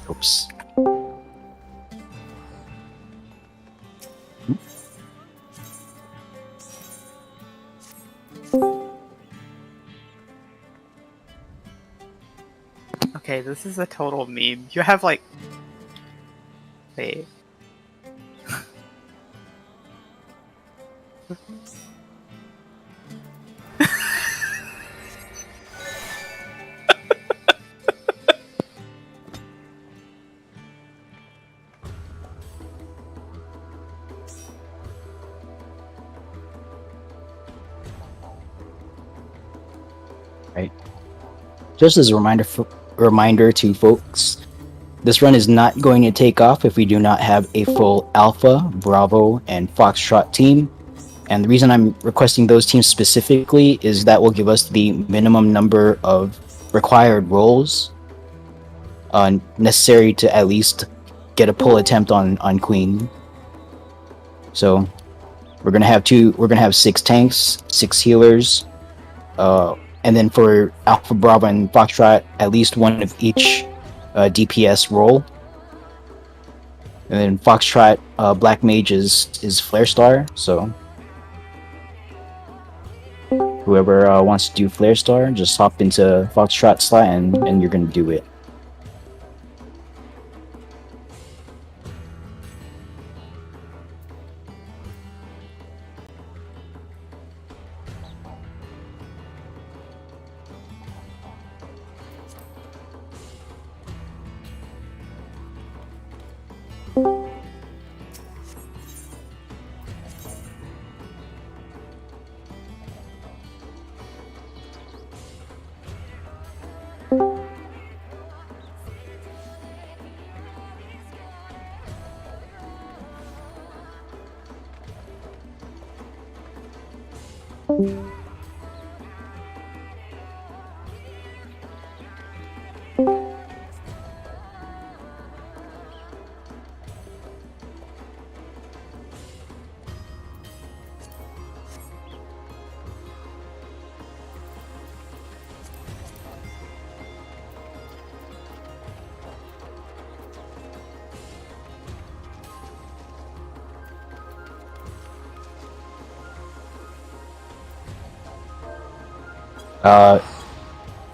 Oops. Okay, this is a total meme. You have like... Wait. Right. Just as a reminder to folks, this run is not going to take off if we do not have a full Alpha, Bravo, and Foxtrot team. And the reason I'm requesting those teams specifically is that will give us the minimum number of required rolls necessary to at least get a pull attempt on Queen. So we're gonna have 6 tanks, 6 healers, and then for Alpha, Bravo, and Foxtrot, at least one of each DPS role. And then Foxtrot Black Mage is Flare Star, so whoever wants to do Flare Star, just hop into Foxtrot slot and you're gonna do it.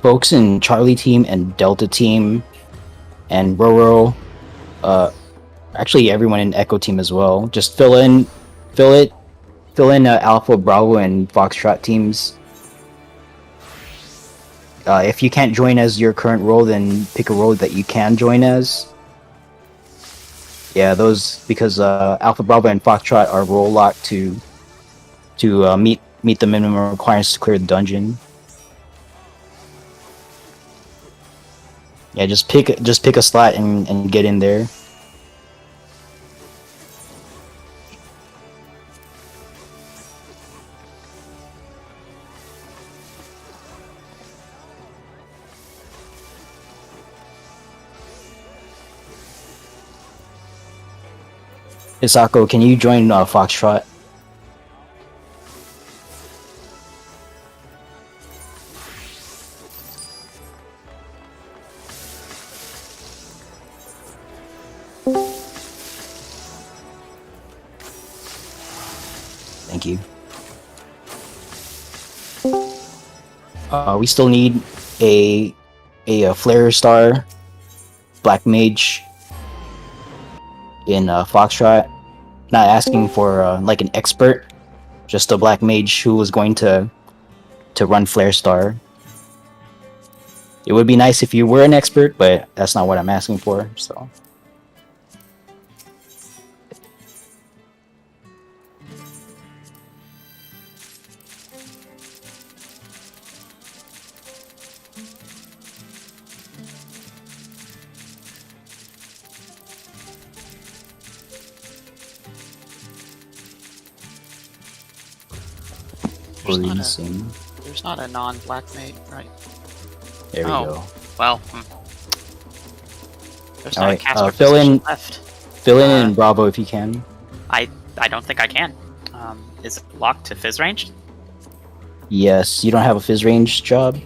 Folks in Charlie team and Delta team and Roro, actually everyone in Echo team as well. Just fill in Alpha, Bravo, and Foxtrot teams. If you can't join as your current role, then pick a role that you can join as. Yeah, those, because Alpha, Bravo, and Foxtrot are role locked to meet the minimum requirements to clear the dungeon. Yeah, just pick a slot and get in there. Isako, can you join Foxtrot? Thank you. We still need a Flare Star Black Mage in Foxtrot. Not asking for like an expert, just a Black Mage who was going to run Flare Star. It would be nice if you were an expert, but that's not what I'm asking for. So. Releasing. There's not a non-black mate, right? There we go. Well, there's not a Alright, caster fill in- position left. Fill in Bravo if you can. I don't think I can. Is it locked to fizz range? Yes, you don't have a fizz range job.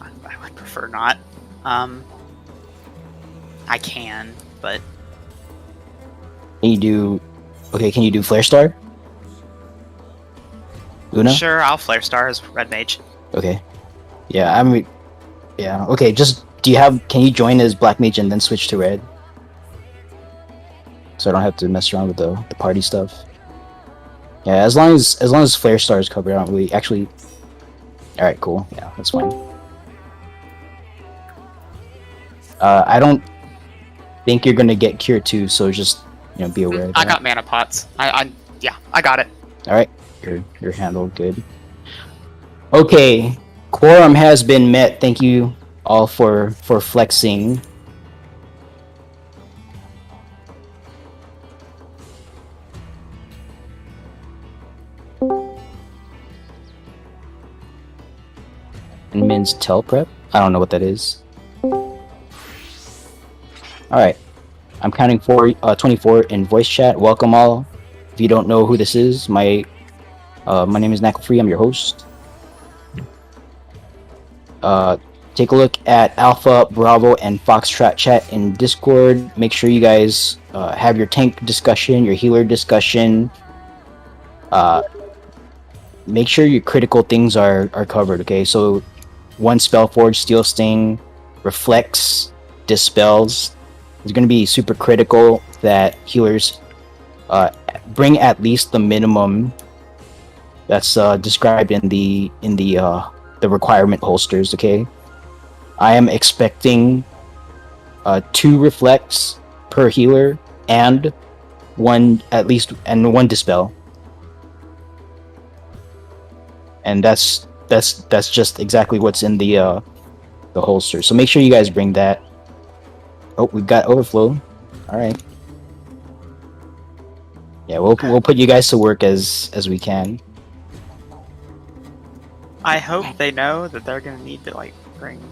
I would prefer not. I can, but Can you do? Okay, can you do Flare Star? Luna? sure, I'll flare star as red mage. Okay. Yeah, yeah. Okay, just can you join as Black Mage and then switch to red? So I don't have to mess around with the party stuff. Yeah, as long as Flare Star is covered, I don't really actually. All right, cool. Yeah, that's fine. I don't think you're gonna get Cure 2, so just be aware of that. I got mana pots. I got it. All right, you're handled good. Okay, quorum has been met. Thank you all for flexing. And Min's tel prep. I don't know what that is. All right, I'm counting 24 in voice chat. Welcome all. If you don't know who this is, my name is Nackle3. I'm your host. Take a look at Alpha, Bravo, and Foxtrot chat in Discord. Make sure you guys have your tank discussion, your healer discussion. Make sure your critical things are covered, okay? So, one Spellforge, Steel Sting, Reflects, Dispels. It's going to be super critical that healers bring at least the minimum that's described in the requirement holsters. Okay, I am expecting 2 reflects per healer and one dispel, and that's just exactly what's in the holster. So make sure you guys bring that. Oh, we've got overflow. All right. Yeah, we'll put you guys to work as we can. I hope they know that they're gonna need to bring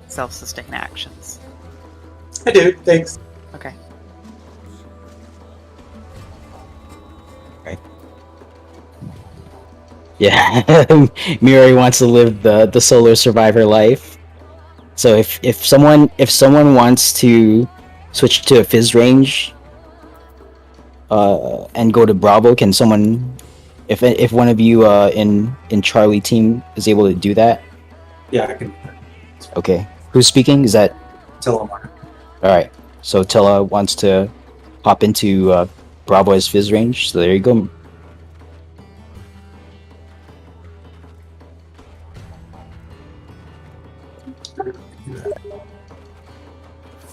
self-sustain actions. I do, thanks. Okay. Yeah, Mirai wants to live the solo survivor life. So if someone wants to switch to a fizz range, and go to Bravo, can someone, if one of you in Charlie team is able to do that? Yeah, I can. Okay, who's speaking? Is that Telemar. all right? So Tella wants to hop into Bravo as fizz range. So there you go.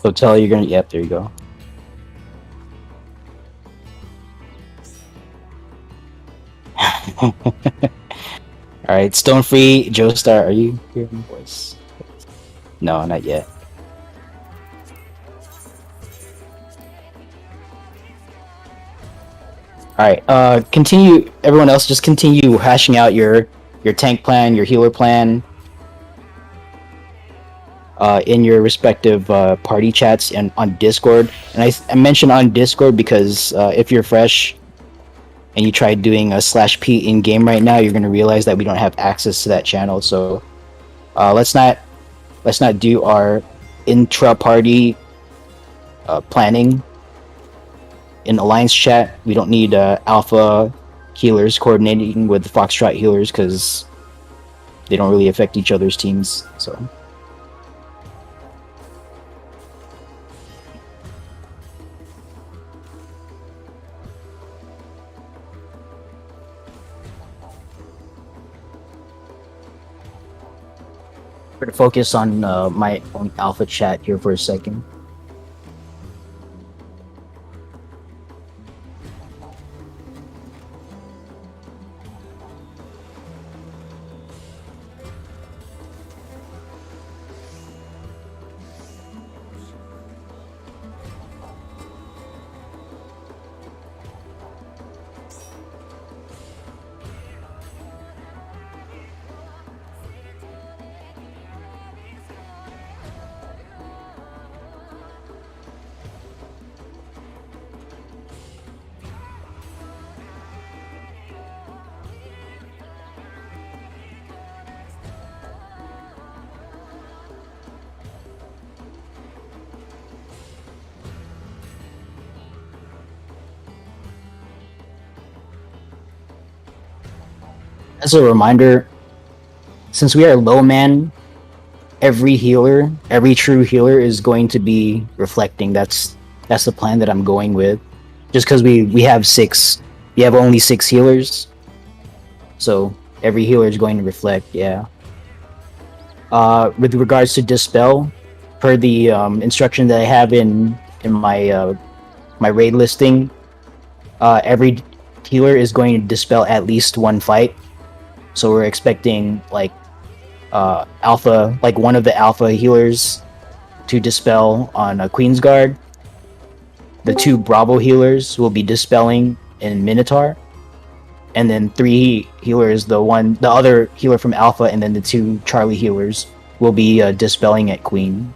So Tella, you're gonna. Yep, there you go. All right, Stone Free, Joestar, are you hearing my voice? No, not yet. All right, continue. Everyone else, just continue hashing out your tank plan, your healer plan, in your respective party chats and on Discord. And I mentioned on Discord because if you're fresh and you try doing a /P in game right now, you're going to realize that we don't have access to that channel. So let's not do our intra party planning in Alliance chat. We don't need Alpha healers coordinating with Foxtrot healers because they don't really affect each other's teams. So we're gonna focus on my own alpha chat here for a second. As a reminder, since we are low man, every healer, every true healer is going to be reflecting. That's the plan that I'm going with. Just because we have only 6 healers, so every healer is going to reflect. Yeah. With regards to dispel, per the instruction that I have in my my raid listing, every healer is going to dispel at least one fight. So we're expecting like alpha, like one of the alpha healers to dispel on a Queen's Guard. The 2 Bravo healers will be dispelling in Minotaur, and then 3 healers, the other healer from Alpha, and then the 2 Charlie healers will be dispelling at Queen.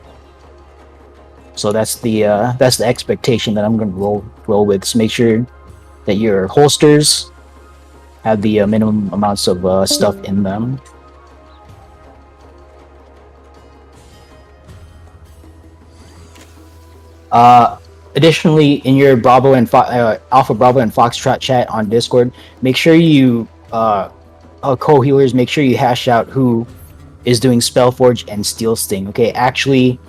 So that's the expectation that I'm going to roll with. So make sure that your holsters have the minimum amounts of stuff in them. Additionally, in your Bravo and Alpha Bravo and Foxtrot chat on Discord, make sure you co-healers, make sure you hash out who is doing Spellforge and Steel Sting. Okay, actually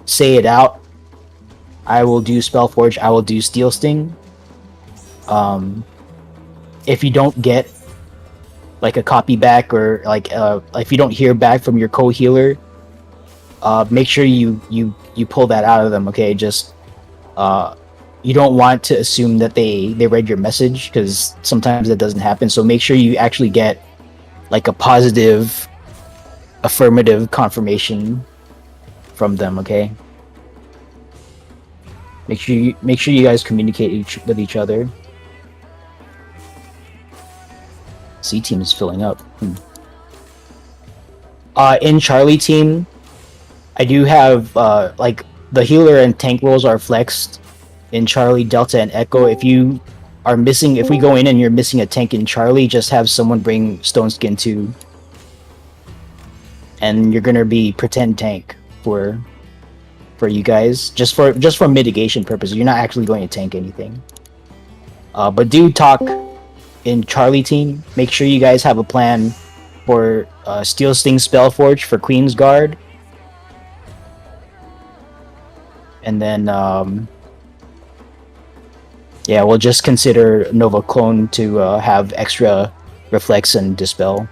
say it out. I will do Spellforge. I will do Steel Sting. If you don't get like a copy back, or like if you don't hear back from your co-healer, make sure you pull that out of them. Okay, just you don't want to assume that they read your message, because sometimes that doesn't happen. So make sure you actually get like a positive, affirmative confirmation from them. Okay, make sure you guys communicate with each other. C team is filling up. In Charlie team, I do have like the healer and tank roles are flexed in Charlie, Delta, and Echo. If we go in and you're missing a tank in Charlie, just have someone bring Stone Skin 2, and you're gonna be pretend tank for you guys, just for mitigation purposes. You're not actually going to tank anything. But do talk in Charlie team. Make sure you guys have a plan for Steel Sting Spellforge for Queen's Guard. And then yeah, we'll just consider Nova Clone to have extra Reflex and Dispel.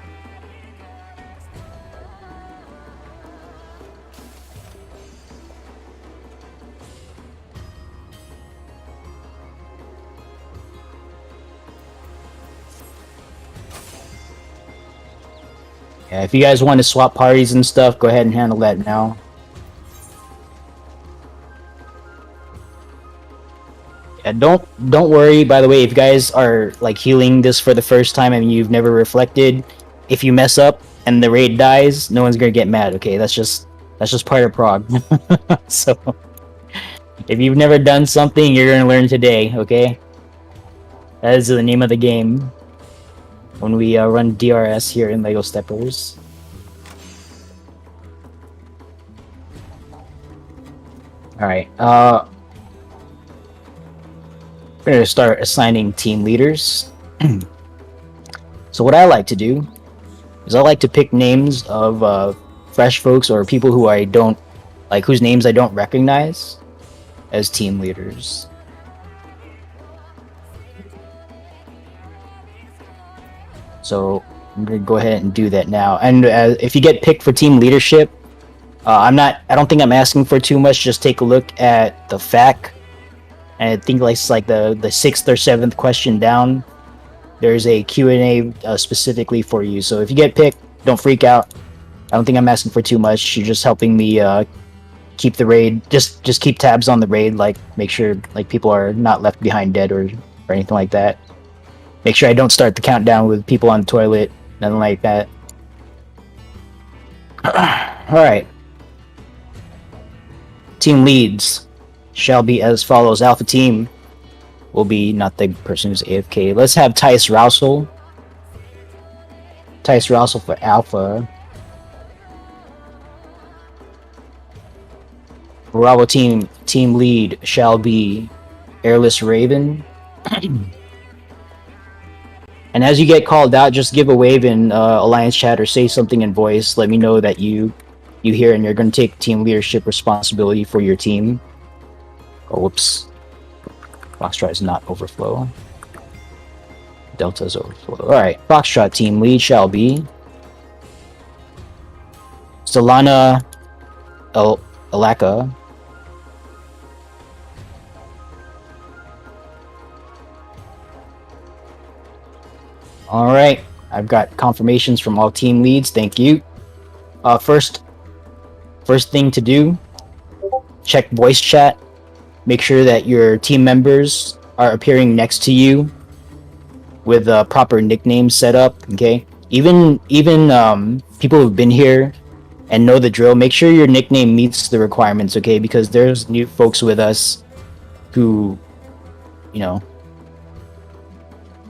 Yeah, if you guys want to swap parties and stuff, go ahead and handle that now. Yeah, don't worry. By the way, if you guys are like healing this for the first time and you've never reflected, if you mess up and the raid dies, no one's gonna get mad. Okay, that's just part of prog. So if you've never done something, you're gonna learn today. Okay, that is the name of the game when we run DRS here in LEGO Steppers. Alright, we're gonna start assigning team leaders. So what I like to do is I like to pick names of fresh folks or people who I don't like, whose names I don't recognize as team leaders. So I'm gonna go ahead and do that now. And if you get picked for team leadership, I don't think I'm asking for too much. Just take a look at the FAQ, and I think it's like the 6th or 7th question down. There's a Q&A specifically for you. So if you get picked, don't freak out. I don't think I'm asking for too much. You're just helping me keep the raid. Just keep tabs on the raid. Like make sure like people are not left behind dead or anything like that. Make sure I don't start the countdown with people on the toilet. Nothing like that. All right. Team leads shall be as follows. Alpha team will be not the person who's AFK. Let's have Tice Rousel. Tice Rousel for Alpha. Bravo team lead shall be Airless Raven. And as you get called out, just give a wave in Alliance chat or say something in voice. Let me know that you hear and you're going to take team leadership responsibility for your team. Oh, whoops. Foxtrot is not overflow. Delta's overflow. Alright, Foxtrot team lead shall be Solana Alaka. Alright, I've got confirmations from all team leads. Thank you. First thing to do, check voice chat. Make sure that your team members are appearing next to you with a proper nickname set up. Okay, even people who've been here and know the drill, make sure your nickname meets the requirements. Okay, because there's new folks with us who, you know,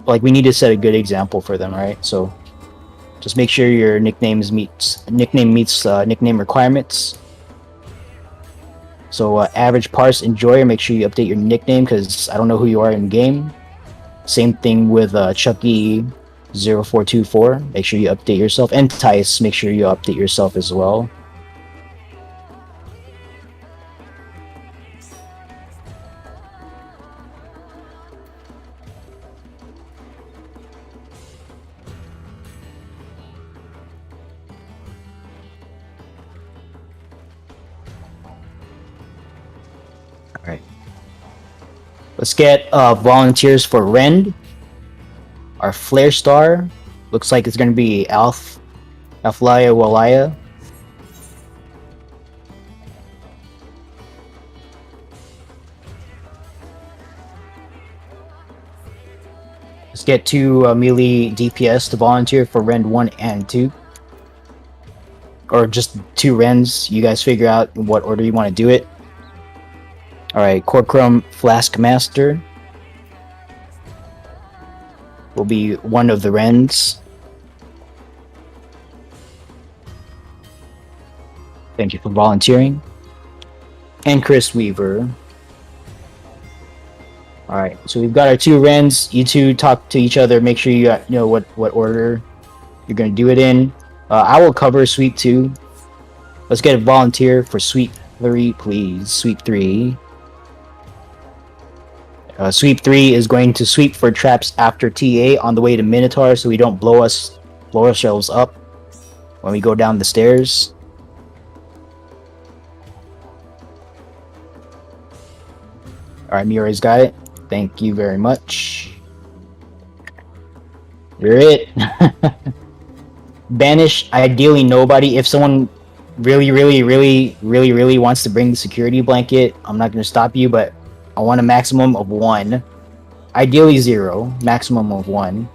like we need to set a good example for them, right? So just make sure your nickname meets nickname requirements. So average parse enjoyer, make sure you update your nickname because I don't know who you are in game. Same thing with Chucky 0424. Make sure you update yourself, and Tice, make sure you update yourself as well. Alright. Let's get volunteers for Rend. Our Flare Star. Looks like it's going to be Alflaya Walaya. Let's get 2 melee DPS to volunteer for Rend 1 and 2. Or just 2 Rends. You guys figure out in what order you want to do it. Alright, Corcrum Flask Master will be one of the Rends. Thank you for volunteering. And Chris Weaver. Alright, so we've got our 2 Rends. You two talk to each other. Make sure you know what order you're going to do it in. I will cover Sweep 2. Let's get a volunteer for Sweep 3, please. Sweep 3. Sweep 3 is going to sweep for traps after TA on the way to Minotaur so we don't blow ourselves up when we go down the stairs. Alright, Murray's got it. Thank you very much. You're it. Banish, ideally nobody. If someone really wants to bring the security blanket, I'm not going to stop you, but I want a maximum of 1. Ideally 0. Maximum of 1.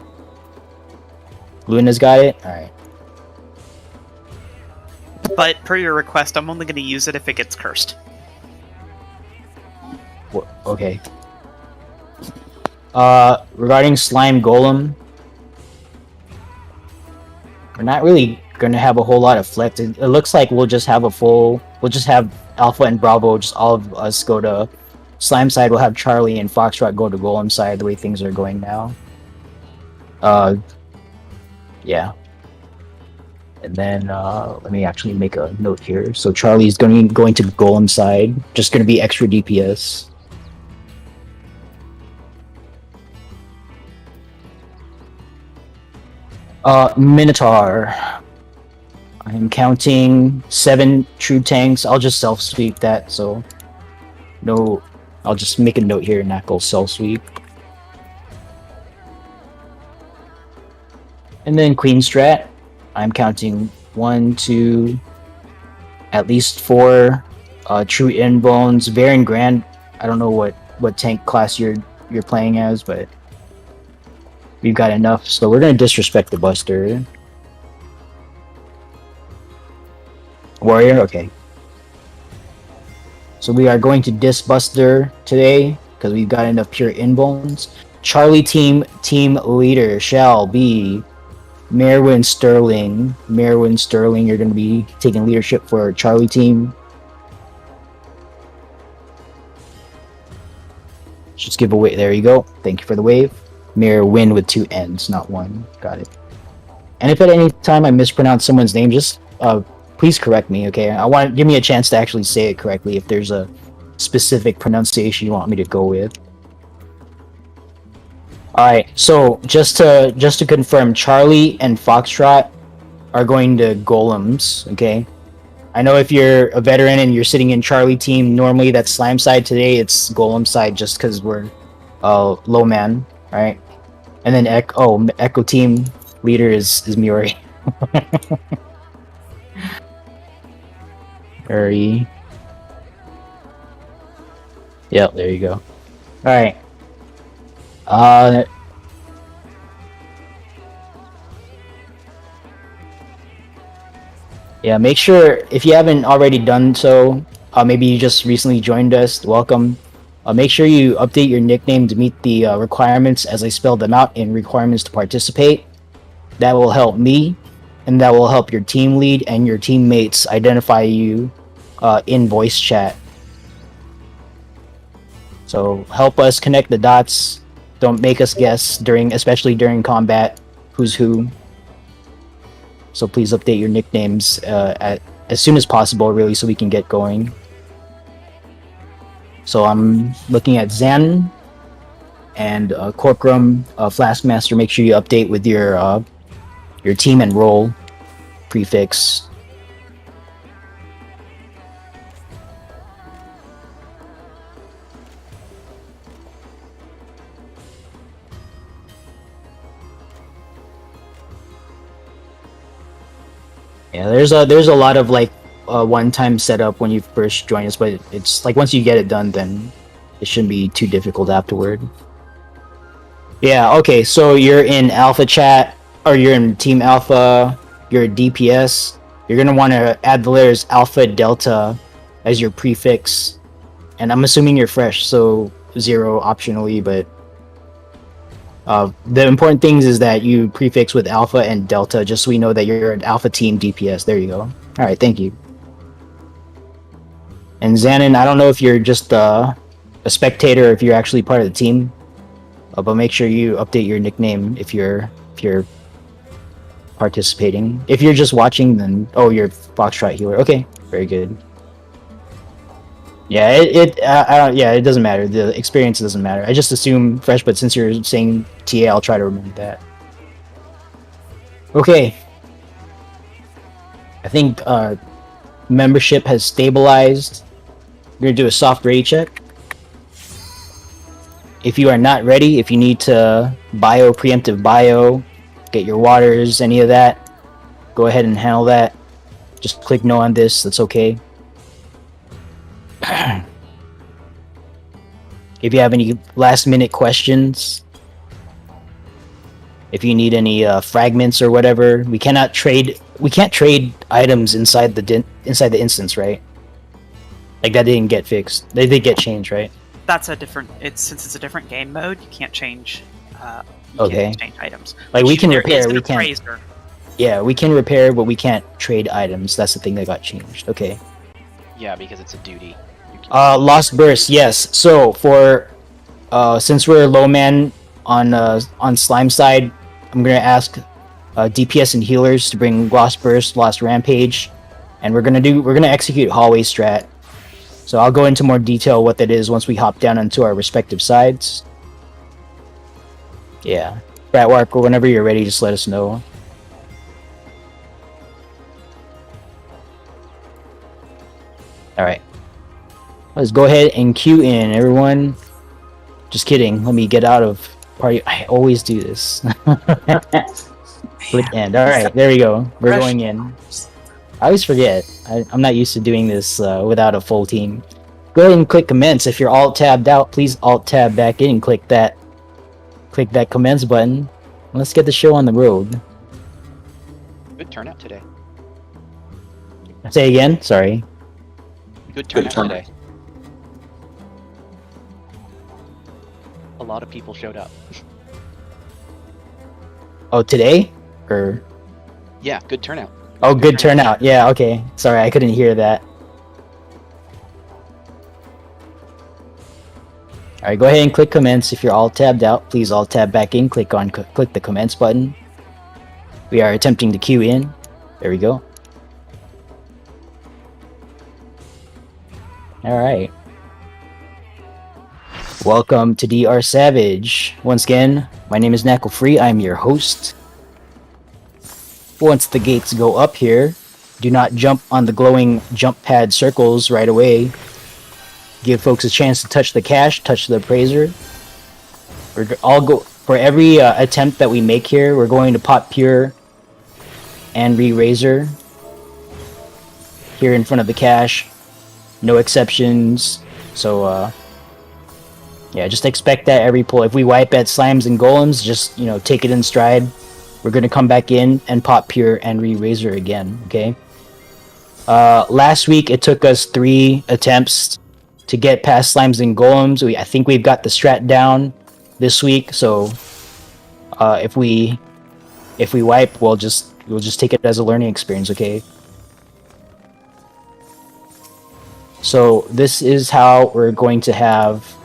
Luna's got it? Alright. But per your request, I'm only going to use it if it gets cursed. Okay. Regarding Slime Golem, we're not really gonna have a whole lot of flex. It looks like we'll just have Alpha and Bravo, just all of us go to Slime side. We'll have Charlie and Foxtrot go to Golem side, the way things are going now. Yeah. And then let me actually make a note here. So Charlie's going to golem side. Just going to be extra DPS. Minotaur. I'm counting 7 true tanks. I'll just self sweep that. So no, I'll just make a note here and not go self sweep. And then Queen Strat. I'm counting 1, 2, at least 4 true inbones. Varian Grand. I don't know what tank class you're playing as, but we've got enough. So we're gonna disrespect the Buster. Warrior, okay. So we are going to dis Buster today because we've got enough pure inbones. Charlie team leader shall be Merwin Sterling. Merwin Sterling, you're going to be taking leadership for Charlie team. Just give away. There you go. Thank you for the wave. Merwin with 2 N's, not 1. Got it. And if at any time I mispronounce someone's name, just please correct me, okay? Give me a chance to actually say it correctly if there's a specific pronunciation you want me to go with. Alright, so just to confirm, Charlie and Foxtrot are going to golems, okay? I know if you're a veteran and you're sitting in Charlie team, normally that's slime side. Today it's golem side just because we're low man, right? And then Echo team leader is Miori. Hurry. Yep, there you go. Alright. Yeah, make sure, if you haven't already done so, maybe you just recently joined us, welcome. Make sure you update your nickname to meet the requirements as I spelled them out in requirements to participate. That will help me, and that will help your team lead and your teammates identify you in voice chat. So help us connect the dots. Don't make us guess especially during combat, who's who. So please update your nicknames as soon as possible, really, so we can get going. So I'm looking at Zan and Corcorum, Flaskmaster. Make sure you update with your team and role prefix. Yeah, there's a lot of like one-time setup when you first join us, but it's like once you get it done, then it shouldn't be too difficult afterward. Yeah, okay, so you're in Alpha Chat, or you're in Team Alpha, you're a DPS, you're going to want to add the letters Alpha Delta as your prefix, and I'm assuming you're fresh, so 0 optionally, but the important things is that you prefix with Alpha and Delta, just so we know that you're an Alpha Team DPS. There you go. Alright, thank you. And Xanon, I don't know if you're just a spectator or if you're actually part of the team, but make sure you update your nickname if you're participating. If you're just watching, then you're Foxtrot Healer. Okay, very good. Yeah, it doesn't matter. The experience doesn't matter. I just assume fresh, but since you're saying TA, I'll try to remember that. Okay. I think membership has stabilized. We're gonna do a soft ready check. If you are not ready, if you need to preemptive bio, get your waters, any of that, go ahead and handle that. Just click no on this, that's okay. If you have any last minute questions, if you need any fragments or whatever, we can't trade items inside the instance, right? Like that didn't get fixed. They did get changed, right? That's since it's a different game mode, you can't change. Okay. Change items. Like we can repair, we can't. Razor. Yeah, we can repair, but we can't trade items. That's the thing that got changed. Okay. Yeah, because it's a duty. Lost Burst, yes. So for since we're low man on slime side, I'm gonna ask DPS and healers to bring Lost Burst, Lost Rampage, and we're gonna execute hallway strat. So I'll go into more detail what that is once we hop down onto our respective sides. Yeah, Bratwark, whenever you're ready, just let us know. All right, let's go ahead and queue in, everyone. Just kidding. Let me get out of party. I always do this. Click end. All right, there we go. We're going in. I always forget. I'm not used to doing this without a full team. Go ahead and click commence. If you're alt tabbed out, please alt tab back in and click that commence button. Let's get the show on the road. Good turnout today. Say again. Sorry. Good turnout turnout. today. A lot of people showed up. Oh, today? Or Yeah, good turnout. oh, good turnout. Yeah. Okay. Sorry, I couldn't hear that. All right, go ahead and click commence. If you're all tabbed out, please all tab back in. Click the commence button. We are attempting to queue in. There we go. All right. Welcome to DR Savage. Once again, my name is Knuckle Free. I'm your host. Once the gates go up here, do not jump on the glowing jump pad circles right away. Give folks a chance to touch the cache, touch the appraiser. For every attempt that we make here, we're going to pop pure and re-razor here in front of the cache. No exceptions. So yeah, just expect that every pull. If we wipe at slimes and golems, just take it in stride. We're gonna come back in and pop pure and re-razor again. Okay. Last week it took us 3 attempts to get past slimes and golems. I think we've got the strat down this week. So if we wipe, we'll just take it as a learning experience. Okay. So this is how we're going to have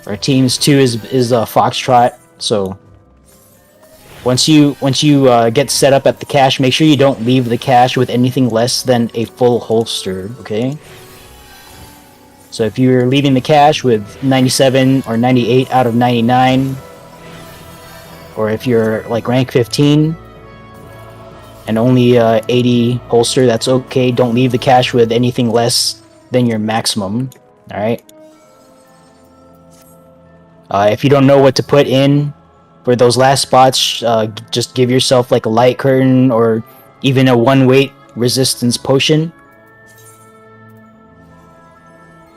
our teams. 2 is a foxtrot. So once you get set up at the cache, make sure you don't leave the cache with anything less than a full holster. Okay. So if you're leaving the cache with 97 or 98 out of 99, or if you're like rank 15 and only 80 holster, that's okay. Don't leave the cache with anything less than your maximum. All right. If you don't know what to put in for those last spots, just give yourself like a light curtain or even a 1-weight resistance potion.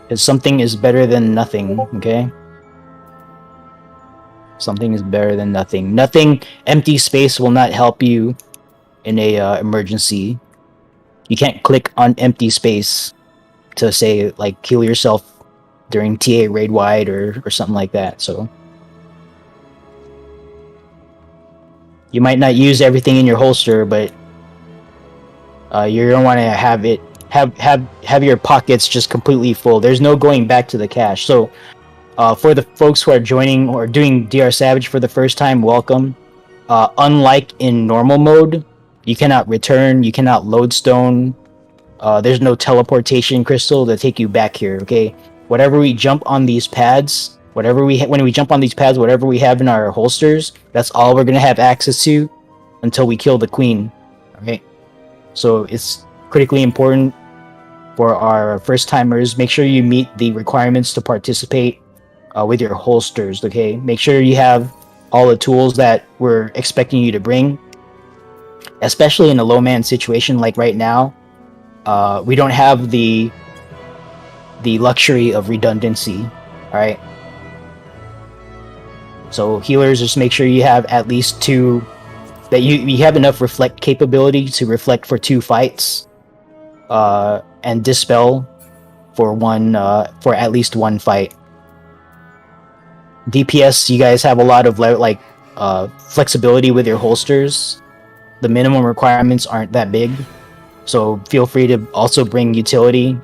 Because something is better than nothing, okay? Something is better than nothing. Empty space will not help you in a emergency. You can't click on empty space to say like heal yourself during TA raid wide or something like that. So you might not use everything in your holster, but you're gonna want to have your pockets just completely full. There's no going back to the cache. So for the folks who are joining or doing DR Savage for the first time, welcome. Unlike in normal mode, you cannot return, you cannot lodestone. There's no teleportation crystal to take you back here. Okay, whatever we jump on these pads, when we jump on these pads, whatever we have in our holsters, that's all we're gonna have access to until we kill the queen. Okay, so it's critically important for our first timers. Make sure you meet the requirements to participate with your holsters. Okay, make sure you have all the tools that we're expecting you to bring, especially in a low man situation like right now. We don't have the luxury of redundancy. All right, so healers, just make sure you have at least 2, that you have enough reflect capability to reflect for 2 fights, and dispel for for at least 1 fight. DPS, you guys have a lot of flexibility with your holsters. The minimum requirements aren't that big, so feel free to also bring utility,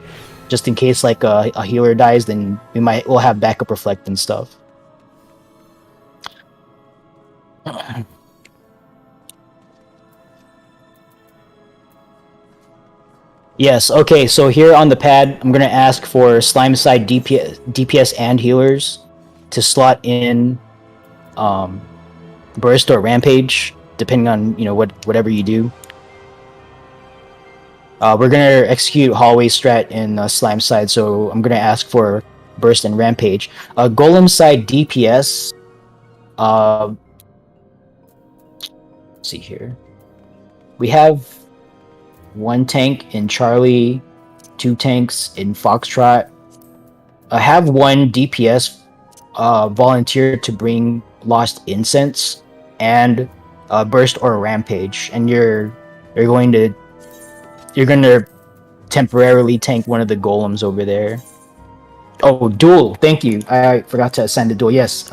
just in case like a healer dies. Then we'll have backup reflect and stuff. Yes. Okay. So here on the pad, I'm gonna ask for slime side DPS and healers to slot in burst or rampage, depending on whatever you do. We're gonna execute hallway strat in slime side, so I'm gonna ask for burst and rampage. Golem side DPS. Let's see here. We have 1 tank in Charlie, 2 tanks in Foxtrot. I have 1 DPS volunteer to bring Lost Incense and burst or rampage, and you're going to temporarily tank one of the golems over there. Oh, duel! Thank you. I forgot to assign the duel. Yes,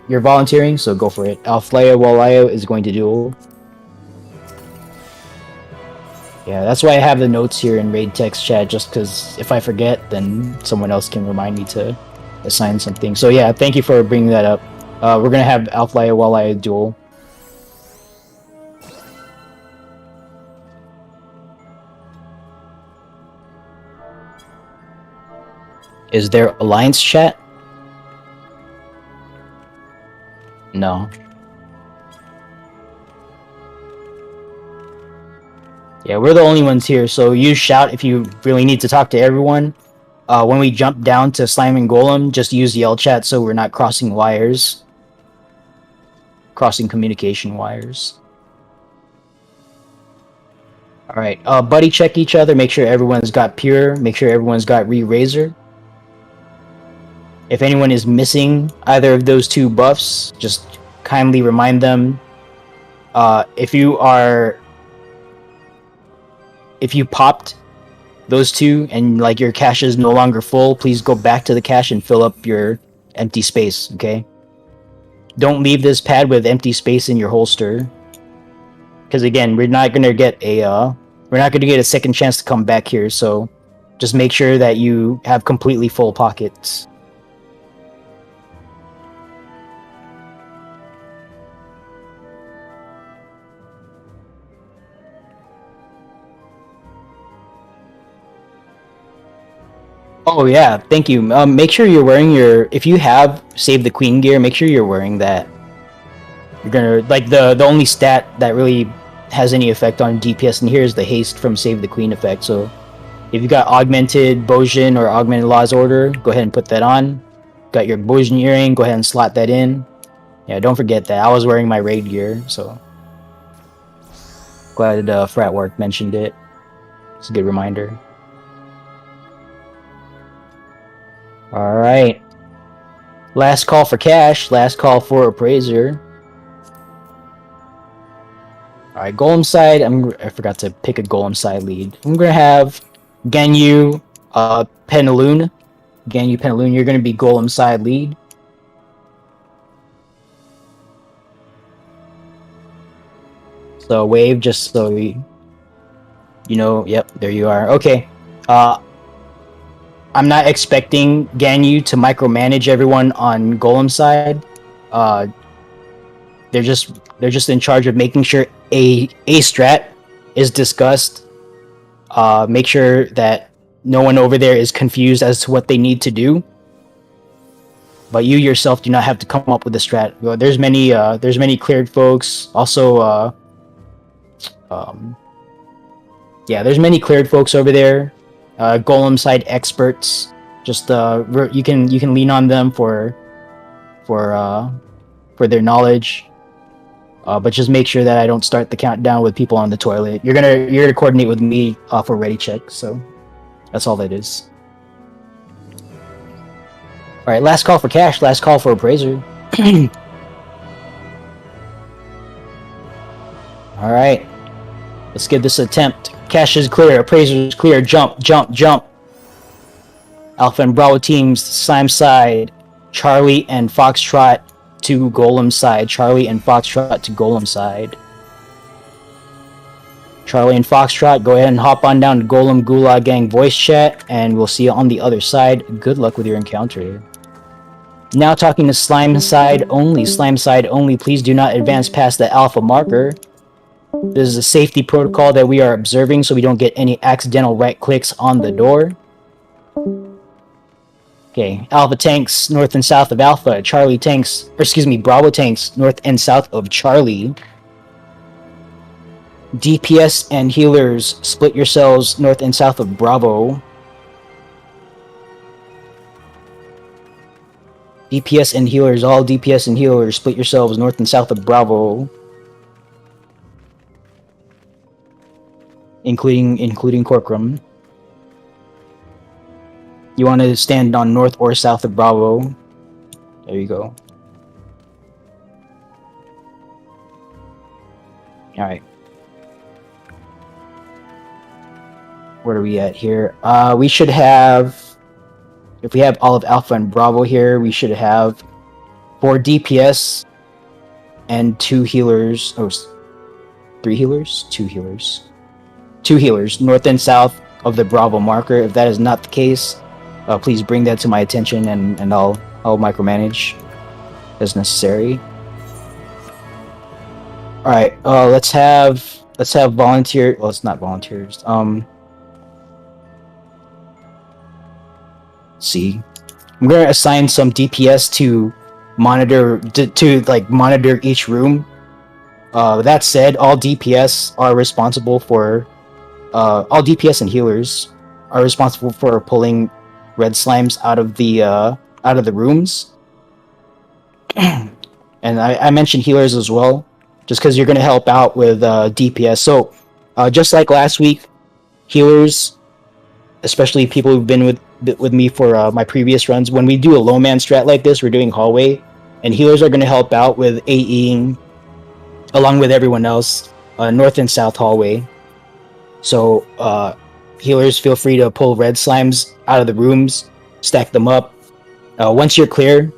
you're volunteering, so go for it. Alflaya Walayo is going to duel. Yeah, that's why I have the notes here in raid text chat, just because if I forget, then someone else can remind me to assign something. So yeah, thank you for bringing that up. We're gonna have Alflaya Walayo duel. Is there alliance chat? No. Yeah, we're the only ones here, so use shout if you really need to talk to everyone. When we jump down to slime and golem, just use yell chat so we're not crossing wires. Crossing communication wires. Alright, buddy check each other, make sure everyone's got pure, make sure everyone's got re-razor. If anyone is missing either of those 2 buffs, just kindly remind them. If you popped those 2 and like your cache is no longer full, please go back to the cache and fill up your empty space, okay? Don't leave this pad with empty space in your holster. Because again, we're not gonna get a second chance to come back here, so just make sure that you have completely full pockets. Oh yeah, thank you. Make sure you're wearing if you have Save the Queen gear, make sure you're wearing that. You're gonna, like, the only stat that really has any effect on DPS in here is the haste from Save the Queen effect, so if you got Augmented Bojin or Augmented Law's Order, go ahead and put that on. Got your Bojin earring, go ahead and slot that in. Yeah, don't forget that. I was wearing my raid gear, so glad Fratwork mentioned it. It's a good reminder. Alright. Last call for cash, last call for appraiser. Alright, golem side, I forgot to pick a golem side lead. I'm gonna have Ganyu Penaloon. Ganyu Penaloon, you're gonna be golem side lead. So wave just so you know, yep, there you are. Okay. I'm not expecting Ganyu to micromanage everyone on golem side. They're just in charge of making sure a strat is discussed. Make sure that no one over there is confused as to what they need to do. But you yourself do not have to come up with a strat. Well, there's many cleared folks. Also, yeah, there's many cleared folks over there. Golem side experts. Just you can lean on them for their knowledge. But just make sure that I don't start the countdown with people on the toilet. You're gonna coordinate with me for ready check. So that's all that is. All right, last call for cash. Last call for appraiser. All right, let's give this an attempt. Cash is clear. Appraiser is clear. Jump, jump, jump. Alpha and Bravo teams, slime side. Charlie and Foxtrot to golem side. Charlie and Foxtrot to golem side. Charlie and Foxtrot, go ahead and hop on down to Golem Gulag Gang voice chat, and we'll see you on the other side. Good luck with your encounter. Now talking to slime side only. Slime side only, please do not advance past the alpha marker. This is a safety protocol that we are observing so we don't get any accidental right clicks on the door. Okay, Alpha tanks north and south of Alpha. Charlie tanks, or excuse me, Bravo tanks north and south of Charlie. DPS and healers, split yourselves north and south of Bravo. DPS and healers, all DPS and healers, split yourselves north and south of Bravo. Including Corcoran. You want to stand on north or south of Bravo. There you go. Alright. Where are we at here? We should have... If we have all of Alpha and Bravo here, we should have 4 DPS and 2 healers. Oh, 3 healers? 2 healers. 2 healers, north and south of the Bravo marker. If that is not the case, please bring that to my attention, and I'll micromanage as necessary. All right, let's have volunteer. Well, it's not volunteers. See, I'm gonna assign some DPS to monitor monitor each room. That said, all DPS are responsible for. All DPS and healers are responsible for pulling red slimes out of the rooms. And I mentioned healers as well, just because you're going to help out with DPS. So, just like last week, healers, especially people who've been with me for my previous runs, when we do a low man strat like this, we're doing hallway, and healers are going to help out with AEing along with everyone else, north and south hallway. So, healers, feel free to pull red slimes out of the rooms, stack them up. Once you're clear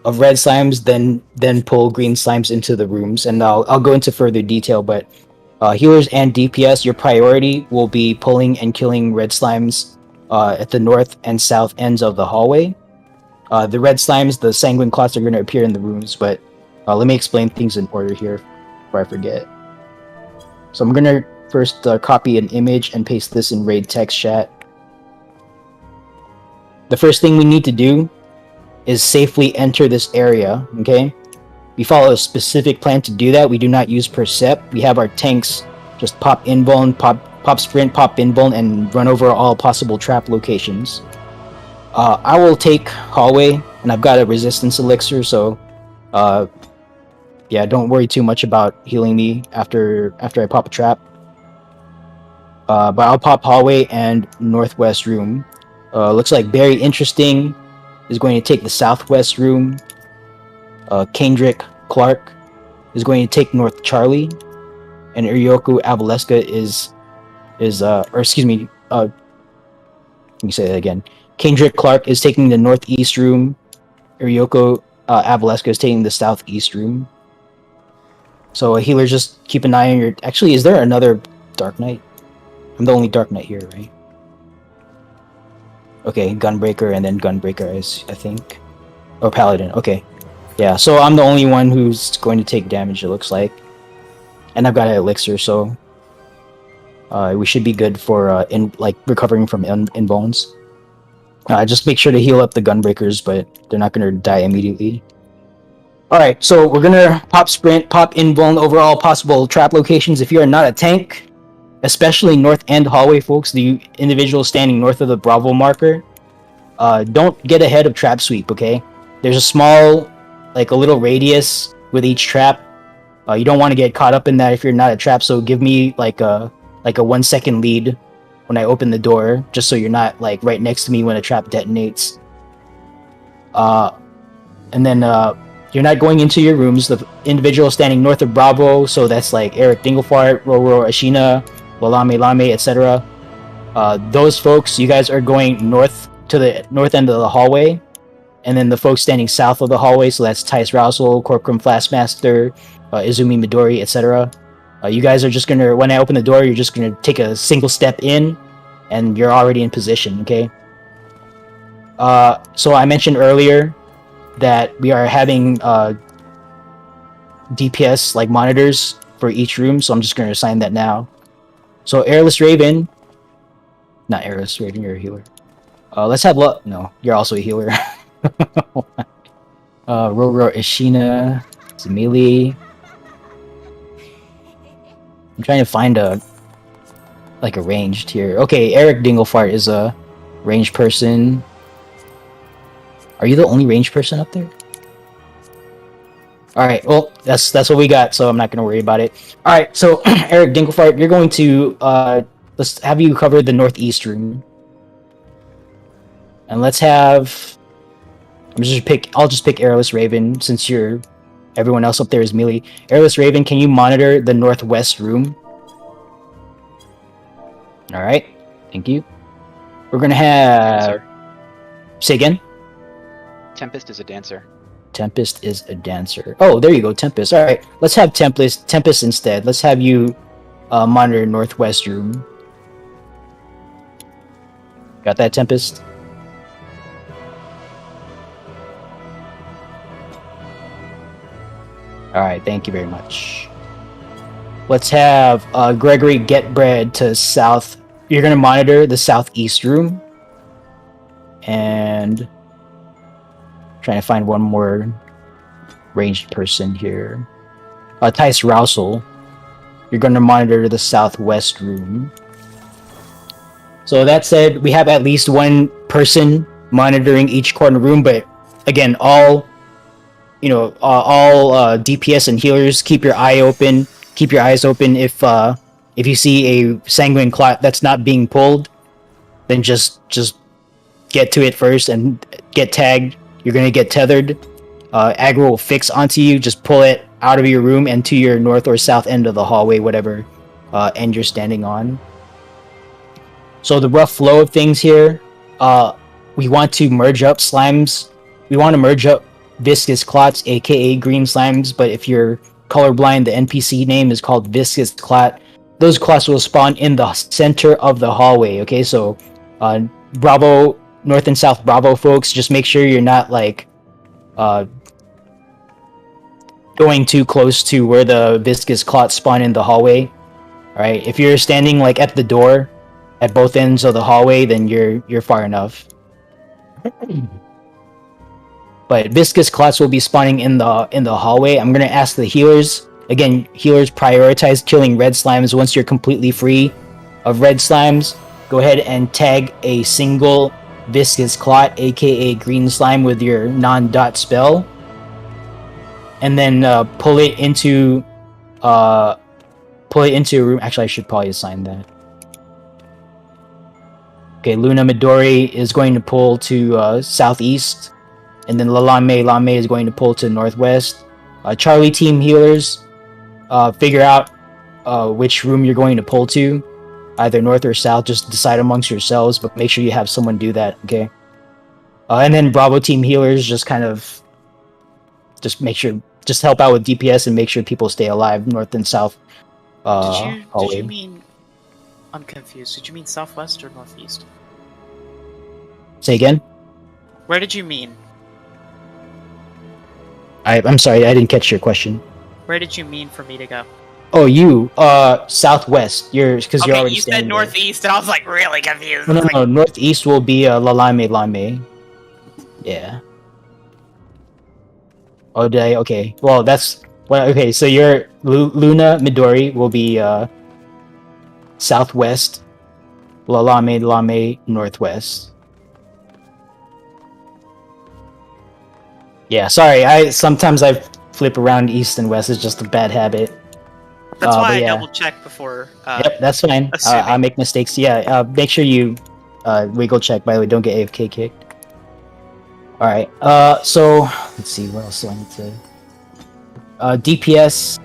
of red slimes, then pull green slimes into the rooms, and I'll go into further detail. But healers and DPS, your priority will be pulling and killing red slimes at the north and south ends of the hallway. The red slimes, the sanguine clots, are going to appear in the rooms, but let me explain things in order here before I forget. So I'm going to first copy an image and paste this in raid text chat. The first thing we need to do is safely enter this area, okay? We follow a specific plan to do that. We do not use Percept. We have our tanks just pop invuln, pop sprint, pop invuln, and run over all possible trap locations. I will take hallway, and I've got a resistance elixir, so yeah, don't worry too much about healing me after I pop a trap. But I'll pop hallway and northwest room. Looks like Very Interesting is going to take the southwest room. Kendrick Clark is going to take North Charlie, and Uryoku Avaleska or excuse me, let me say that again. Kendrick Clark is taking the northeast room. Uryoku Avaleska is taking the southeast room. So healers, just keep an eye on your. Actually, is there another Dark Knight? I'm the only Dark Knight here, right? Okay, Gunbreaker and then Gunbreaker, I think. Or Paladin, okay. Yeah, so I'm the only one who's going to take damage, it looks like. And I've got an elixir, so... we should be good for recovering from invulns. Just make sure to heal up the Gunbreakers, but they're not going to die immediately. Alright, so we're going to pop sprint, pop invuln over all possible trap locations. If you are not a tank, especially north end hallway, folks, the individual standing north of the Bravo marker, don't get ahead of trap sweep, okay? There's a small, a little radius with each trap. You don't want to get caught up in that if you're not a trap, so give me a 1 second lead when I open the door, just so you're not right next to me when a trap detonates. And then you're not going into your rooms. The individual standing north of Bravo, so that's Eric Dinglefart, Roro Ashina, Lalame Lame, etc. Those folks, you guys are going north to the north end of the hallway, and then the folks standing south of the hallway, so that's Tice Rousel, Corcoran Flashmaster, Izumi Midori, etc. You guys are just gonna, when I open the door, you're just gonna take a single step in, and you're already in position, okay? So I mentioned earlier that we are having DPS monitors for each room, so I'm just gonna assign that now. So Airless Raven, not Airless Raven, you're a healer. Let's have no, you're also a healer. Roro Ishina, Zamili. I'm trying to find a ranged here. Okay, Eric Dinglefart is a ranged person. Are you the only ranged person up there? Alright, well, that's what we got, so I'm not gonna worry about it. Alright, so Eric Dinglefart, you're going to let's have you cover the northeast room. And let's have I'll just pick Airless Raven since everyone else up there is melee. Airless Raven, can you monitor the northwest room? Alright, thank you. We're gonna have... Dancer. Say again? Tempest is a dancer. Tempest is a dancer. Oh, there you go, Tempest. Alright, let's have Tempest instead. Let's have you monitor northwest room. Got that, Tempest? Alright, thank you very much. Let's have Gregory get bread to south. You're going to monitor the southeast room. And trying to find one more ranged person here. Tice Rousel, you're going to monitor the southwest room. So that said, we have at least one person monitoring each corner room, but again, all DPS and healers, keep your eyes open. If you see a sanguine clot that's not being pulled, then just get to it first and get tagged. You're gonna get tethered. Aggro will fix onto you. Just pull it out of your room and to your north or south end of the hallway, whatever end you're standing on. So the rough flow of things here, we want to merge up slimes. We want to merge up viscous clots, aka green slimes, but if you're colorblind, the NPC name is called viscous clot. Those clots will spawn in the center of the hallway, okay? So Bravo, North and South Bravo folks, just make sure you're not going too close to where the viscous clots spawn in the hallway. Alright, if you're standing at the door at both ends of the hallway, then you're far enough. But viscous clots will be spawning in the hallway. I'm gonna ask the healers. Again, healers, prioritize killing red slimes once you're completely free of red slimes. Go ahead and tag a single viscous clot, aka green slime, with your non-dot spell. And then pull it into a room. Actually, I should probably assign that. Okay, Luna Midori is going to pull to southeast. And then Lame is going to pull to northwest. Charlie team healers, figure out which room you're going to pull to, either north or south. Just decide amongst yourselves, but make sure you have someone do that, okay? And then Bravo team healers, just help out with DPS and make sure people stay alive north and south. Did you mean? I'm confused. Did you mean southwest or northeast? Say again? Where did you mean? I'm sorry, I didn't catch your question. Where did you mean for me to go? Oh, you, southwest. You're already you said standing northeast, and I was really confused. No, northeast will be Lame. Yeah. Oh, did I? Okay. Well, okay, so your Luna Midori will be southwest, Lame northwest. Yeah, sorry. Sometimes I flip around east and west. It's just a bad habit. That's why I double check before. Yep, that's fine. I make mistakes. Yeah, make sure you wiggle check. By the way, don't get AFK kicked. All right. So let's see. What else do I need to? DPS.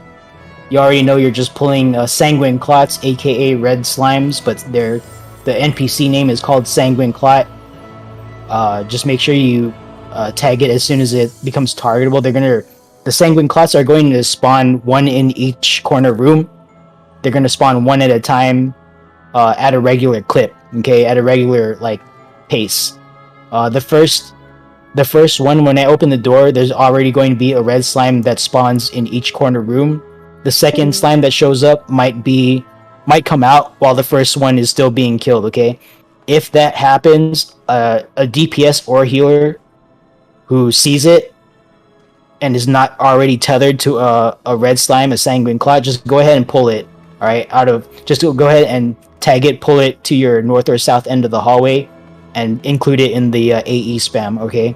You already know you're just pulling sanguine clots, aka red slimes, but the NPC name is called Sanguine Clot. Just make sure you tag it as soon as it becomes targetable. The sanguine clots are going to spawn one in each corner room. They're going to spawn one at a time at a regular clip, okay, at a regular pace. The first one, when I open the door, there's already going to be a red slime that spawns in each corner room. the second slime that shows up might come out while the first one is still being killed. Okay, if that happens, a DPS or healer who sees it and is not already tethered to a red slime, a sanguine clot, just go ahead and pull it. All right, just go ahead and tag it, pull it to your north or south end of the hallway, and include it in the AE spam. Okay,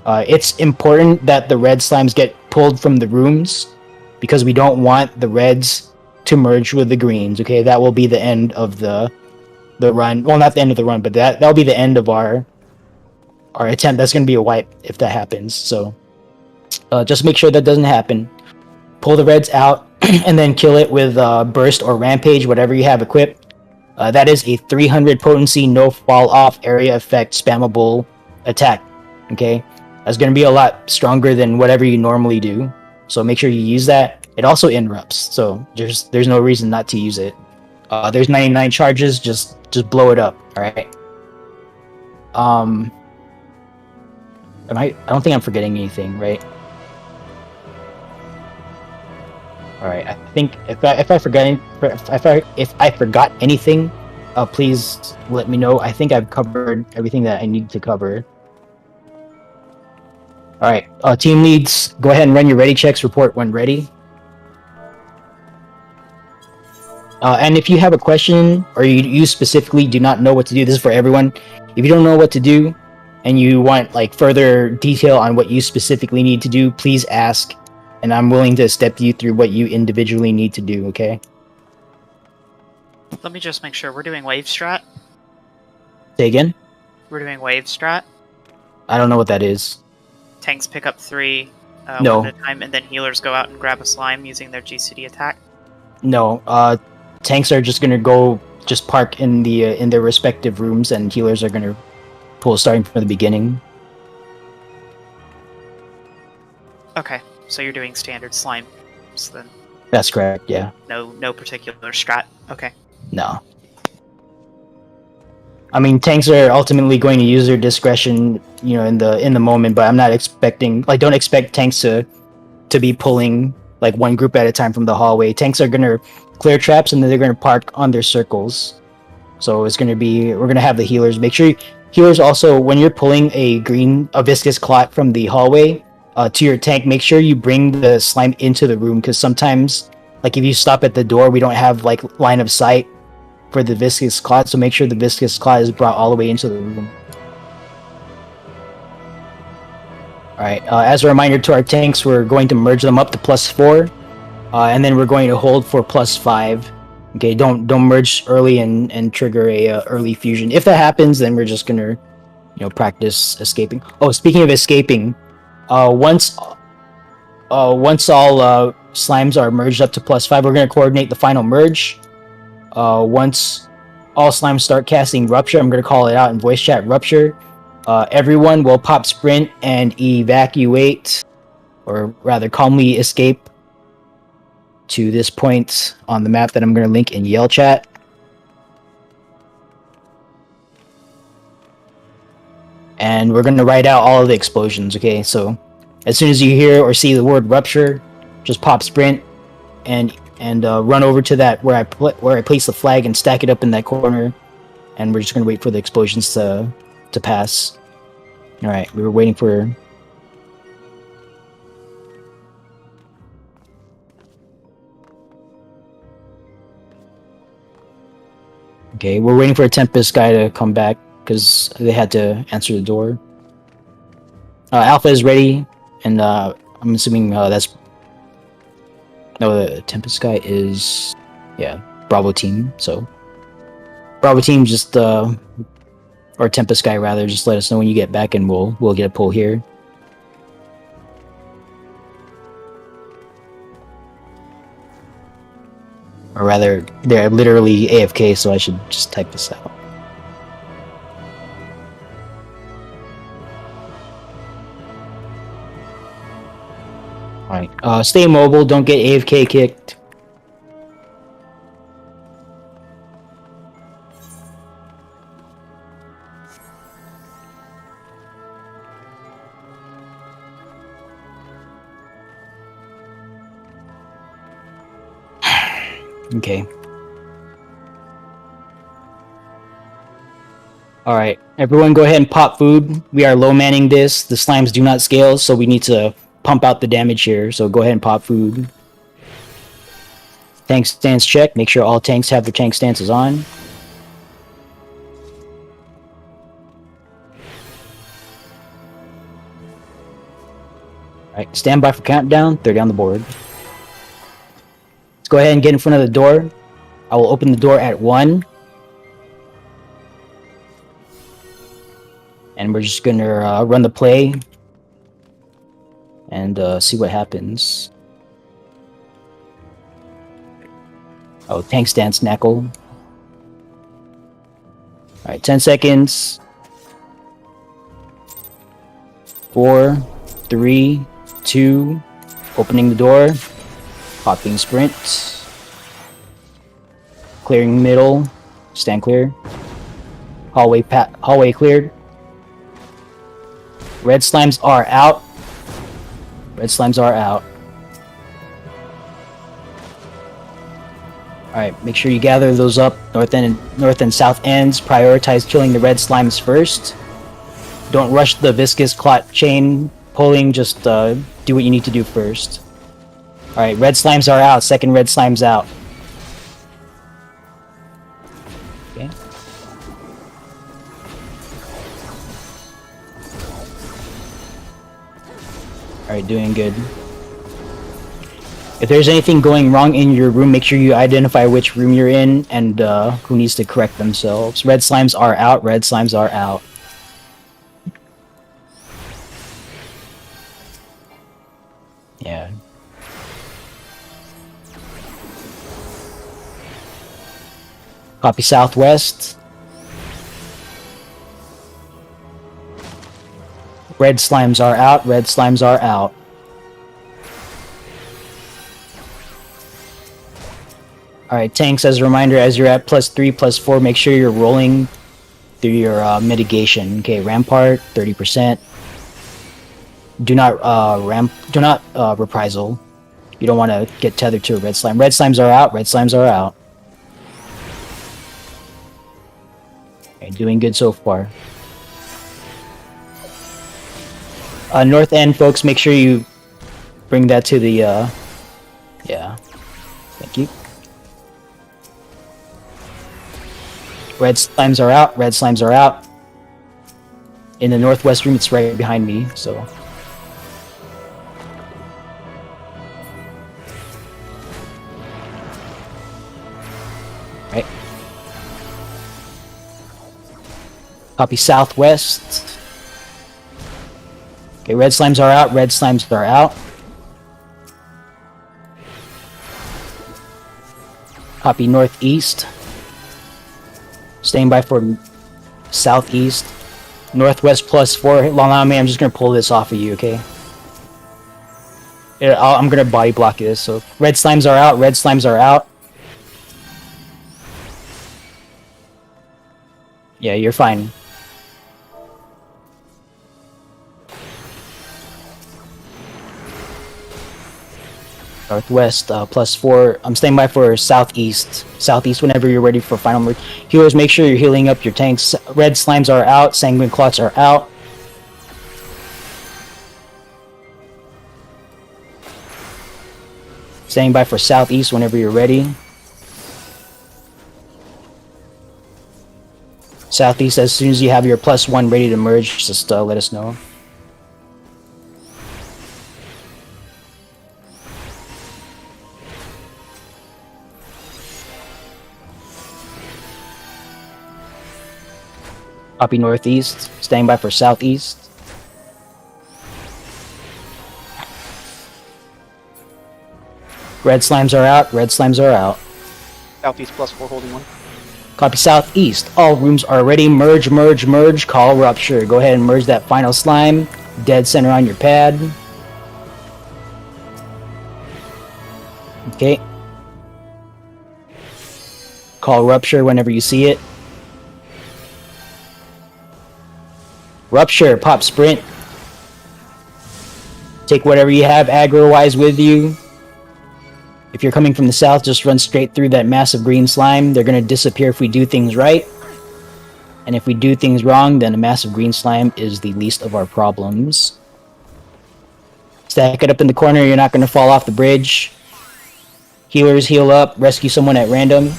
it's important that the red slimes get pulled from the rooms because we don't want the reds to merge with the greens. Okay, that will be the end of the run. Well, not the end of the run, but that'll be the end of our attempt. That's going to be a wipe if that happens. So just make sure that doesn't happen. Pull the reds out and then kill it with burst or rampage, whatever you have equipped. That is a 300 potency, no fall off area effect spammable attack. Okay, that's going to be a lot stronger than whatever you normally do. So make sure you use that. It also interrupts, so there's no reason not to use it. There's 99 charges. Just blow it up. All right. I don't think I'm forgetting anything, right? All right. I think if I forgot anything, please let me know. I think I've covered everything that I need to cover. All right. Team leads, go ahead and run your ready checks. Report when ready. And if you have a question or you specifically do not know what to do, this is for everyone. If you don't know what to do and you want like further detail on what you specifically need to do, please ask, and I'm willing to step you through what you individually need to do. Okay. Let me just make sure we're doing wave strat. Say again. We're doing wave strat. I don't know what that is. Tanks pick up 3 No. one at a time, and then healers go out and grab a slime using their GCD attack. No. Tanks are just gonna go just park in their respective rooms, and healers are gonna pull starting from the beginning. Okay, so you're doing standard slime. So then That's correct. Yeah. no particular strat. Okay. No. I mean, tanks are ultimately going to use their discretion, you know, in the moment. But I'm not expecting, like, don't expect tanks to be pulling like one group at a time from the hallway. Tanks are gonna clear traps and then they're gonna park on their circles. So it's gonna be, we're gonna have the healers. Make sure healers also, when you're pulling a viscous clot from the hallway to your tank, make sure you bring the slime into the room, because sometimes, like, if you stop at the door, we don't have like line of sight for the viscous clot, so make sure the viscous clot is brought all the way into the room. Alright, as a reminder to our tanks, we're going to merge them up to +4, and then we're going to hold for +5. Okay, don't merge early and trigger a early fusion. If that happens, then we're just gonna, practice escaping. Oh, speaking of escaping, once all slimes are merged up to +5, we're gonna coordinate the final merge. Once all slimes start casting Rupture, I'm going to call it out in voice chat, Rupture. Everyone will pop sprint and evacuate, or rather calmly escape to this point on the map that I'm going to link in Yell chat. And we're going to write out all of the explosions, okay? So as soon as you hear or see the word Rupture, just pop sprint and run over to that where I place the flag and stack it up in that corner, and we're just gonna wait for the explosions to pass. All right, we were waiting for. Okay, we're waiting for a Tempest guy to come back because they had to answer the door. Alpha is ready, and I'm assuming that's. No, the Tempest guy is, Bravo team. So, Bravo team, just or Tempest guy rather, just let us know when you get back, and we'll get a pull here. Or rather, they're literally AFK, so I should just type this out. Alright, stay mobile, don't get AFK kicked. Okay. Alright, everyone go ahead and pop food. We are low manning this. The slimes do not scale, so we need to pump out the damage here. So go ahead and pop food. Tank stance check. Make sure all tanks have their tank stances on. Alright, stand by for countdown. 30 on the board. Let's go ahead and get in front of the door. I will open the door at 1. And we're just gonna run the play and see what happens. Oh, tank stance, Knuckle. Alright, 10 seconds. 4, 3, 2, opening the door. Popping sprint. Clearing middle. Stand clear. Hallway cleared. Red slimes are out. Red slimes are out. Alright, make sure you gather those up. North and south ends. Prioritize killing the red slimes first. Don't rush the viscous clot chain pulling. Just do what you need to do first. Alright, red slimes are out. Second red slime's out. Okay. Alright, doing good. If there's anything going wrong in your room, make sure you identify which room you're in and who needs to correct themselves. Red slimes are out. Red slimes are out. Yeah. Copy southwest. Red slimes are out. Red slimes are out. Alright, tanks, as a reminder, as you're at +3, +4, make sure you're rolling through your mitigation. Okay, Rampart, 30%. Do not reprisal. You don't want to get tethered to a red slime. Red slimes are out. Red slimes are out. Okay, doing good so far. North end, folks, make sure you bring that to the, yeah. Thank you. Red slimes are out. Red slimes are out. In the northwest room, it's right behind me, so. Right. Copy southwest. Okay, red slimes are out. Red slimes are out. Copy northeast. Staying by for southeast. Northwest +4. Long man, I'm just gonna pull this off of you, okay? I'm gonna body block this. So red slimes are out. Red slimes are out. Yeah, you're fine. Northwest +4. I'm staying by for southeast. Southeast whenever you're ready for final merge. Healers, make sure you're healing up your tanks. Red slimes are out. Sanguine clots are out. Staying by for southeast whenever you're ready. Southeast, as soon as you have your +1 ready to merge, just let us know. Copy northeast, staying by for southeast. Red slimes are out. Red slimes are out. Southeast +4 holding 1. Copy southeast. All rooms are ready. Merge, merge, merge. Call rupture. Go ahead and merge that final slime. Dead center on your pad. Okay. Call rupture whenever you see it. Rupture. Pop sprint. Take whatever you have aggro-wise with you. If you're coming from the south, just run straight through that massive green slime. They're going to disappear if we do things right. And if we do things wrong, then a massive green slime is the least of our problems. Stack it up in the corner. You're not going to fall off the bridge. Healers heal up. Rescue someone at random.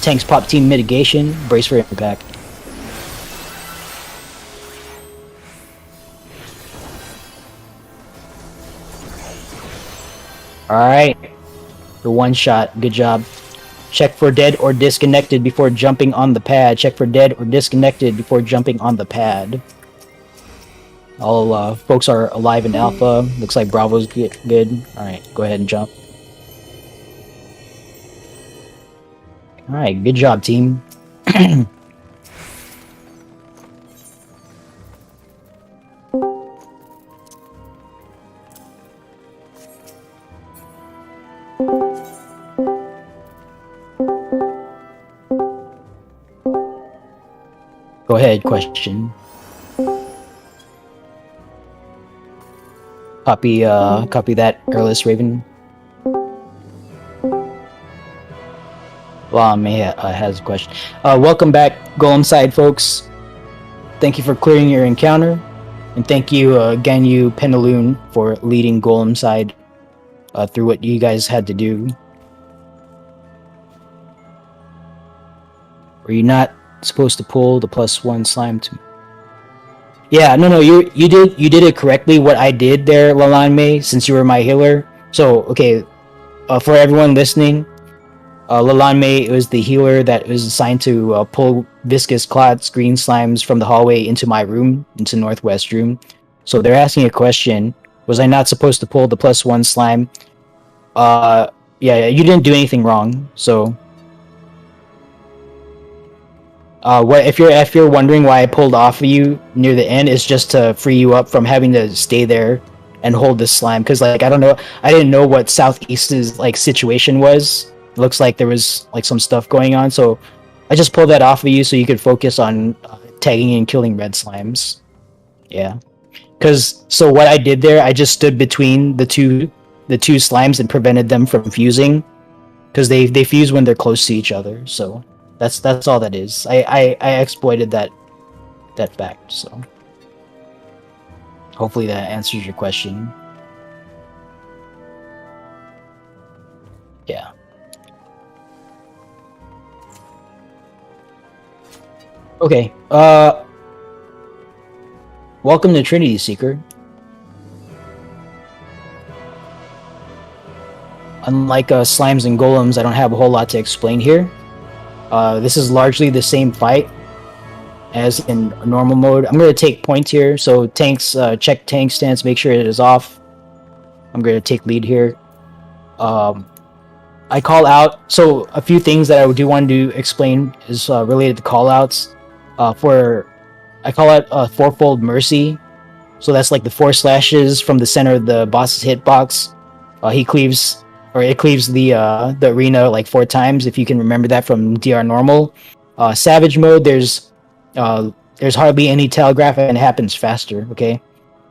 Tanks pop team mitigation. Brace for impact. Alright. The one shot. Good job. Check for dead or disconnected before jumping on the pad. Check for dead or disconnected before jumping on the pad. All folks are alive in Alpha. Looks like Bravo's good. Alright, go ahead and jump. Alright, good job, team. Go ahead, question. Copy that, Earless Raven. May has a question. Welcome back, Golem Side folks. Thank you for clearing your encounter, and thank you Ganyu Penaloon for leading Golem Side through what you guys had to do. Were you not supposed to pull the +1 slime to? Yeah, no, you did it correctly. What I did there, Lalan May, since you were my healer. So okay, for everyone listening, Lalan May was the healer that was assigned to pull viscous clots, green slimes from the hallway into my room, into Northwest room. So they're asking a question: was I not supposed to pull the +1 slime? Yeah, you didn't do anything wrong. So. What if you're wondering why I pulled off of you near the end, is just to free you up from having to stay there and hold this slime, because like I didn't know what Southeast's like situation was. It looks like there was like some stuff going on, so I just pulled that off of you so you could focus on tagging and killing red slimes. Yeah, because so what I did there, I just stood between the two slimes and prevented them from fusing, because they fuse when they're close to each other. So. That's all that is. I exploited that fact, so hopefully that answers your question. Yeah. Okay. Welcome to Trinity Seeker. Unlike slimes and golems, I don't have a whole lot to explain here. This is largely the same fight as in normal mode. I'm going to take points here, so tanks, check tank stance, make sure it is off. I'm going to take lead here. I call out, so a few things that I do want to explain is related to callouts. I call out fourfold mercy, so that's like the 4 slashes from the center of the boss's hitbox. It cleaves the arena like 4 times, if you can remember that from DR normal. Savage mode, there's hardly any telegraph and it happens faster. Okay,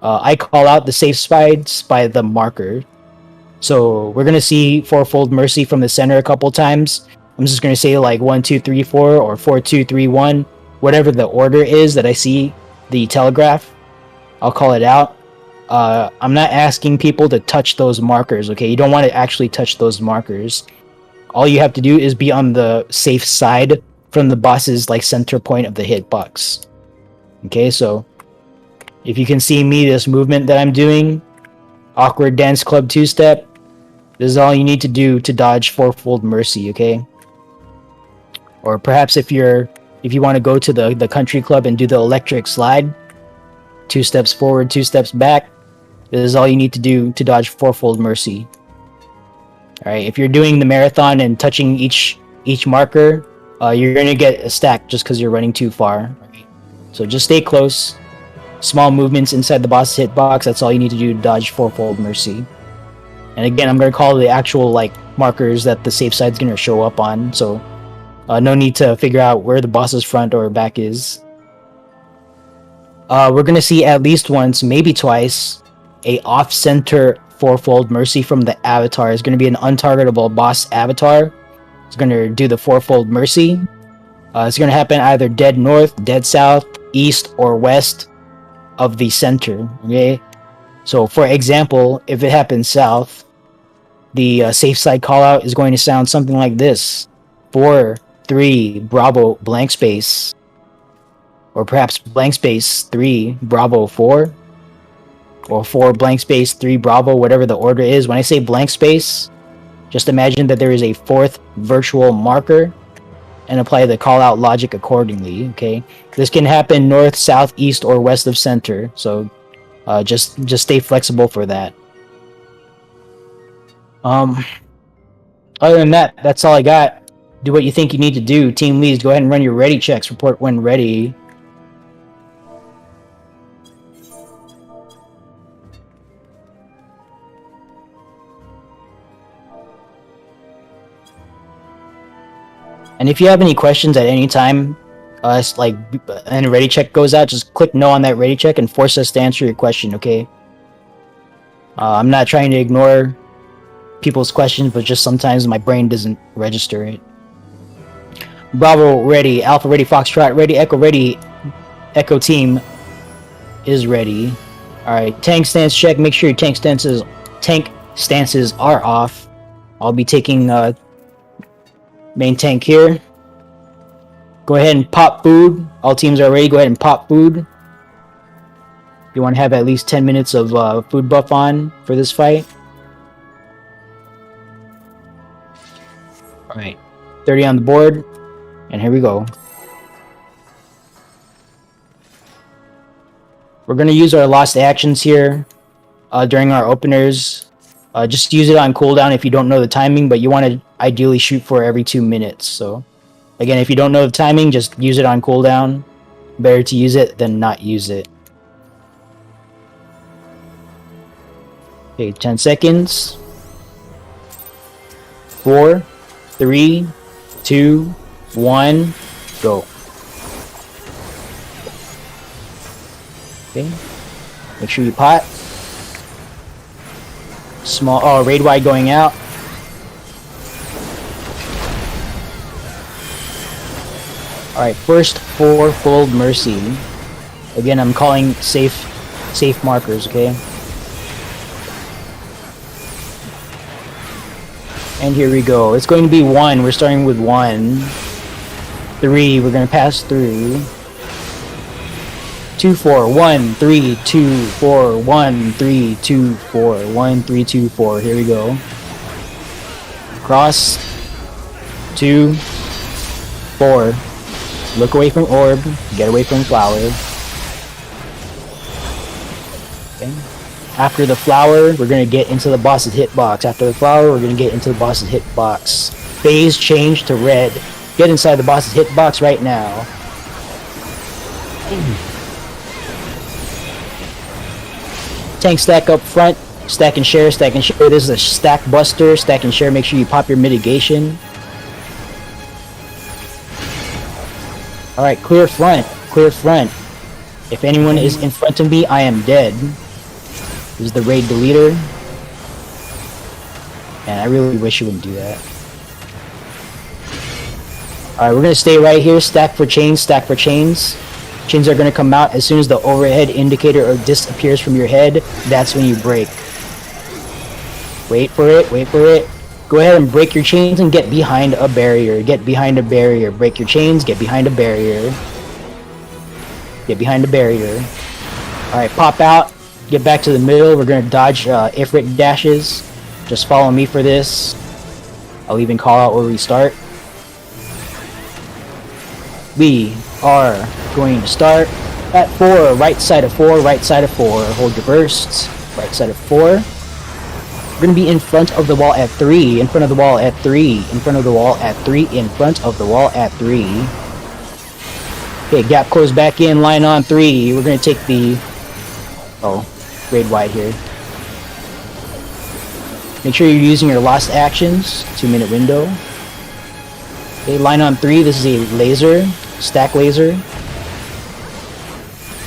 I call out the safe spides by the marker. So we're gonna see fourfold mercy from the center a couple times. I'm just gonna say like 1 2 3 4 or 4 2 3 1, whatever the order is that I see the telegraph. I'll call it out. I'm not asking people to touch those markers, okay? You don't want to actually touch those markers. All you have to do is be on the safe side from the boss's like center point of the hitbox. Okay, so if you can see me, this movement that I'm doing, awkward dance club 2-step, this is all you need to do to dodge fourfold mercy, okay? Or perhaps if you want to go to the country club and do the electric slide, 2 steps forward, 2 steps back, this is all you need to do to dodge fourfold mercy. Alright, if you're doing the marathon and touching each marker, you're going to get a stack just because you're running too far. Right? So just stay close. Small movements inside the boss hitbox, that's all you need to do to dodge fourfold mercy. And again, I'm going to call the actual like markers that the safe side's going to show up on, so no need to figure out where the boss's front or back is. We're going to see at least once, maybe twice, a off-center fourfold mercy from the avatar. It's going to be an untargetable boss avatar. It's going to do the fourfold mercy. It's going to happen either dead north, dead south, east, or west of the center. Okay. So, for example, if it happens south, the safe side callout is going to sound something like this: 4, 3, Bravo, blank space, or perhaps blank space 3, Bravo 4, or 4, blank space 3, Bravo, whatever the order is. When I say blank space, just imagine that there is a fourth virtual marker and apply the call out logic accordingly. Okay, this can happen north, south, east, or west of center. So just stay flexible for that. Other than that, that's all I got. Do what you think you need to do. Team leads, go ahead and run your ready checks. Report when ready. And if you have any questions at any time, and a ready check goes out, just click no on that ready check and force us to answer your question, okay? I'm not trying to ignore people's questions, but just sometimes my brain doesn't register it. Bravo ready, Alpha ready, Foxtrot ready, Echo team is ready. Alright, tank stance check, make sure your tank stances are off. I'll be taking main tank here. Go ahead and pop food. All teams are ready. Go ahead and pop food. You want to have at least 10 minutes of food buff on for this fight. Alright. 30 on the board. And here we go. We're going to use our lost actions here during our openers. Just use it on cooldown if you don't know the timing, but you want to ideally shoot for every 2 minutes. So, again, if you don't know the timing, just use it on cooldown. Better to use it than not use it. Okay, 10 seconds. 4, 3, 2, 1, go. Okay, make sure you pot. Small, raid wide going out. Alright, first fourfold mercy. Again, I'm calling safe markers, okay? And here we go. It's going to be 1. We're starting with 1. 3, we're going to pass through. 2, 4, 1, 3, 2, 4, 1, 3, 2, 4, 1, 3, 2, 4. Here we go. Cross. 2, 4. Look away from orb. Get away from flower. Okay. After the flower, we're going to get into the boss's hitbox. After the flower, we're going to get into the boss's hitbox. Phase change to red. Get inside the boss's hitbox right now. Tank stack up front. Stack and share, stack and share. This is a stack buster. Stack and share. Make sure you pop your mitigation. Alright, clear front. Clear front. If anyone is in front of me, I am dead. This is the raid deleter. And I really wish you wouldn't do that. Alright, we're going to stay right here. Stack for chains, stack for chains. Chains are going to come out as soon as the overhead indicator disappears from your head. That's when you break. Wait for it, wait for it. Go ahead and break your chains and get behind a barrier. Get behind a barrier. Break your chains, get behind a barrier. Get behind a barrier. Alright, pop out. Get back to the middle. We're going to dodge Ifrit dashes. Just follow me for this. I'll even call out where we start. We are going to start at 4. Right side of 4. Right side of 4. Hold your bursts. Right side of 4. We're going to be in front of the wall at 3. In front of the wall at 3. In front of the wall at 3. In front of the wall at 3. Okay, gap close back in. Line on 3. We're going to take the... raid wide here. Make sure you're using your lost actions. 2-minute window. Okay, line on 3. This is a laser. Stack laser.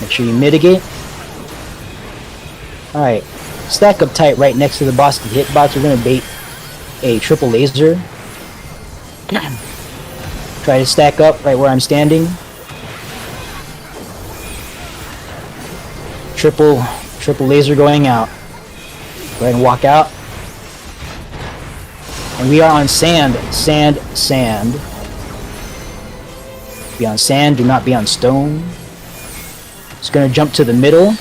Make sure you mitigate. Alright. stack up tight right next to the boss hitbox. We're gonna bait a triple laser. Try to stack up right where I'm standing. Triple laser going out. Go ahead and walk out. And we are on sand. Sand. Be on sand, do not be on stone. Just gonna jump to the middle.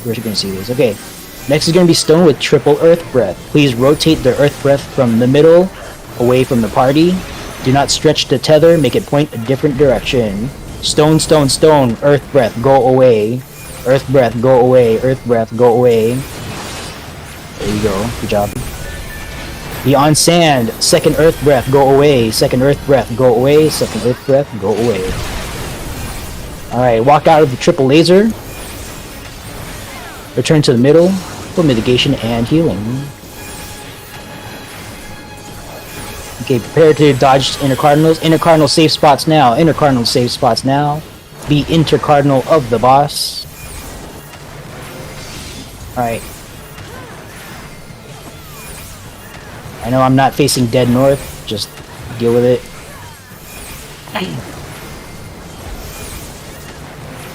We're gonna see this. Okay. Next is gonna be stone with triple earth breath. Please rotate the earth breath from the middle away from the party. Do not stretch the tether, make it point a different direction. Stone, stone, stone, earth breath, go away. Earth breath, go away. Earth breath, go away. There you go. Good job. Be on sand. Second earth breath, go away. Second earth breath, go away. Second earth breath, go away. Alright, walk out of the triple laser. Return to the middle for mitigation and healing. Okay, prepare to dodge intercardinals. Intercardinal safe spots now. Intercardinal safe spots now. Be intercardinal of the boss. Alright. I know I'm not facing dead north. Just deal with it.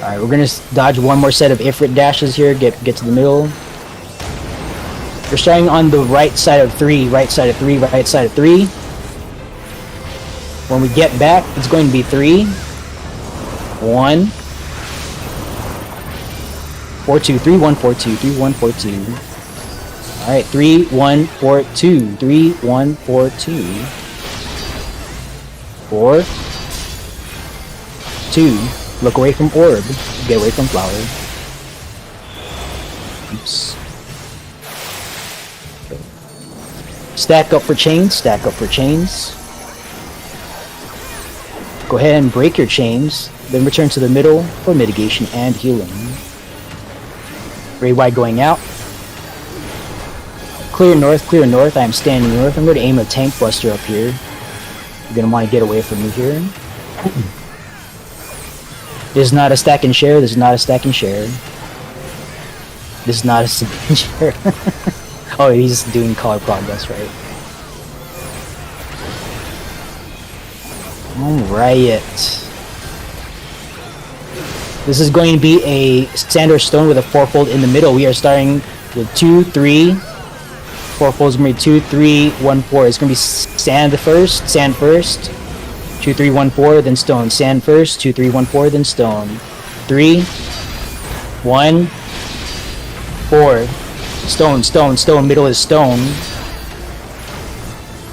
Alright, we're gonna dodge one more set of Ifrit dashes here. Get to the middle. We're starting on the right side of 3. Right side of 3. Right side of 3. When we get back, it's going to be 3, 1, 4, 2, 3, 1, 4, 2, 3, 1, 4, 2. Alright, 3, 1, 4, 2, 3, 1, 4, 2. 4, 2. Look away from orb. Get away from flower. Oops. Okay. Stack up for chains. Stack up for chains. Go ahead and break your chains, then return to the middle for mitigation and healing. Ray wide going out. Clear north, I am standing north. I'm going to aim a tank buster up here. You're going to want to get away from me here. This is not a stack and share, this is not a stack and share. This is not a stack and share. Oh, he's doing color progress, right? Alright. This is going to be a standard stone with a fourfold in the middle. We are starting with 2, 3. Fourfold is going to be 2, 3, 1, 4. It's going to be sand first. 2, 3, 1, 4, then stone. Sand first. 2, 3, 1, 4, then stone. 3, 1, 4. Stone, stone, stone. Middle is stone.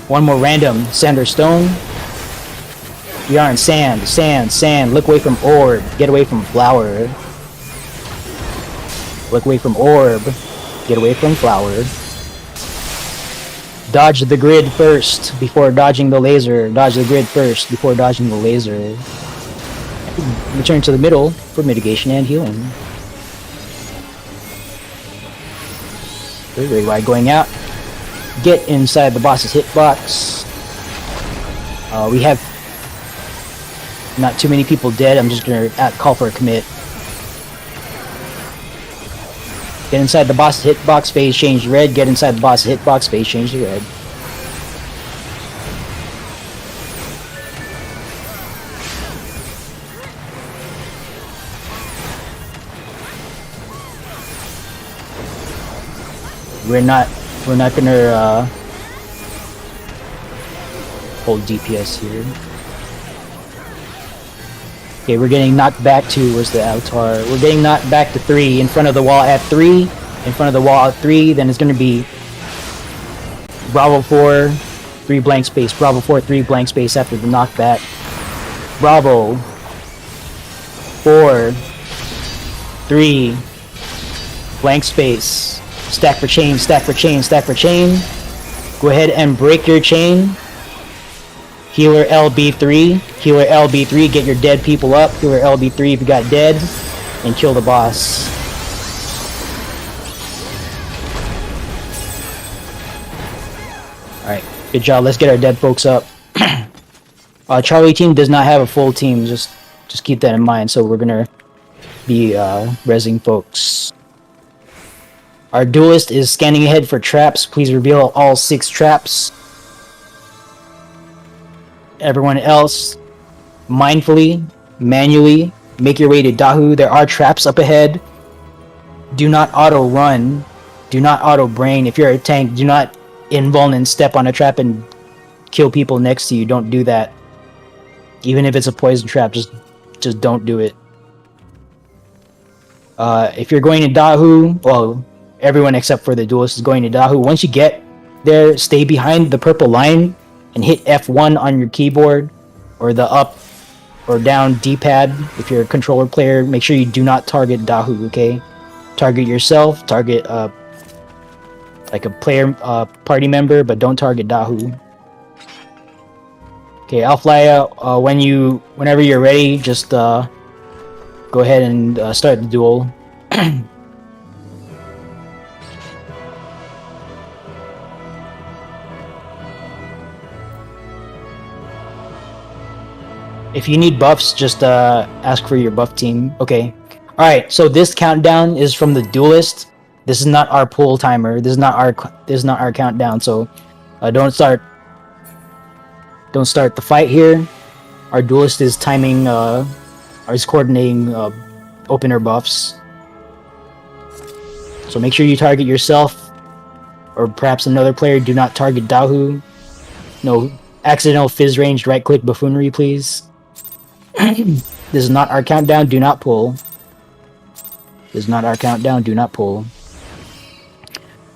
One more random. Sand or stone. We are in sand, sand, sand. Look away from orb. Get away from flower. Look away from orb. Get away from flower. Dodge the grid first before dodging the laser. Dodge the grid first before dodging the laser. Return to the middle for mitigation and healing. Very wide going out. Get inside the boss's hitbox. We have not too many people dead. I'm just gonna call for a commit. Get inside the boss hitbox, phase change to red. Get inside the boss hitbox, phase change to red. We're not gonna hold DPS here. Okay, we're getting knocked back to, where's the avatar? We're getting knocked back to 3, in front of the wall at 3, in front of the wall at 3, then it's gonna be Bravo 4, 3 blank space, Bravo 4, 3 blank space after the knockback. Bravo 4, 3, blank space, stack for chain, stack for chain, stack for chain. Go ahead and break your chain. Healer LB3, healer LB3, get your dead people up. Healer LB3 if you got dead, and kill the boss. Alright, good job, let's get our dead folks up. Charlie team does not have a full team, just keep that in mind, so we're gonna be rezzing folks. Our duelist is scanning ahead for traps. Please reveal all 6 traps. Everyone else, mindfully, manually, make your way to Dahu. There are traps up ahead. Do not auto run. Do not auto brain. If you're a tank, do not invuln and step on a trap and kill people next to you. Don't do that. Even if it's a poison trap, just don't do it. If you're going to Dahu, well, everyone except for the duelist is going to Dahu. Once you get there, stay behind the purple line and hit F1 on your keyboard or the up or down D-pad. If you're a controller player, make sure you do not target Dahu, okay? Target yourself, target like a player party member, but don't target Dahu. Okay, I'll fly out whenever you're ready. Just go ahead and start the duel. If you need buffs, just ask for your buff team. Okay. Alright, so this countdown is from the duelist. This is not our pull timer. This is not our countdown, so don't start the fight here. Our duelist is timing is coordinating opener buffs. So make sure you target yourself or perhaps another player. Do not target Dahu. No accidental fizz ranged right click buffoonery, please. This is not our countdown, do not pull. This is not our countdown, do not pull.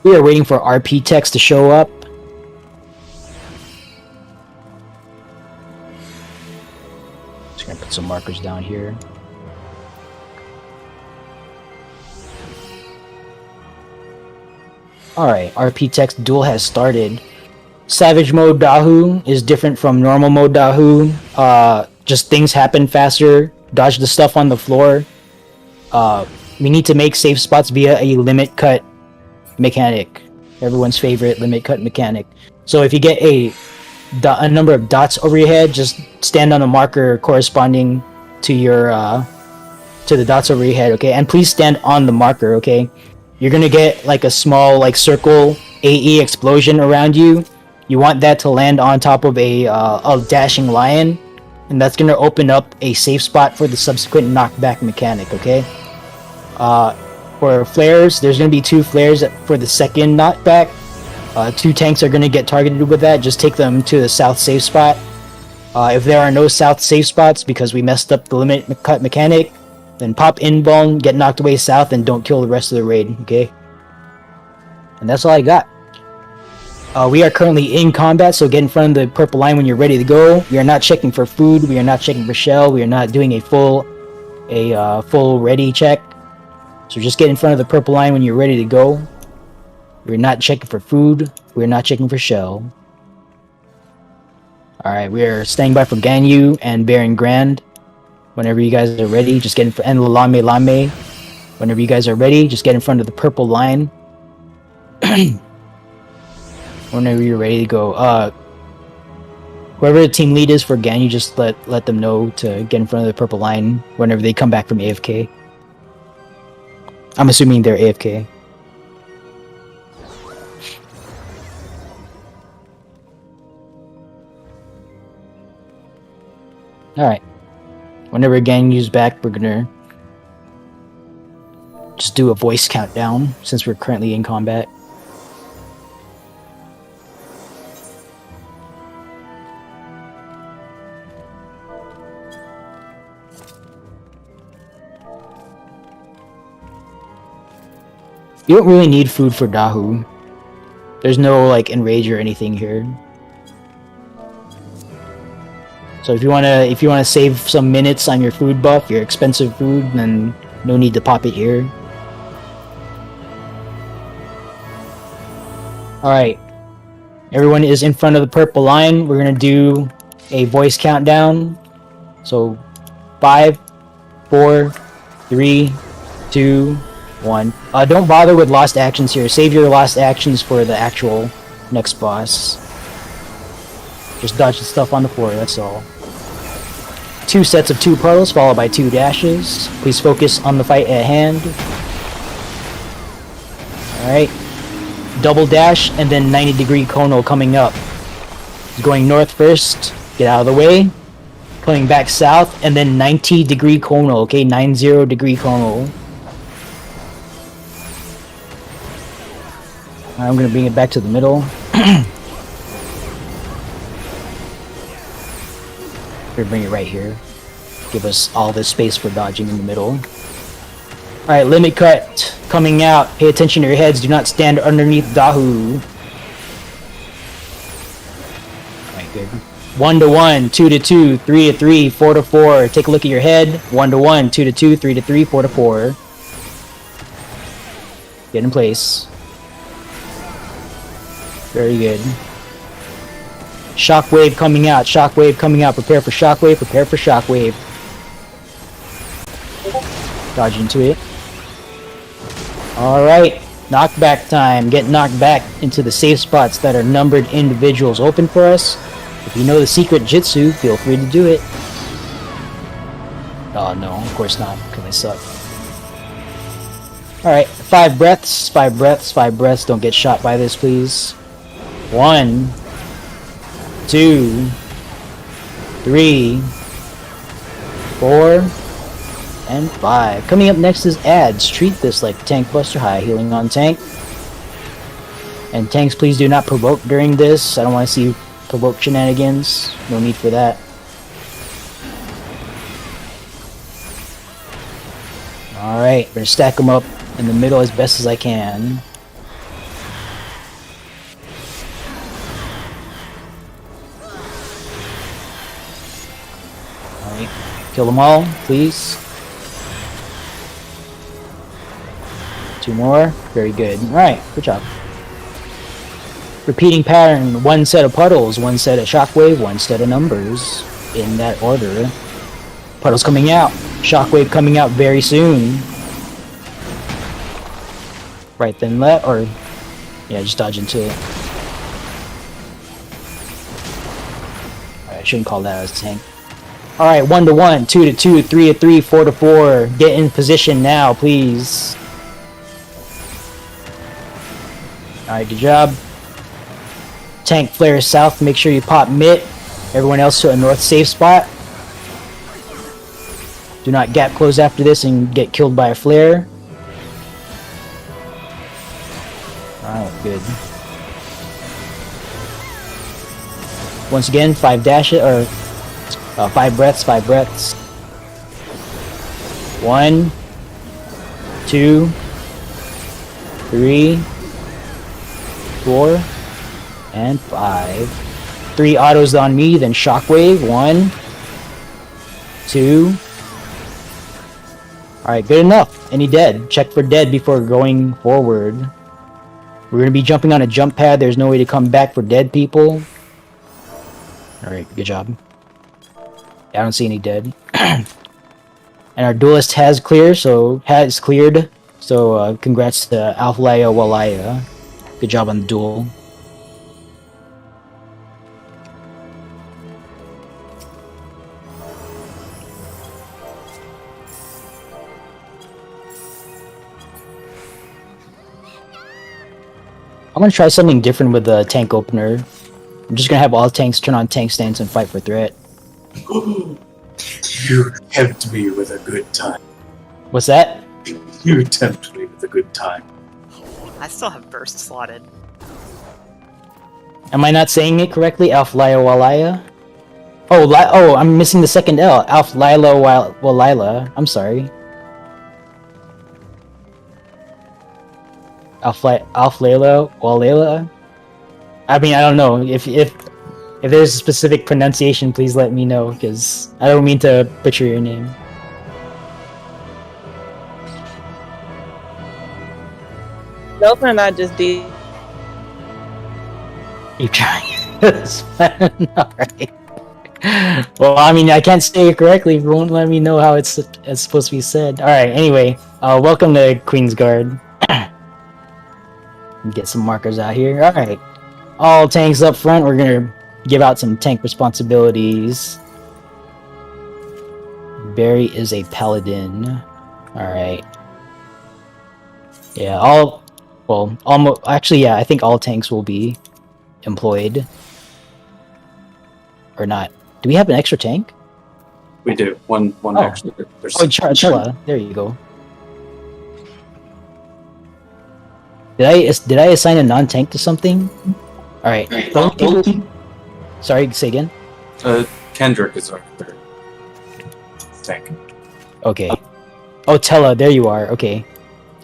We are waiting for RP text to show up. Just gonna put some markers down here. Alright, RP text duel has started. Savage mode Dahu is different from normal mode Dahu. Just things happen faster. Dodge the stuff on the floor. We need to make safe spots via a limit cut mechanic. Everyone's favorite limit cut mechanic. So if you get a number of dots over your head, just stand on a marker corresponding to your to the dots over your head, okay? And please stand on the marker, okay? You're gonna get like a small like circle AE explosion around you. You want that to land on top of a dashing lion, and that's gonna open up a safe spot for the subsequent knockback mechanic, okay? For flares, there's gonna be 2 flares for the second knockback. 2 tanks are gonna get targeted with that. Just take them to the south safe spot. If there are no south safe spots because we messed up the limit cut mechanic, then pop invuln, get knocked away south, and don't kill the rest of the raid, okay? And that's all I got. We are currently in combat, so get in front of the purple line when you're ready to go. We are not checking for food, we are not checking for shell, we are not doing a full ready check. So just get in front of the purple line when you're ready to go. We're not checking for food, we're not checking for shell. Alright, we are standing by for Ganyu and Baron Grand. Whenever you guys are ready, just get in front, and Lame. Whenever you guys are ready, just get in front of the purple line. Whenever you're ready to go. Whoever the team lead is for Ganyu, just let them know to get in front of the purple line whenever they come back from AFK. I'm assuming they're AFK. Alright. Whenever Ganyu's back, we're gonna just do a voice countdown since we're currently in combat. You don't really need food for Dahu. There's no like enrage or anything here. So if you wanna save some minutes on your food buff, your expensive food, then no need to pop it here. Alright. Everyone is in front of the purple line. We're gonna do a voice countdown. So 5, 4, 3, 2, 1. Don't bother with lost actions here. Save your lost actions for the actual next boss. Just dodge the stuff on the floor, that's all. 2 sets of 2 puddles followed by 2 dashes. Please focus on the fight at hand. Alright. Double dash, and then 90-degree Kono coming up. He's going north first. Get out of the way. Coming back south, and then 90-degree Kono, okay? 90-degree Kono. I'm gonna bring it back to the middle. Here, bring it right here. Give us all this space for dodging in the middle. Alright, limit cut coming out. Pay attention to your heads. Do not stand underneath Dahu. Alright, good. 1 to 1, 2 to 2, 3 to 3, 4 to 4. Take a look at your head. 1 to 1, 2 to 2, 3 to 3, 4 to 4. Get in place. Very good. Shockwave coming out. Shockwave coming out. Prepare for shockwave. Prepare for shockwave. Dodge into it. Alright. Knockback time. Get knocked back into the safe spots that are numbered individuals open for us. If you know the secret jutsu, feel free to do it. Oh no, of course not, because I suck. Alright, 5 breaths, 5 breaths, 5 breaths. Don't get shot by this, please. 1, 2, 3, 4, and 5. Coming up next is ads. Treat this like Tank Buster High, healing on tank. And tanks, please do not provoke during this. I don't want to see provoke shenanigans. No need for that. Alright, we're gonna stack them up in the middle as best as I can. Alright, kill them all, please. 2 more. Very good. Alright, good job. Repeating pattern, 1 set of puddles, 1 set of shockwave, 1 set of numbers. In that order. Puddles coming out. Shockwave coming out very soon. Right then left, or... yeah, just dodge into it. Alright, I shouldn't call that as a tank. Alright, 1 to 1, 2 to 2, 3 to 3, 4 to 4. Get in position now, please. Alright, good job. Tank flare south, make sure you pop mid. Everyone else to a north safe spot. Do not gap close after this and get killed by a flare. Alright, good. Once again, 5 dash it, or 5 breaths, 5 breaths. 1, 2, 3, 4, and 5. 3 autos on me, then shockwave. 1, 2. Alright, good enough. Any dead? Check for dead before going forward. We're going to be jumping on a jump pad. There's no way to come back for dead people. Alright, good job. I don't see any dead. And our duelist has cleared, so congrats to Alphalaya Walaya. Good job on the duel. I'm gonna try something different with the tank opener. I'm just gonna have all tanks turn on tank stance and fight for threat. You tempt me with a good time. What's that? You tempt me with a good time. I still have burst slotted. Am I not saying it correctly? Alphalaya Walaya? Oh, I'm missing the second L. Alphalaya Walila. I'm sorry. Alphalaya Walila? I mean, I don't know. If there's a specific pronunciation, please let me know, because I don't mean to butcher your name. Those are not just these. Keep trying. That's fine. Alright. Well, I mean, I can't say it correctly if you won't let me know how it's supposed to be said. Alright, anyway. Welcome to Queen's Guard. Get some markers out here. Alright. All tanks up front. We're gonna give out some tank responsibilities. Barry is a paladin. Alright. Yeah, Well, almost. Actually, yeah. I think all tanks will be employed, or not. Do we have an extra tank? We do. One Oh. extra. There's Oh, Charchella. There you go. Did I assign a non-tank to something? All right. Sorry, say again. Kendrick is our third tank. Okay. Oh, Tella, there you are. Okay.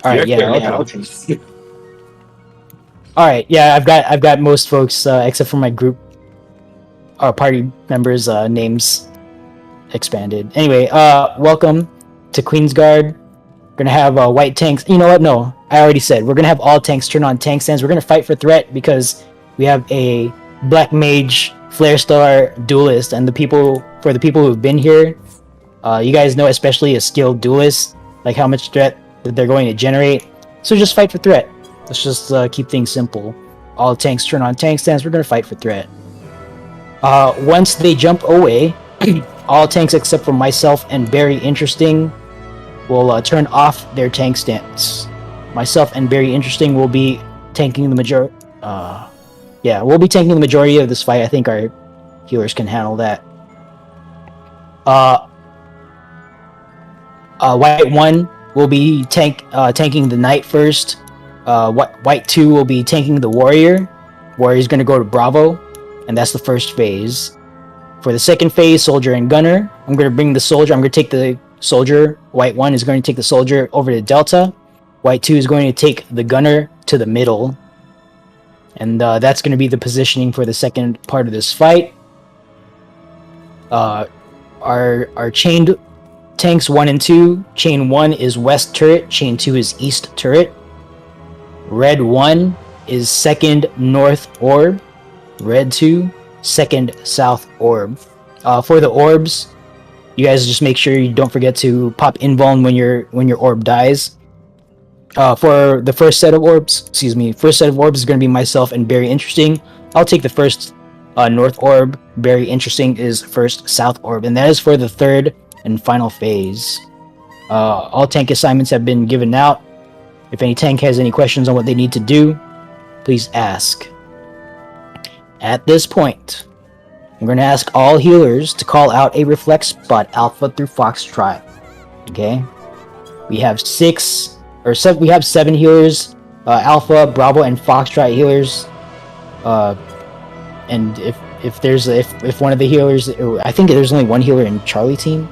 All right. Yeah. Okay. All right. Yeah, I've got most folks except for my group, our party members' names expanded. Anyway, welcome to Queensguard. We're gonna have white tanks. You know what? No, I already said we're gonna have all tanks turn on tank stands. We're gonna fight for threat because we have a black mage, flare star duelist, and the people who've been here, you guys know, especially a skilled duelist, like how much threat that they're going to generate. So just fight for threat. Let's just keep things simple. All tanks turn on tank stands. We're gonna fight for threat. Once they jump away, all tanks except for myself and Very Interesting will turn off their tank stance. Myself and Very Interesting will be tanking the majority. Yeah, we'll be tanking the majority of this fight. I think our healers can handle that. White 1 will be tanking the knight first. White 2 will be tanking the warrior. Warrior's going to go to Bravo, and that's the first phase. For the second phase, soldier and gunner, I'm going to bring the soldier. I'm going to take the soldier. White 1 is going to take the soldier over to Delta. White 2 is going to take the gunner to the middle. And that's going to be the positioning for the second part of this fight. Our chained tanks 1 and 2. Chain 1 is west turret. Chain 2 is east turret. Red 1 is second north orb. Red 2, second south orb. For the orbs, you guys just make sure you don't forget to pop invuln when your orb dies. For the first set of orbs is going to be myself and Very Interesting. I'll take the first north orb. Very Interesting is first south orb, and that is for the third and final phase. All tank assignments have been given out. If any tank has any questions on what they need to do, please ask. At this point, I'm going to ask all healers to call out a reflex spot Alpha through Foxtrot. Okay? We have 7 healers, Alpha, Bravo, and Foxtrot healers. And if one of the healers, I think there's only one healer in Charlie team.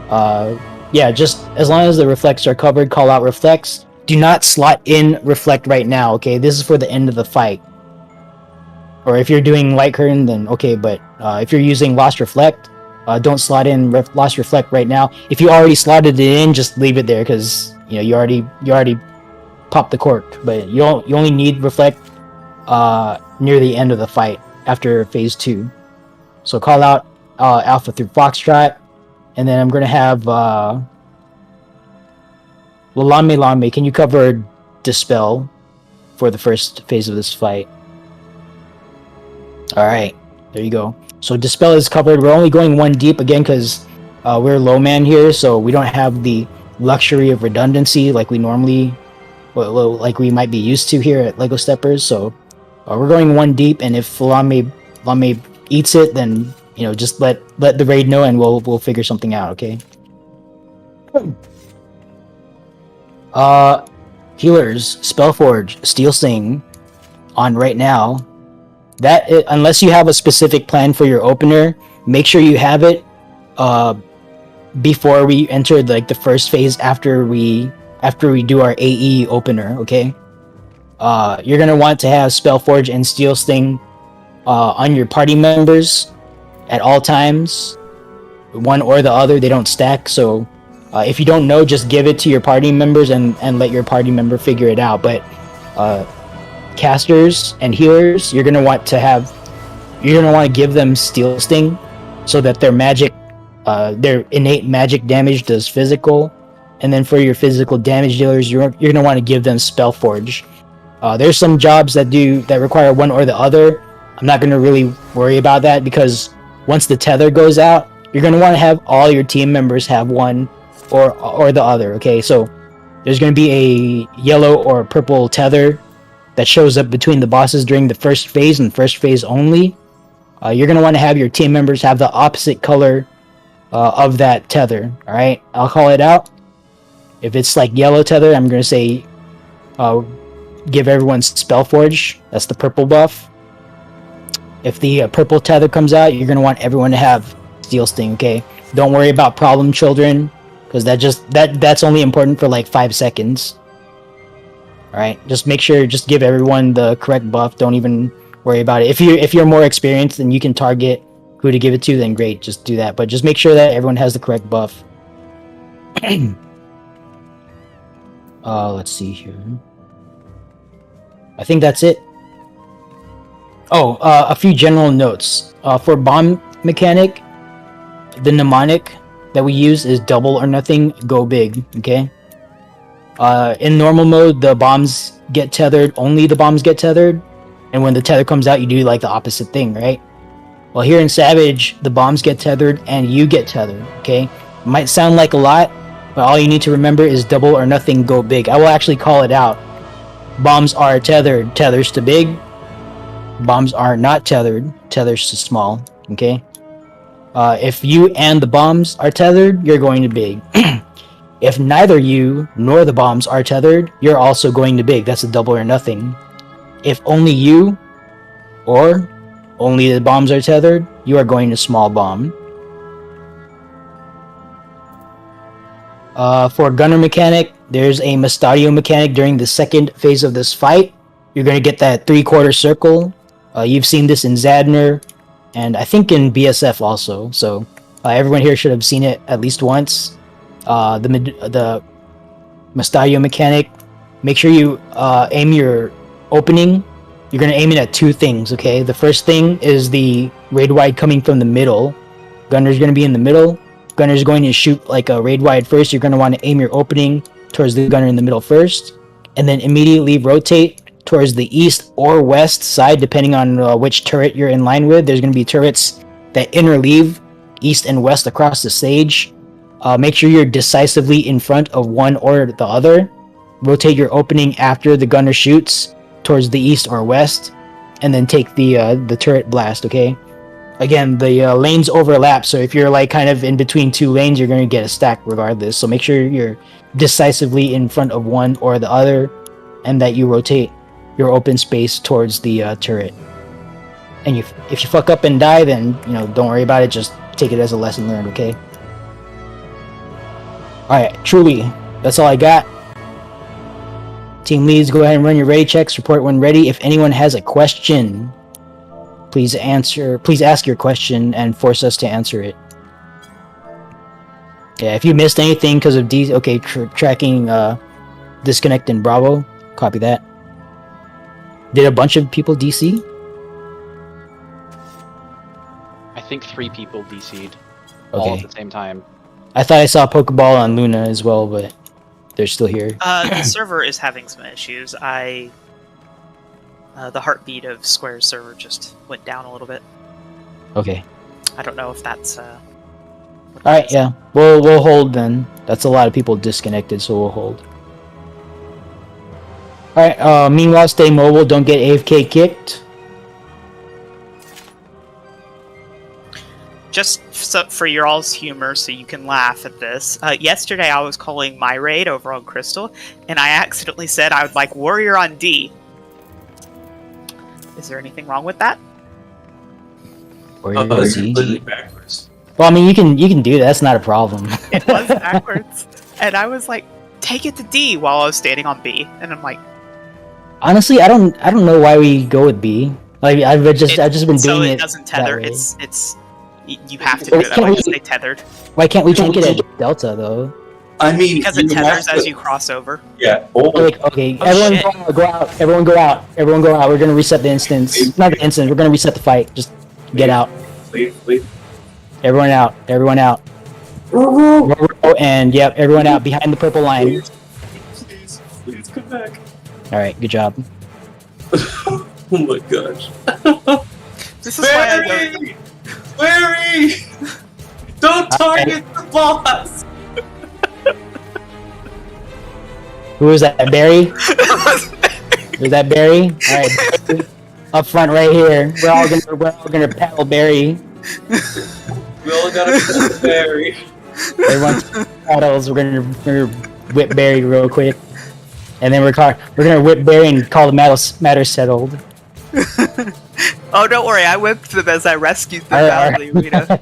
Yeah, just as long as the reflects are covered, call out reflects. Do not slot in reflect right now, okay? This is for the end of the fight. Or if you're doing light curtain, then okay, but if you're using lost reflect, don't slot in lost reflect right now. If you already slotted it in, just leave it there, because you know you already popped the cork. But you only need reflect near the end of the fight after phase 2. So call out Alpha through Foxtrot, and then I'm gonna have Lame, can you cover Dispel for the first phase of this fight? Alright, there you go. So Dispel is covered. We're only going 1 deep again because we're low man here, so we don't have the luxury of redundancy like we normally, like we might be used to here at Lego Steppers. So we're going 1 deep, and if Lame eats it, then you know just let the raid know, and we'll figure something out. Okay. Healers, Spellforge, Steel Sting on right now. Unless you have a specific plan for your opener, make sure you have it before we enter like the first phase after we do our AE opener. Okay. You're gonna want to have Spellforge and Steel Sting on your party members at all times. One or the other, they don't stack. So if you don't know, just give it to your party members and let your party member figure it out. But casters and healers, you're gonna want to give them Steel Sting so that their magic, their innate magic damage does physical, and then for your physical damage dealers, you're gonna want to give them Spellforge. There's some jobs that require one or the other. I'm not gonna really worry about that because once the tether goes out, you're gonna want to have all your team members have one or the other. Okay, so there's going to be a yellow or purple tether that shows up between the bosses during the first phase and first phase only. You're going to want to have your team members have the opposite color of that tether. All right, I'll call it out. If it's like yellow tether, I'm going to say give everyone Spellforge. That's the purple buff. If the purple tether comes out, you're going to want everyone to have Steel Sting, okay? Don't worry about problem children, because that's only important for like 5 seconds. Alright, just make sure, just give everyone the correct buff. Don't even worry about it. If you're more experienced and you can target who to give it to, then great, just do that. But just make sure that everyone has the correct buff. Let's see here. I think that's it. Oh, a few general notes. For bomb mechanic, the mnemonic that we use is double or nothing, go big, okay? In normal mode, the bombs get tethered, only the bombs get tethered, and when the tether comes out, you do like the opposite thing, right? Well, here in Savage, the bombs get tethered and you get tethered, okay? Might sound like a lot, but all you need to remember is double or nothing, go big. I will actually call it out. Bombs are tethered, tethers to big. Bombs are not tethered, tethers to small, okay? If you and the bombs are tethered, you're going to big. If neither you nor the bombs are tethered, you're also going to big. That's a double or nothing. If only you or only the bombs are tethered, you are going to small bomb. For gunner mechanic, there's a Mustadio mechanic during the second phase of this fight. You're going to get that 3/4 circle. You've seen this in Zadner, and I think in BSF also. So everyone here should have seen it at least once. The Mustadio mechanic, make sure you aim your opening. You're going to aim it at two things, okay? The first thing is the raid wide coming from the middle. Gunner's going to be in the middle. Gunner's going to shoot like a raid wide first. You're going to want to aim your opening towards the gunner in the middle first, and then immediately rotate towards the east or west side, depending on which turret you're in line with. There's going to be turrets that interleave east and west across the stage. Make sure you're decisively in front of one or the other. Rotate your opening after the gunner shoots towards the east or west, and then take the turret blast, okay? Again, the lanes overlap, so if you're like kind of in between two lanes, you're going to get a stack regardless. So make sure you're decisively in front of one or the other, and that you rotate your open space towards the turret. And if you fuck up and die, then don't worry about it. Just take it as a lesson learned, okay? Alright, truly, that's all I got. Team leads, go ahead and run your ready checks. Report when ready. If anyone has a question, please ask your question and force us to answer it. Yeah, if you missed anything because of tracking disconnect in Bravo, copy that. Did a bunch of people DC? I think 3 people DC'd Okay. all at the same time. I thought I saw Pokeball on Luna as well, but they're still here. The server is having some issues. The heartbeat of Square's server just went down a little bit. Okay. I don't know if that's what it Alright, is. yeah. We'll hold then. That's a lot of people disconnected, so we'll hold. Alright, meanwhile, stay mobile, don't get AFK kicked. Just for your all's humor, so you can laugh at this. Yesterday I was calling my raid over on Crystal, and I accidentally said I would like Warrior on D. Is there anything wrong with that? It's completely backwards. Well, I mean, you can do that. That's not a problem. It was backwards. And I was like, take it to D while I was standing on B. And I'm like... Honestly, I don't know why we go with B. Like, I've just been so doing it it. doesn't tether. that way. It's you have to do it that way. Stay tethered. Why can't we take it at Delta though? I mean, Because it you tethers have as to- you cross over. Yeah. Okay, Oh, everyone shit. go out. Everyone go out. Everyone go out. We're gonna reset the instance. Not the instance. We're gonna reset the fight. Just get out. Leave. Everyone out. Everyone out. And yep, everyone out behind the purple line. Please come back. All right, good job. Oh my gosh. This is why I don't... Larry! Don't target the boss! Who is that? Barry? Is that Barry? All right, up front right here. We're all gonna paddle Barry. We all gotta kill the berry. Everyone paddles. We're gonna whip Barry real quick, and then we're gonna whip Barry and call the matter settled. Oh, don't worry. I whipped them as I rescued them out of the arena.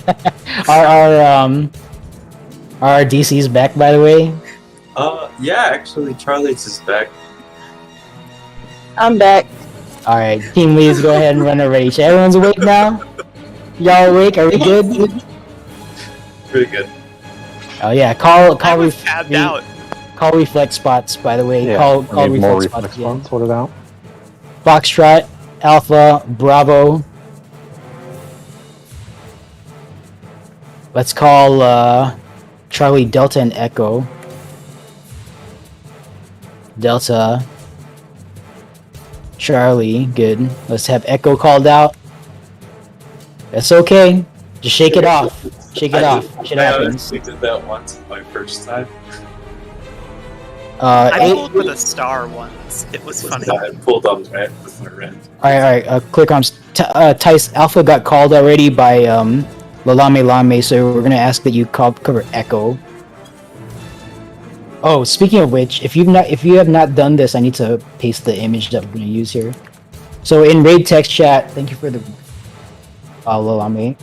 Our DC's back, by the way. Yeah, actually, Charlie's is back. I'm back. All right, team leads, go ahead and run a race. Everyone's awake now. Y'all awake? Are we good? Pretty good. Oh yeah, call I was tabbed out. Call reflex spots. By the way, Yeah, call I need more reflex reflex spots. Yeah. spots. What about? Foxtrot, Alpha, Bravo. Let's call Charlie, Delta, and Echo. Delta, Charlie, good. Let's have Echo called out. That's okay. Just shake it off. Shake it off. Shit I happens. honestly did that once my first time. I Eight, pulled with a star once. It was funny. I pulled on red with my red. Alright, click on Tice. Alpha got called already by Lalame Lame, so we're gonna ask that you cover Echo. Oh, speaking of which, if you have not done this, I need to paste the image that we're gonna use here. So in raid text chat, thank you for the Lalame.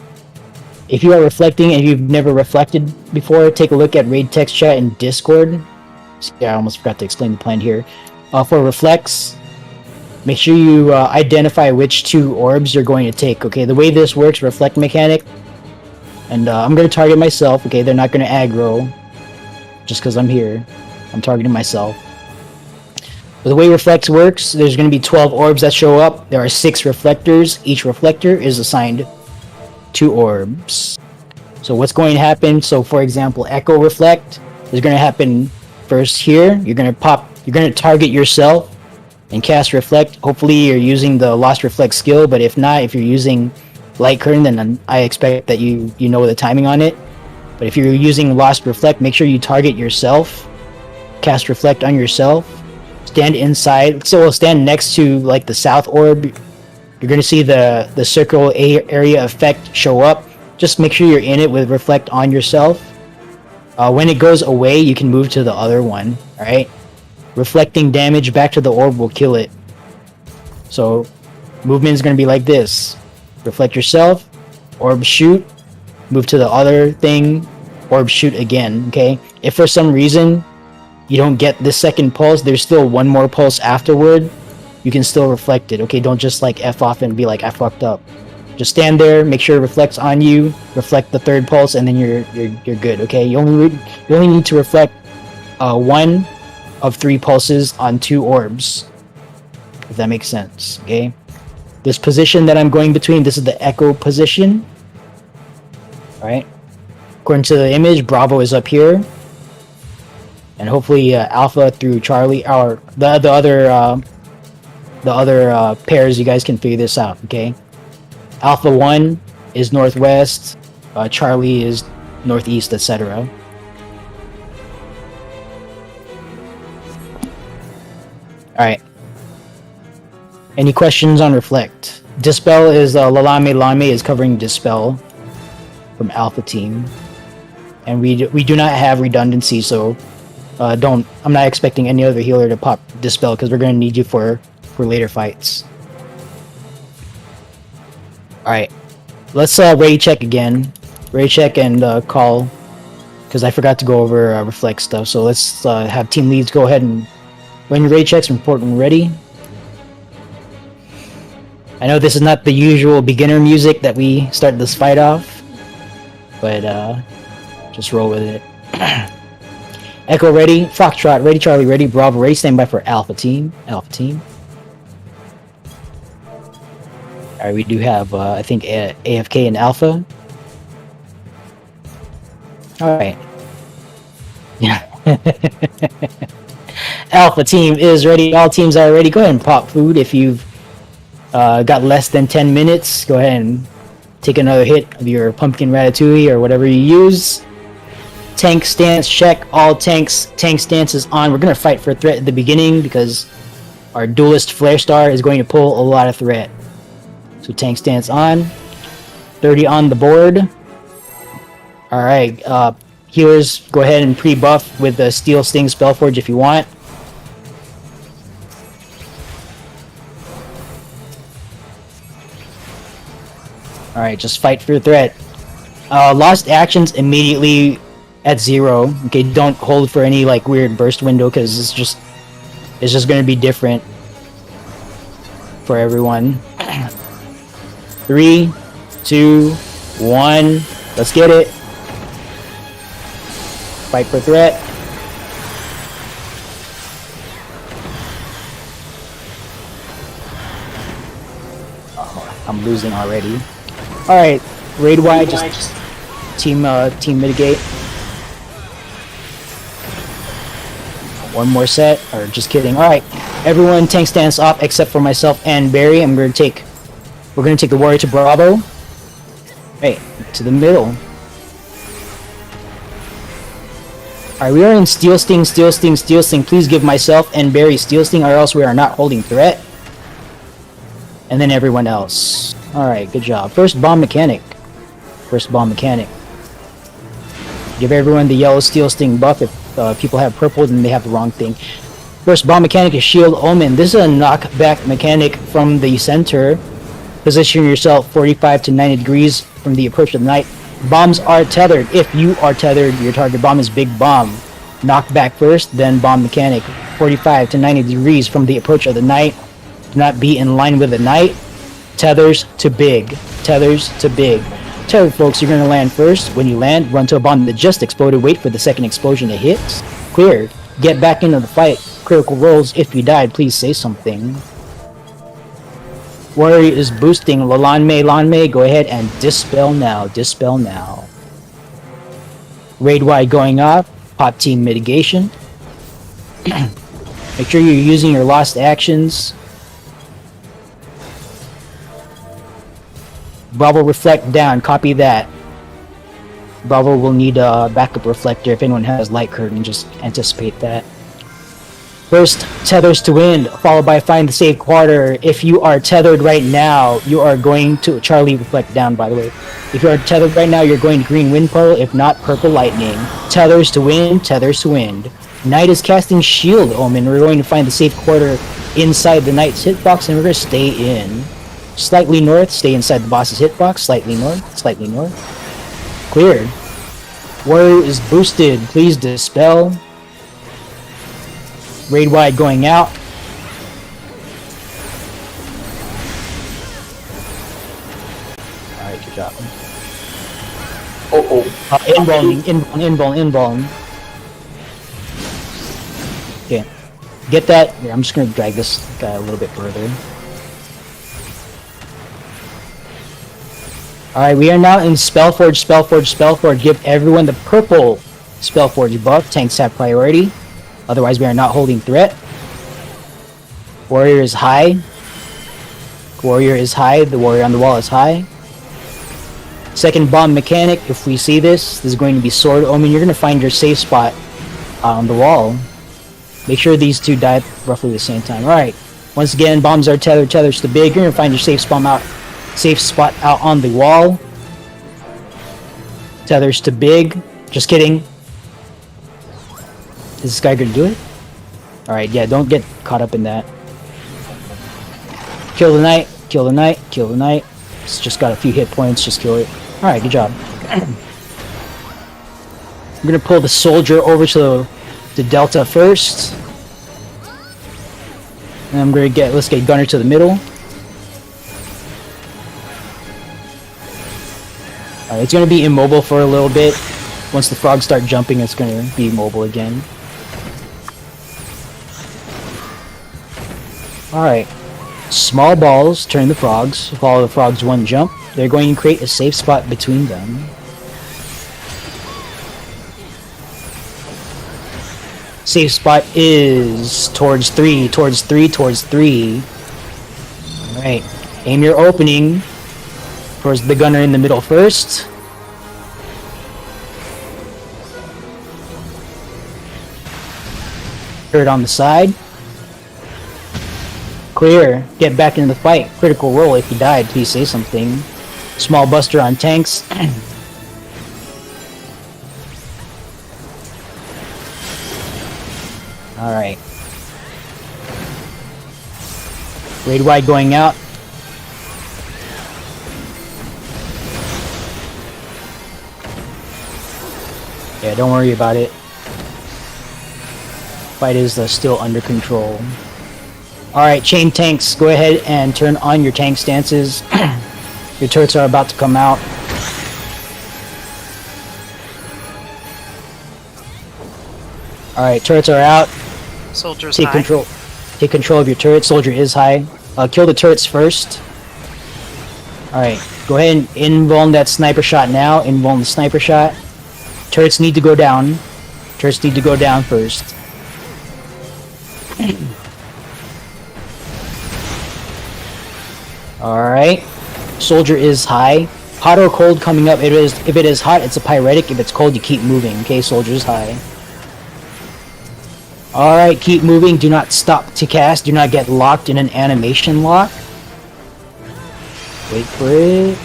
If you are reflecting and you've never reflected before, take a look at raid text chat in Discord. Yeah, I almost forgot to explain the plan here. For reflects, make sure you identify which 2 orbs you're going to take. Okay, the way this works, reflect mechanic, and I'm going to target myself. Okay, they're not going to aggro just because I'm here. I'm targeting myself. But the way reflects works, there's going to be 12 orbs that show up. There are 6 reflectors. Each reflector is assigned 2 orbs. So what's going to happen? So for example, Echo Reflect is going to happen first here. You're going to target yourself and cast Reflect. Hopefully you're using the Lost Reflect skill, but if not, if you're using Light Current, then I expect that you know the timing on it. But if you're using Lost Reflect, make sure you target yourself, cast Reflect on yourself, stand inside, so stand next to like the south orb. You're going to see the circle area effect show up. Just make sure you're in it with Reflect on yourself. When it goes away, you can move to the other one, alright? Reflecting damage back to the orb will kill it. So, movement is going to be like this. Reflect yourself, orb shoot, move to the other thing, orb shoot again, okay? If for some reason you don't get this second pulse, there's still one more pulse afterward. You can still reflect it, okay? Don't just like F off and be like, I fucked up. Just stand there, make sure it reflects on you, reflect the third pulse, and then you're good, okay? You only need to reflect 1 of 3 pulses on 2 orbs, if that makes sense, okay? This position that I'm going between, this is the Echo position, alright? According to the image, Bravo is up here, and hopefully Alpha through Charlie, or the other pairs, you guys can figure this out, okay? Alpha 1 is northwest, Charlie is northeast, etc. Alright. Any questions on Reflect? Dispel is Lalame Lame is covering Dispel from Alpha Team. And we do not have redundancy, so I'm not expecting any other healer to pop Dispel because we're going to need you for later fights. Alright, let's raid check again. Raid check and call, because I forgot to go over Reflect stuff. So let's have team leads go ahead and run your raid checks, report when ready. I know this is not the usual beginner music that we start this fight off, but just roll with it. Echo ready, Foxtrot ready, Charlie ready, Bravo ready, stand by for Alpha Team. Alpha Team. Alright, we do have, I think, AFK and Alpha. Alright. Yeah. Alpha Team is ready. All teams are ready. Go ahead and pop food. If you've got less than 10 minutes, go ahead and take another hit of your pumpkin ratatouille or whatever you use. tank stance check. All tank stance is on. We're gonna fight for threat at the beginning because our duelist Flare Star is going to pull a lot of threat. So tank stance on. 30 on the board. Alright, healers, go ahead and pre-buff with the Steel Sting Spellforge if you want. Alright, just fight for threat. Lost actions immediately at 0. Okay, don't hold for any like weird burst window because it's just gonna be different for everyone. 3, 2, 1, let's get it. Fight for threat. Oh, I'm losing already. Alright, raid wide, just team mitigate. One more set, or just kidding. Alright, everyone tank stance off except for myself and Barry. We're gonna take the warrior to Bravo. Hey, to the middle. Alright, we are in Steel Sting, Steel Sting, Steel Sting. Please give myself and Barry Steel Sting or else we are not holding threat. And then everyone else. Alright, good job. First bomb mechanic. Give everyone the yellow Steel Sting buff. If people have purple, then they have the wrong thing. First bomb mechanic is Shield Omen. This is a knockback mechanic from the center. Position yourself 45 to 90 degrees from the approach of the night. Bombs are tethered. If you are tethered, your target bomb is Big Bomb. Knockback first, then bomb mechanic. 45 to 90 degrees from the approach of the night. Do not be in line with the night. Tethers to big. Tethers to big. Tethered folks, you're going to land first. When you land, run to a bomb that just exploded. Wait for the second explosion to hit. Cleared. Get back into the fight. Critical rolls. If you died, please say something. Warrior is boosting. Lanmei, go ahead and dispel now. Dispel now. Raid wide going off. Pop team mitigation. Make sure you're using your lost actions. Bravo reflect down, copy that. Bravo will need a backup reflector if anyone has light curtain, just anticipate that. First, tethers to wind, followed by find the safe quarter. If you are tethered right now, you are going to Charlie reflect down by the way. If you are tethered right now, you're going to green wind puddle, if not purple lightning. Tethers to wind, tethers to wind. Knight is casting Shield Omen. We're going to find the safe quarter inside the Knight's hitbox and we're going to stay in. Slightly north, stay inside the boss's hitbox. Slightly north, slightly north. Cleared. Warrior is boosted. Please dispel. Raid wide going out. Alright, good job. Inbone. Okay. Get that. Here, I'm just gonna drag this guy a little bit further. Alright, we are now in Spellforge. Give everyone the purple Spellforge buff. Tanks have priority. Otherwise, we are not holding threat. Warrior is high. The warrior on the wall is high. Second bomb mechanic. If we see this is going to be Sword Omen. You're going to find your safe spot on the wall. Make sure these two die at roughly the same time. Alright. Once again, bombs are tethered. Tethers to big. You're going to find your safe spot out on the wall. Tethers to big. Just kidding. Is this guy gonna do it? Alright, yeah, don't get caught up in that. Kill the knight. It's just got a few hit points, just kill it. Alright, good job. I'm gonna pull the soldier over to the Delta first. And I'm gonna let's get Gunner to the middle. Alright, it's gonna be immobile for a little bit. Once the frogs start jumping, it's gonna be immobile again. Alright. Small balls turn the frogs. Follow the frogs one jump. They're going to create a safe spot between them. Safe spot is towards 3. Alright. Aim your opening towards the gunner in the middle first. Turret on the side. Clear. Get back into the fight. Critical roll. If you died, please say something. Small buster on tanks. Alright. Raid wide going out. Yeah, don't worry about it. Fight is still under control. Alright, chain tanks, go ahead and turn on your tank stances. Your turrets are about to come out. Alright, turrets are out. Soldiers Take high. control. Take control of your turret. Soldier is high. Kill the turrets first. Alright, go ahead and invuln that sniper shot now. Invuln the sniper shot. Turrets need to go down. Turrets need to go down first. Alright. Soldier is high. Hot or cold coming up. If it is hot, it's a pyretic. If it's cold, you keep moving. Okay, soldier is high. Alright, keep moving. Do not stop to cast. Do not get locked in an animation lock. Wait for it.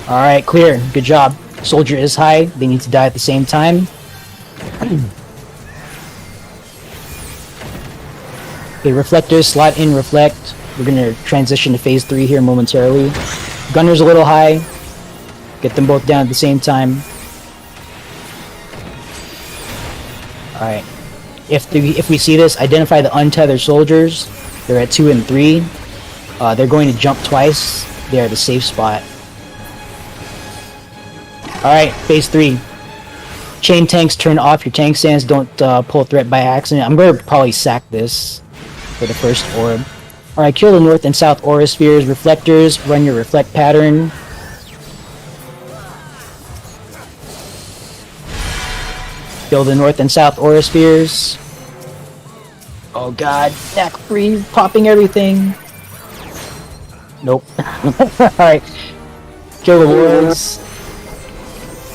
Alright, clear. Good job. Soldier is high. They need to die at the same time. Okay, reflectors, slot in reflect. We're gonna transition to phase 3 here momentarily. Gunner's a little high. Get them both down at the same time. Alright. If we see this, identify the untethered soldiers. They're at 2 and 3. They're going to jump twice. They're at the safe spot. Alright, phase 3. Chain tanks, turn off your tank stands. Don't pull threat by accident. I'm going to probably sack this for the first orb. Alright, kill the north and south aura spheres. Reflectors, run your reflect pattern. Kill the north and south aura spheres. Oh god, Dak free, popping everything. Nope. Alright. Kill the wards.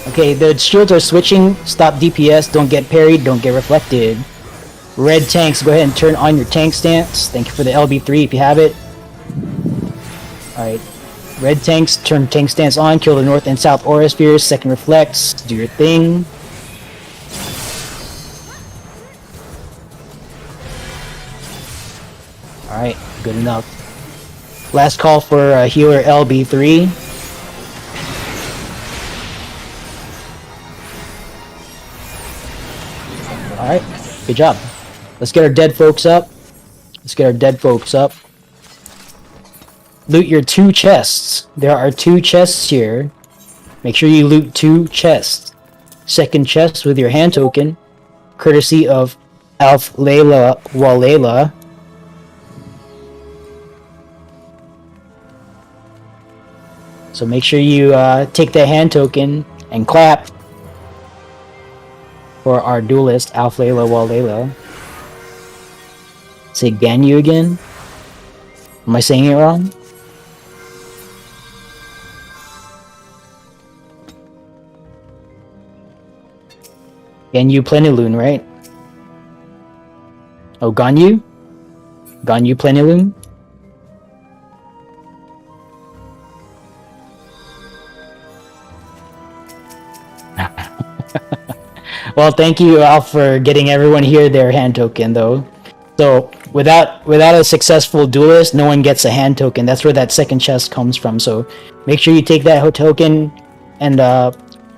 Okay, the shields are switching. Stop DPS, don't get parried, don't get reflected. Red tanks, go ahead and turn on your tank stance. Thank you for the LB3 if you have it. Alright. Red tanks, turn tank stance on, kill the north and south aura spheres, second reflects, do your thing. Alright, good enough. Last call for healer LB3. Alright, good job. Let's get our dead folks up. Loot your 2 chests. There are 2 chests here. Make sure you loot 2 chests. Second chest with your hand token, courtesy of Alf Layla Walela. So make sure you take that hand token and clap for our duelist, Alf Layla Walela. Say Ganyu again? Am I saying it wrong? Ganyu Plenilune, right? Oh, Ganyu? Ganyu Plenilune? Well, thank you all for getting everyone here their hand token, though. So, without a successful duelist, no one gets a hand token. That's where that second chest comes from. So, make sure you take that token and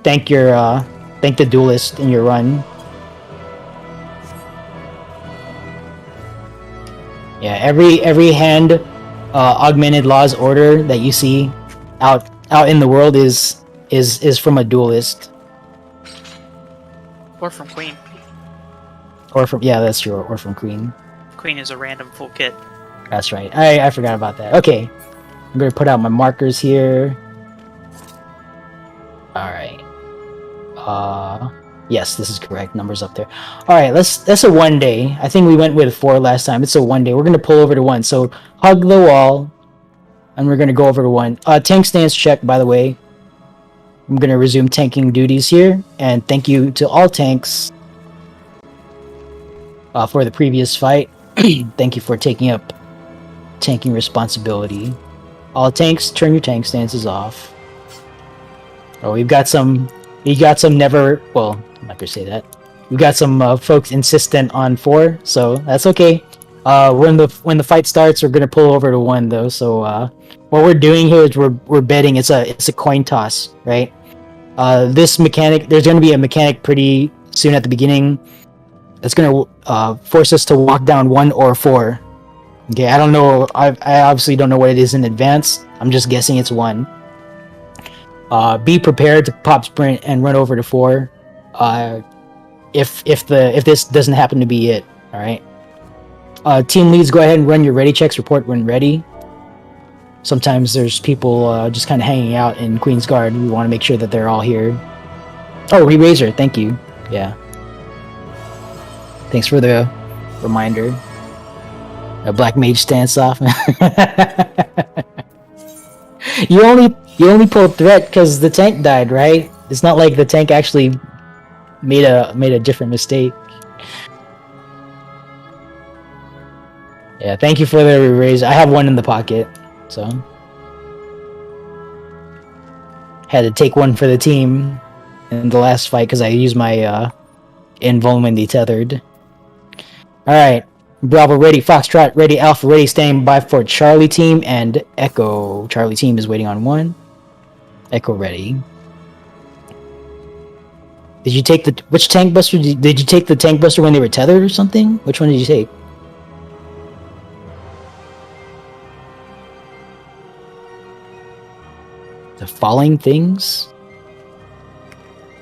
thank the duelist in your run. Yeah, every hand augmented laws order that you see out in the world is from a duelist. Or from Queen. Or from, yeah, that's true, or from Queen. Queen is a random full kit. That's right. I forgot about that. Okay. I'm gonna put out my markers here. Alright. Yes, this is correct. Numbers up there. Alright, that's a 1 day. I think we went with 4 last time. It's a 1 day. We're gonna pull over to 1. So hug the wall. And we're gonna go over to 1. Tank stance check, by the way. I'm gonna resume tanking duties here, and thank you to all tanks for the previous fight. Thank you for taking up tanking responsibility. All tanks, turn your tank stances off. Oh, we got some never. Well, I'm not gonna say that. We got some folks insistent on 4, so that's okay. When the fight starts, we're gonna pull over to 1 though. So what we're doing here is we're betting. It's a coin toss, right? This mechanic, there's gonna be a mechanic pretty soon at the beginning. That's gonna force us to walk down 1 or 4. Okay, I don't know. I obviously don't know what it is in advance. I'm just guessing it's 1. Be prepared to pop sprint and run over to 4. If this doesn't happen to be it, all right. Team leads, go ahead and run your ready checks. Report when ready. Sometimes there's people just kind of hanging out in Queen's Guard. We want to make sure that they're all here. Oh, Razor, thank you. Yeah. Thanks for the reminder. A Black Mage stance off. You only pulled threat because the tank died, right? It's not like the tank actually made a different mistake. Yeah, thank you for the raise. I have 1 in the pocket, so had to take 1 for the team in the last fight because I used my invulnerability tethered. All right. Bravo ready, Foxtrot ready, Alpha ready, standing by for Charlie team and Echo. Charlie team is waiting on 1. Echo ready. Did you take which tank buster? Did you take the tank buster when they were tethered or something? Which one did you take? The falling things?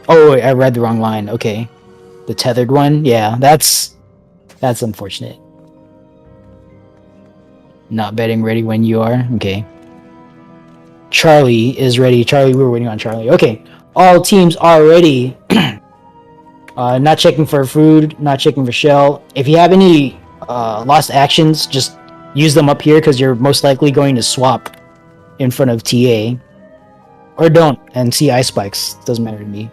Oh, wait, I read the wrong line. Okay. The tethered one? Yeah, that's unfortunate. Not betting ready when you are. Okay. Charlie is ready. Charlie, we were waiting on Charlie. Okay. All teams are ready. Not checking for food, not checking for shell. If you have any lost actions, just use them up here because you're most likely going to swap in front of TA. Or don't and see ice spikes. Doesn't matter to me.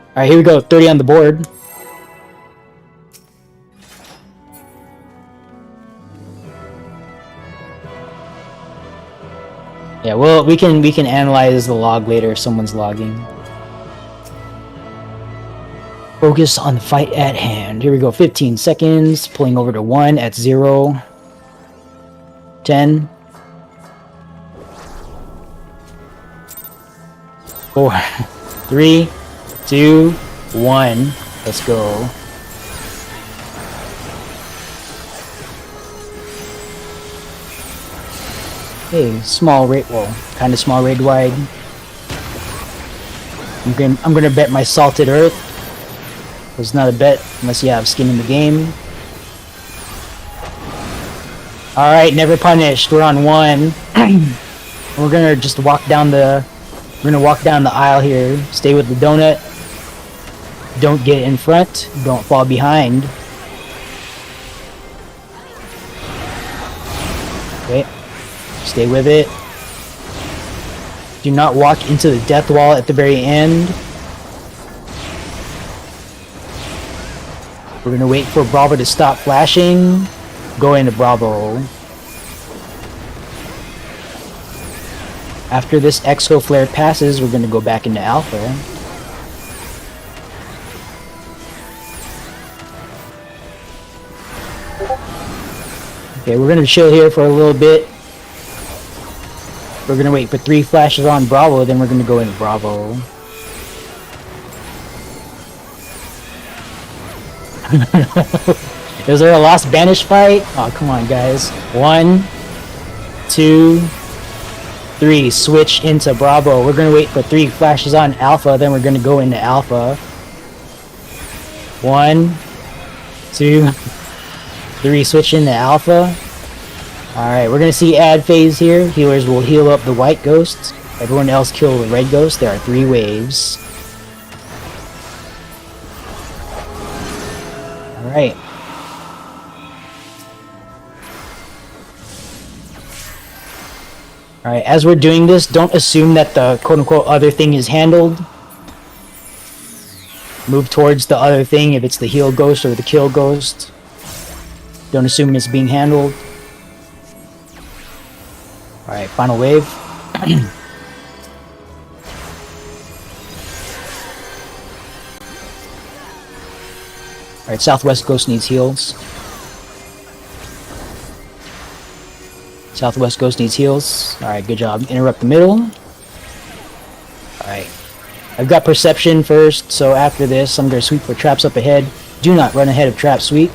Alright, here we go. 30 on the board. Yeah, well, we can analyze the log later if someone's logging. Focus on the fight at hand. Here we go. 15 seconds. Pulling over to 1 at 0. 10. 4. 3. 2. 1. Let's go. Hey, small raid, well, kind of small raid wide. I'm gonna bet my Salted Earth. It's not a bet unless you have skin in the game. Alright, never punished. We're on 1. We're gonna just walk down the aisle here. Stay with the donut. Don't get in front. Don't fall behind. Okay. Stay with it. Do not walk into the death wall at the very end. We're gonna wait for Bravo to stop flashing. Go into Bravo. After this Exo Flare passes, we're gonna go back into Alpha. Okay, we're gonna chill here for a little bit. We're gonna wait for 3 flashes on Bravo, then we're gonna go into Bravo. Is there a Lost Banish fight? Oh, come on, guys. 1, 2, 3. Switch into Bravo. We're gonna wait for 3 flashes on Alpha, then we're gonna go into Alpha. 1, 2, 3. Switch into Alpha. Alright, we're gonna see ad phase here. Healers will heal up the white ghosts. Everyone else kill the red ghost. There are 3 waves. Alright. Alright, as we're doing this, don't assume that the quote-unquote other thing is handled. Move towards the other thing if it's the heal ghost or the kill ghost. Don't assume it's being handled. Alright, final wave. Alright, Southwest Ghost needs heals. Southwest Ghost needs heals. Alright, good job. Interrupt the middle. Alright. I've got Perception first, so after this, I'm going to sweep for traps up ahead. Do not run ahead of trap sweep.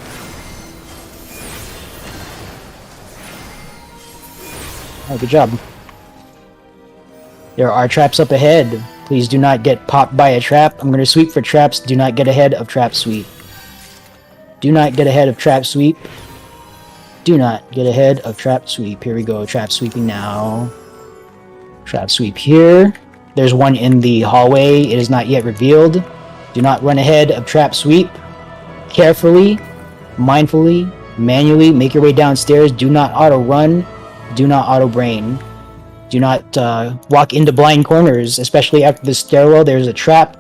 Oh, good job. There are traps up ahead. Please do not get popped by a trap. I'm going to sweep for traps. Do not get ahead of trap sweep. Do not get ahead of trap sweep. Do not get ahead of trap sweep. Here we go. Trap sweeping now. Trap sweep here. There's one in the hallway. It is not yet revealed. Do not run ahead of trap sweep. Carefully, mindfully, manually make your way downstairs. Do not auto run. Do not auto brain. Do not walk into blind corners, especially after the stairwell. There's a trap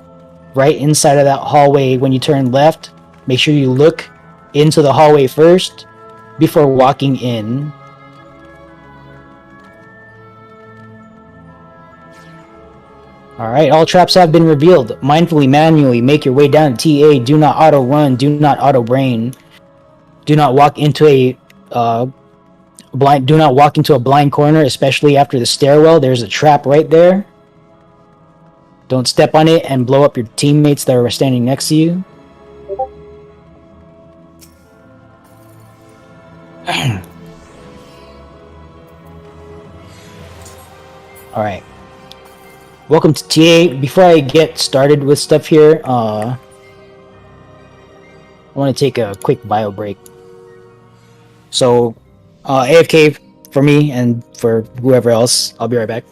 right inside of that hallway when you turn left. Make sure you look into the hallway first before walking in. Alright, all traps have been revealed. Mindfully, manually, make your way down to TA. Do not auto run. Do not auto brain. Do not walk into a blind corner, especially after the stairwell. There's a trap right there. Don't step on it and blow up your teammates that are standing next to you. Alright. Welcome to TA. Before I get started with stuff here, I want to take a quick bio break. So, AFK for me and for whoever else. I'll be right back.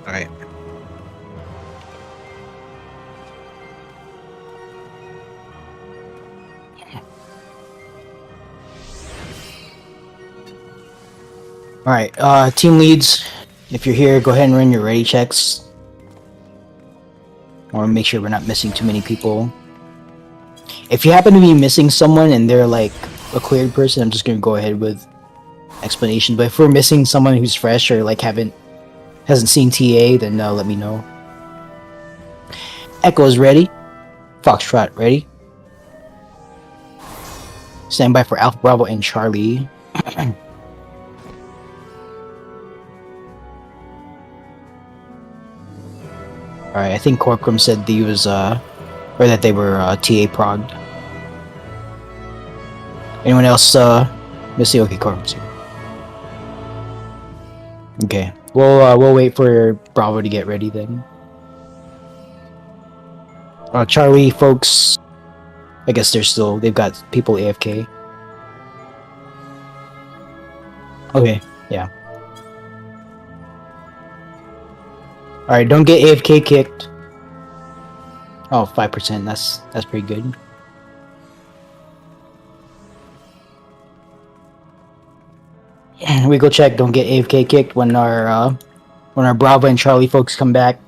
Alright. All right, team leads, if you're here, go ahead and run your ready checks. I want to make sure we're not missing too many people. If you happen to be missing someone and they're like a cleared person, I'm just gonna go ahead with explanation. But if we're missing someone who's fresh or like hasn't seen TA, then let me know. Echo is ready. Foxtrot ready. Stand by for Alpha Bravo and Charlie. Alright, I think Corcoran said he was, or that they were, TA progged. Anyone else, missing? Okay, Corcoran's here. Okay, we'll wait for Bravo to get ready then. Charlie, folks, I guess they've got people AFK. Okay, yeah. Alright, don't get AFK kicked. Oh, 5%, that's pretty good. We go check, don't get AFK kicked when our Bravo and Charlie folks come back.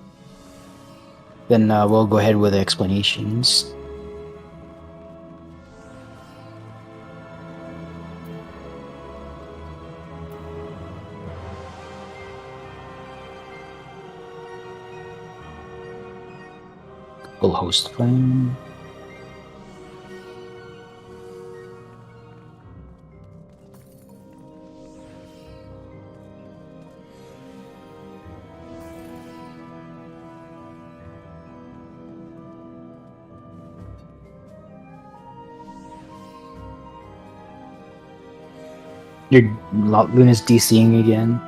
Then we'll go ahead with the explanations. We'll host plan. Luna's DCing again.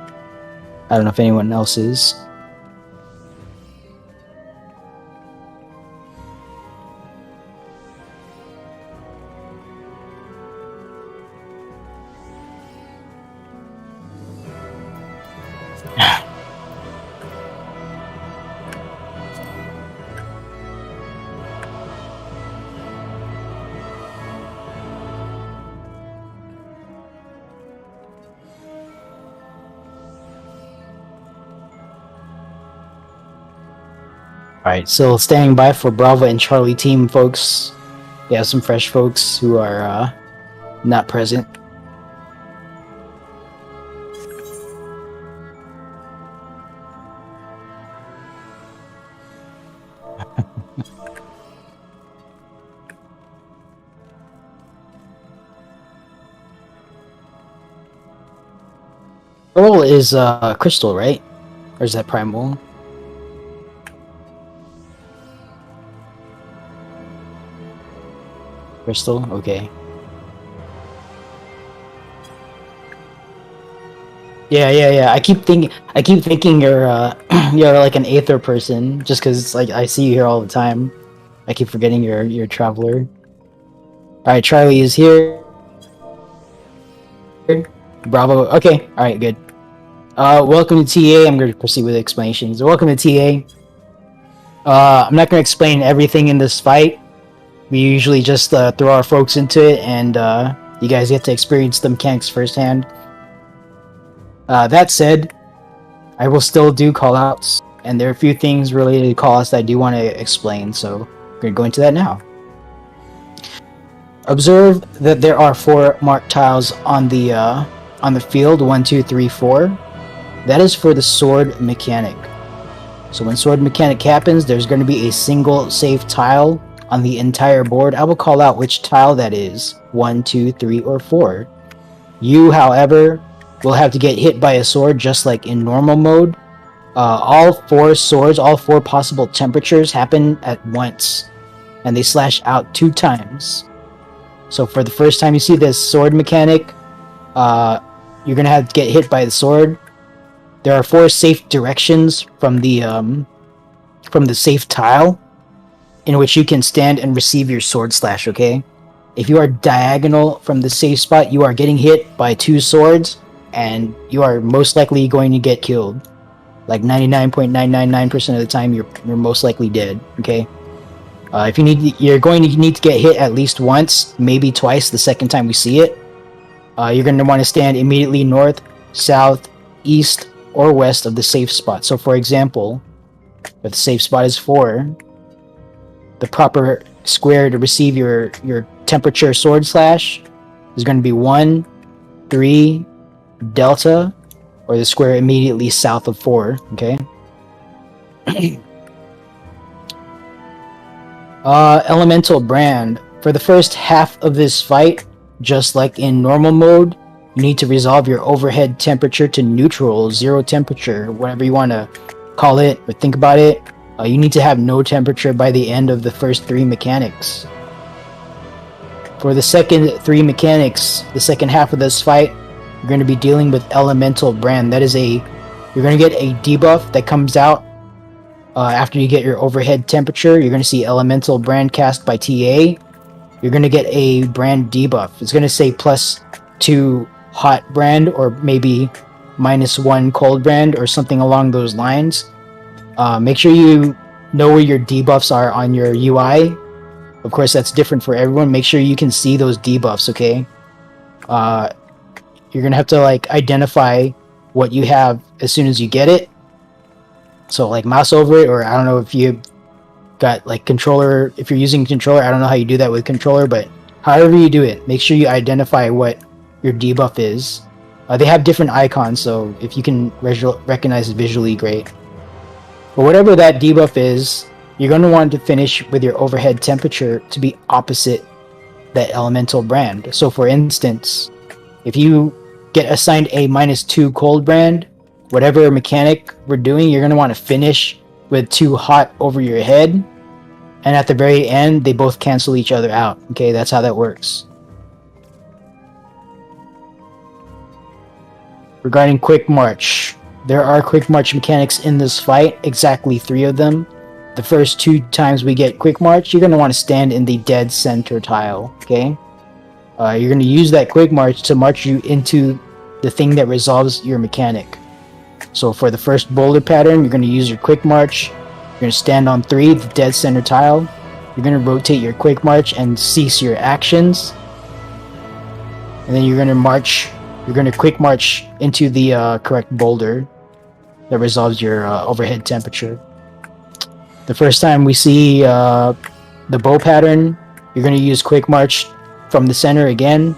I don't know if anyone else is. Alright, so standing by for Bravo and Charlie team, folks. We have some fresh folks who are not present. Pearl is Crystal, right? Or is that Primal? Crystal? Okay. Yeah. I keep thinking you're you're like an Aether person, just because like I see you here all the time. I keep forgetting you're a traveler. Alright, Charlie is here. Bravo. Okay, alright, good. Welcome to TA. I'm going to proceed with explanations. Welcome to TA. I'm not going to explain everything in this fight. We usually just throw our folks into it, and you guys get to experience the mechanics firsthand. That said, I will still do callouts, and there are a few things related to callouts that I do want to explain, so we're going to go into that now. Observe that there are 4 marked tiles on the field, 1, 2, 3, 4. That is for the sword mechanic. So when sword mechanic happens, there's going to be a single safe tile on the entire board. I will call out which tile that is, 1, 2, 3, or 4. You, however, will have to get hit by a sword just like in normal mode. All 4 swords, all 4 possible temperatures happen at once, and they slash out 2 times. So for the first time you see this sword mechanic, you're gonna have to get hit by the sword. There are 4 safe directions from the safe tile in which you can stand and receive your sword slash, okay? If you are diagonal from the safe spot, you are getting hit by 2 swords, and you are most likely going to get killed. like 99.999% of the time, you're most likely dead. Okay. If you need, you're going to need to get hit at least once, maybe twice. The second time we see it, you're going to want to stand immediately north, south, east, or west of the safe spot. So, for example, if the safe spot is 4, the proper square to receive your temperature sword slash is going to be 1, 3, delta, or the square immediately south of 4. Okay. Elemental brand. For the first half of this fight, just like in normal mode, you need to resolve your overhead temperature to neutral, 0 temperature, whatever you want to call it, but think about it. You need to have no temperature by the end of the first 3 mechanics. For the second 3 mechanics, the second half of this fight, you're going to be dealing with Elemental Brand. That is you're going to get a debuff that comes out after you get your overhead temperature. You're going to see Elemental Brand cast by TA. You're going to get a brand debuff. It's going to say +2 hot brand, or maybe -1 cold brand, or something along those lines. Make sure you know where your debuffs are on your UI. Of course, that's different for everyone. Make sure you can see those debuffs, okay? You're gonna have to like identify what you have as soon as you get it. So like mouse over it, or I don't know if you got like controller, if you're using controller, I don't know how you do that with controller, but however you do it, make sure you identify what your debuff is. They have different icons, so if you can recognize it visually, great. But whatever that debuff is, you're going to want to finish with your overhead temperature to be opposite that elemental brand. So for instance, if you get assigned a -2 cold brand, whatever mechanic we're doing, you're going to want to finish with 2 hot over your head, and at the very end, they both cancel each other out. Okay, that's how that works. Regarding Quick March, there are Quick March mechanics in this fight, exactly 3 of them. The first 2 times we get Quick March, you're going to want to stand in the dead center tile, okay? You're going to use that Quick March to march you into the thing that resolves your mechanic. So for the first boulder pattern, you're going to use your Quick March. You're going to stand on 3, the dead center tile. You're going to rotate your Quick March and cease your actions. And then you're going to march. You're going to Quick March into the correct boulder that resolves your overhead temperature. The first time we see the bow pattern, you're going to use Quick March from the center again.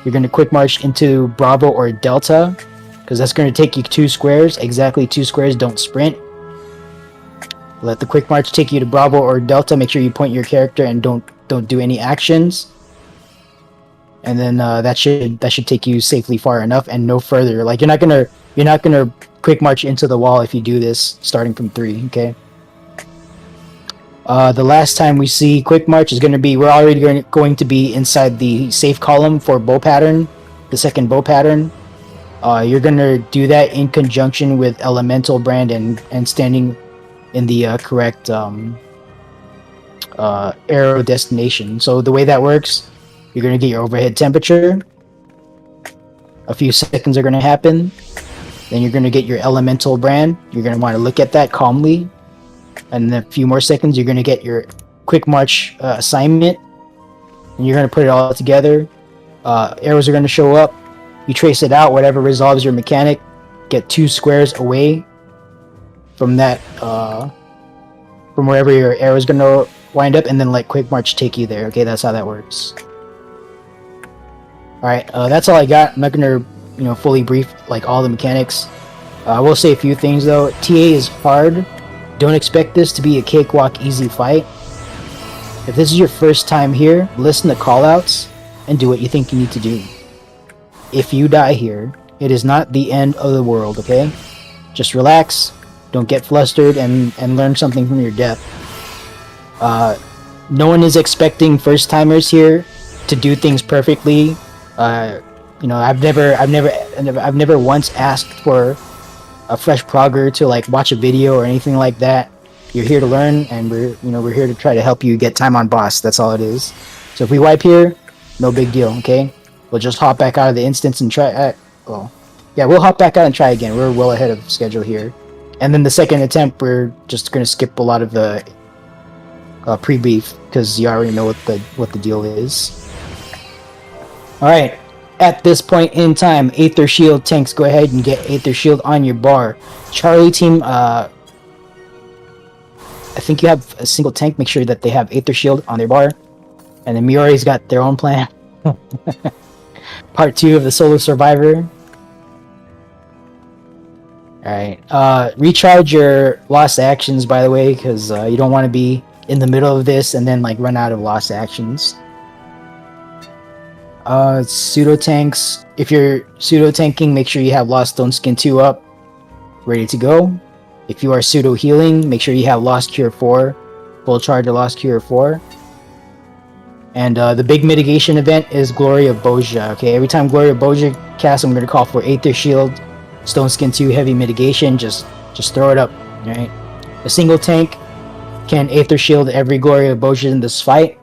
You're going to Quick March into Bravo or Delta, because that's going to take you 2 squares, exactly 2 squares, don't sprint. Let the Quick March take you to Bravo or Delta. Make sure you point your character and don't do any actions. And then that should take you safely far enough and no further. Like you're not gonna Quick March into the wall if you do this starting from 3. Okay. The last time we see Quick March is going to be, we're already going to be inside the safe column for bow pattern, the second bow pattern. You're going to do that in conjunction with Elemental Brand and standing in the correct arrow destination. So the way that works, you're going to get your overhead temperature. A few seconds are going to happen. Then you're going to get your Elemental Brand. You're going to want to look at that calmly. And in a few more seconds, you're going to get your Quick March assignment. And you're going to put it all together. Arrows are going to show up. You trace it out, whatever resolves your mechanic. Get 2 squares away from that, from wherever your arrow is going to wind up. And then let Quick March take you there. Okay, that's how that works. Alright, that's all I got. I'm not going to, fully brief like all the mechanics. I will say a few things though. TA is hard. Don't expect this to be a cakewalk easy fight. If this is your first time here, listen to callouts and do what you think you need to do. If you die here, it is not the end of the world, okay? Just relax, don't get flustered, and learn something from your death. No one is expecting first timers here to do things perfectly. I've never once asked for a fresh progger to like watch a video or anything like that. You're here to learn, and we're here to try to help you get time on boss. That's all it is. So if we wipe here, no big deal, okay? We'll just hop back out of the instance and try. We'll hop back out and try again. We're well ahead of schedule here. And then the second attempt, we're just gonna skip a lot of the pre-beef because you already know what the deal is. All right. At this point in time, Aether Shield tanks, go ahead and get Aether Shield on your bar. Charlie team, I think you have a single tank. Make sure that they have Aether Shield on their bar. And then Miori's got their own plan. Part 2 of the Solo Survivor. Alright. Recharge your lost actions, by the way, because you don't want to be in the middle of this and then like run out of lost actions. Pseudo tanks. If you're pseudo tanking, make sure you have Lost Stone Skin 2 up, ready to go. If you are pseudo healing, make sure you have Lost Cure 4, full charge of Lost Cure 4. And the big mitigation event is Glory of Boja. Okay, every time Glory of Boja casts, I'm going to call for Aether Shield, Stone Skin 2 heavy mitigation. Just throw it up. All right. A single tank can Aether Shield every Glory of Boja in this fight.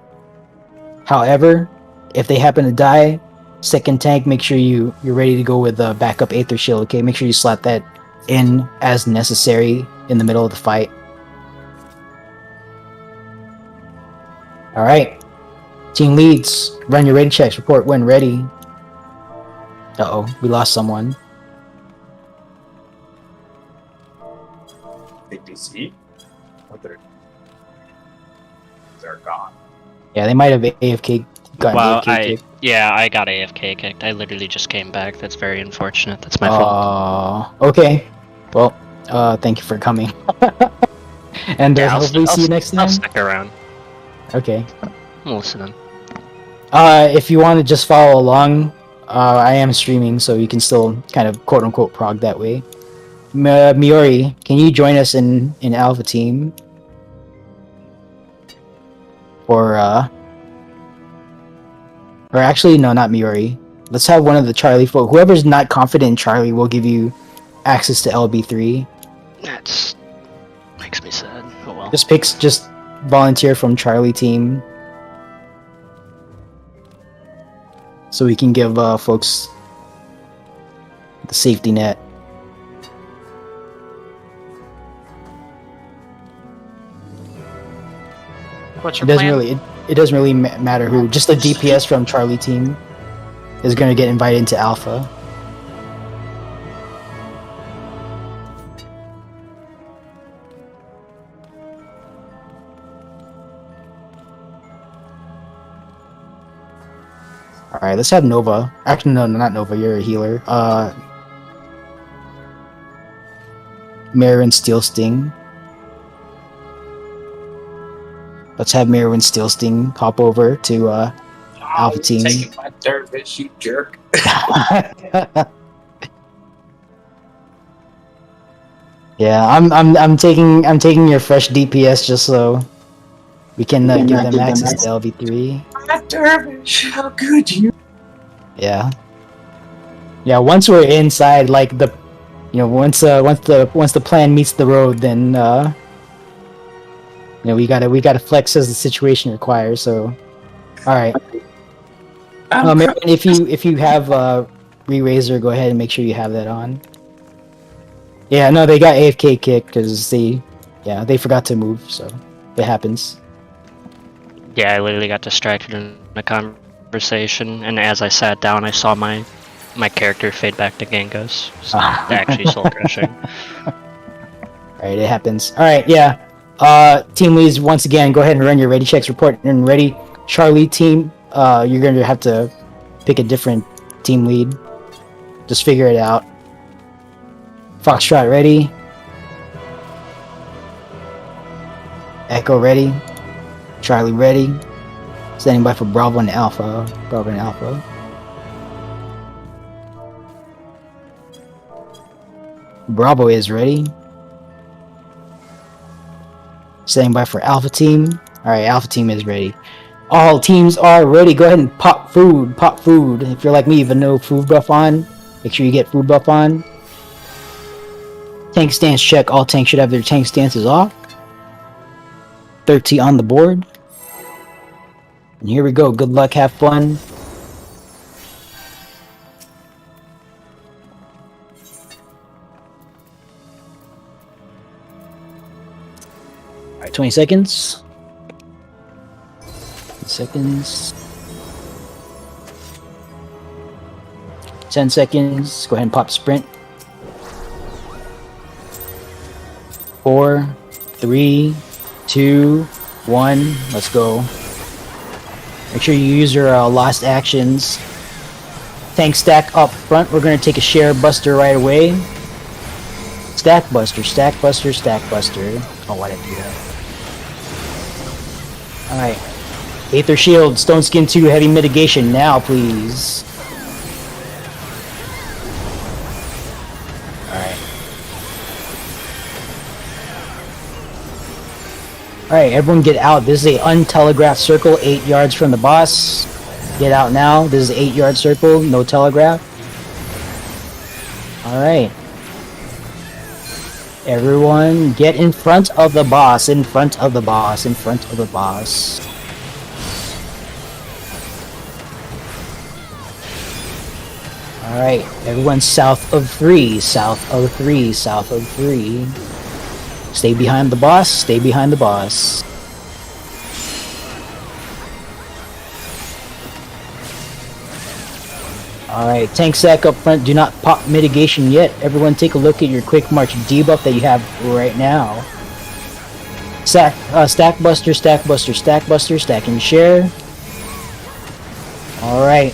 However, if they happen to die, second tank, make sure you're ready to go with the backup Aether Shield. Okay, make sure you slot that in as necessary in the middle of the fight. All right. Team leads, run your ready checks. Report when ready. Uh-oh, we lost someone. ADC? Or they're gone. Yeah, they might have AFK gotten Wow, AFK kicked. I got AFK kicked. I literally just came back. That's very unfortunate. That's my fault. Okay. Well, thank you for coming. And hopefully see you next I'll time. stick around. Okay. I'm listening. If you want to just follow along, I am streaming, so you can still kind of quote-unquote prog that way. Miori, can you join us in Alpha Team? Or actually, no, not Miori. Let's have one of the Charlie folk. Whoever's not confident in Charlie will give you access to LB3. That's makes me sad. Oh well. Just volunteer from Charlie Team. So we can give folks the safety net. What's It your doesn't plan? it doesn't really matter who. Just the DPS from Charlie Team is going to get invited into Alpha. Alright, let's have Nova. Actually, no, not Nova. You're a healer. Merwin Steel Sting. Let's have Merwin Steel Sting hop over to Alpha Team. Taking my dervish, you jerk. Yeah, I'm taking your fresh DPS just so we can give them access to LV3. My dervish, how good you. Yeah. Yeah, once we're inside, like once the plan meets the road, then we gotta flex as the situation requires. So, all right. If you have Re-Razor, go ahead and make sure you have that on. Yeah, no, they got AFK kicked because they forgot to move, so it happens. Yeah, I literally got distracted in a conversation, and as I sat down, I saw my character fade back to Genghis. So actually soul crushing. Alright, it happens. Alright, yeah. Team leads, once again, go ahead and run your ready checks report and ready. Charlie team, you're going to have to pick a different team lead. Just figure it out. Foxtrot ready. Echo ready. Charlie ready. Standing by for Bravo and Alpha. Bravo and Alpha. Bravo is ready. Standing by for Alpha Team. Alright, Alpha Team is ready. All teams are ready. Go ahead and pop food. Pop food. If you're like me, even no food buff on, make sure you get food buff on. Tank stance check. All tanks should have their tank stances off. 30 on the board. And here we go. Good luck. Have fun. Alright, 20 seconds. 10 seconds. 10 seconds. Go ahead and pop sprint. 4, 3, 2, 1. Let's go. Make sure you use your last actions. Tank stack up front. We're going to take a share buster right away. Stack buster, stack buster, stack buster. Oh, why did I do that? Alright. Aether Shield, Stone Skin 2, Heavy Mitigation now, please. Alright. Alright, everyone get out. This is a untelegraphed circle, 8 yards from the boss. Get out now. This is an 8-yard circle, no telegraph. Alright. Everyone get in front of the boss, in front of the boss, in front of the boss. Alright, everyone south of 3, south of 3, south of 3. Stay behind the boss, stay behind the boss. Alright, tank sack up front, do not pop mitigation yet. Everyone take a look at your quick march debuff that you have right now. Stack buster, stack buster, stack buster, stack and share. Alright.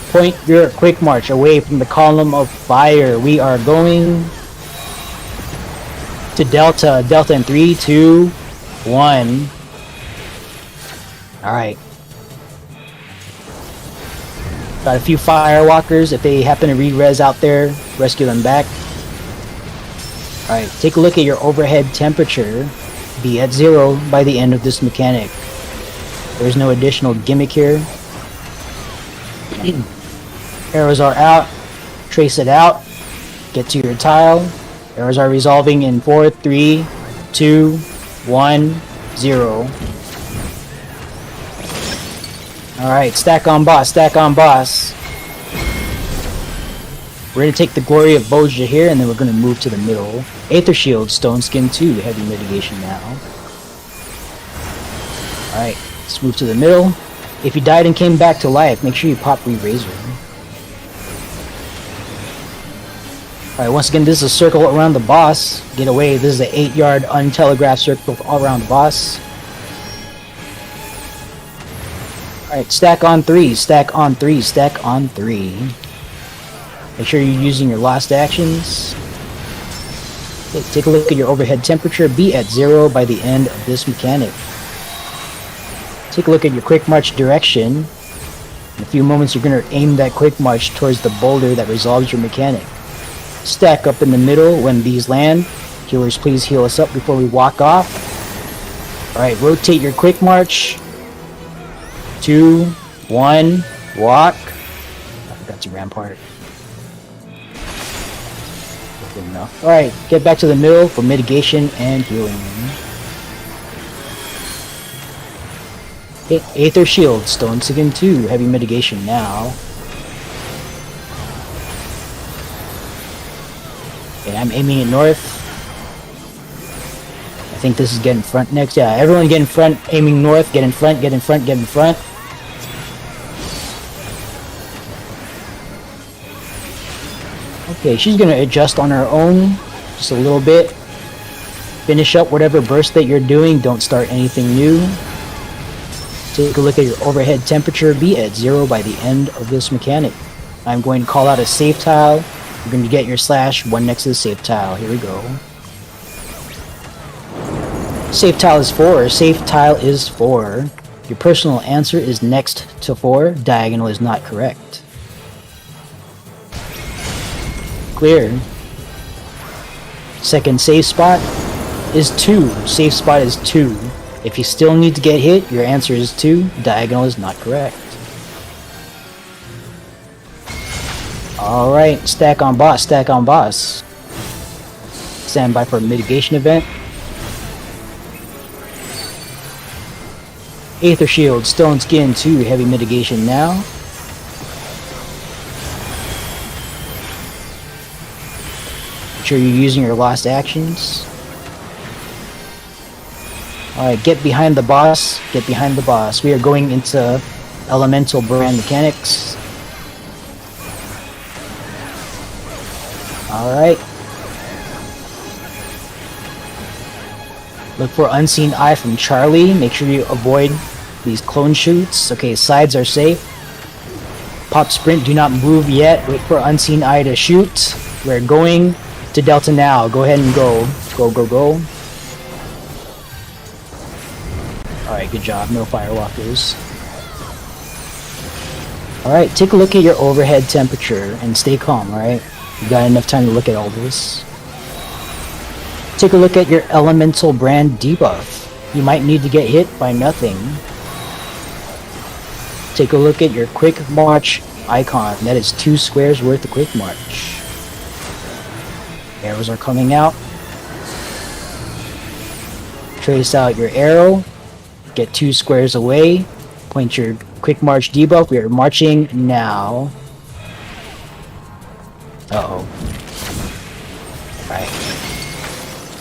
Point your quick march away from the column of fire. We are going to Delta. Delta in 3, 2, 1. Alright. Got a few firewalkers. If they happen to re-res out there, rescue them back. Alright, take a look at your overhead temperature. Be at 0 by the end of this mechanic. There's no additional gimmick here. Arrows are out. Trace it out. Get to your tile. Arrows are resolving in 4, 3, 2, 1, 0. Alright, stack on boss, stack on boss. We're going to take the Glory of Boja here, and then we're going to move to the middle. Aether Shield, Stone Skin 2, Heavy Mitigation now. Alright, let's move to the middle. If you died and came back to life, make sure you pop Re-Razor. Alright, once again, this is a circle around the boss. Get away, this is an 8-yard untelegraphed circle all around the boss. Alright, stack on 3, stack on 3, stack on 3. Make sure you're using your last actions. Okay, take a look at your overhead temperature. Be at 0 by the end of this mechanic. Take a look at your quick march direction. In a few moments, you're going to aim that quick march towards the boulder that resolves your mechanic. Stack up in the middle when these land. Healers, please heal us up before we walk off. Alright, rotate your quick march. 2, 1, walk. I forgot to rampart. Good enough. Alright, get back to the middle for mitigation and healing. Okay, Aether Shield, Stone Skin 2, Heavy Mitigation now. Okay, I'm aiming it north. I think this is get in front next. Yeah, everyone get in front, aiming north, get in front, get in front, get in front. Okay, she's gonna adjust on her own, just a little bit. Finish up whatever burst that you're doing, don't start anything new. Take a look at your overhead temperature, be at 0 by the end of this mechanic. I'm going to call out a save tile. You're going to get your slash, one next to the save tile. Here we go. Save tile is 4, save tile is 4. Your personal answer is next to 4, diagonal is not correct. Clear. Second save spot is 2. Save spot is 2. If you still need to get hit, your answer is 2. Diagonal is not correct. Alright, stack on boss, stack on boss. Stand by for a mitigation event. Aether Shield, Stone Skin 2, Heavy Mitigation now. Make sure you're using your last actions. Alright, get behind the boss. Get behind the boss. We are going into elemental brand mechanics. Alright. Look for Unseen Eye from Charlie. Make sure you avoid these clone shoots. Okay, sides are safe. Pop sprint, do not move yet. Wait for Unseen Eye to shoot. We're going to Delta now. Go ahead and go. Go, go, go. Alright, good job. No firewalkers. Alright, take a look at your overhead temperature and stay calm, alright? You got enough time to look at all this. Take a look at your elemental brand debuff. You might need to get hit by nothing. Take a look at your quick march icon. That is 2 squares worth of quick march. Arrows are coming out. Trace out your arrow. Get 2 squares away. Point your quick march debuff. We are marching now. Uh-oh. Alright.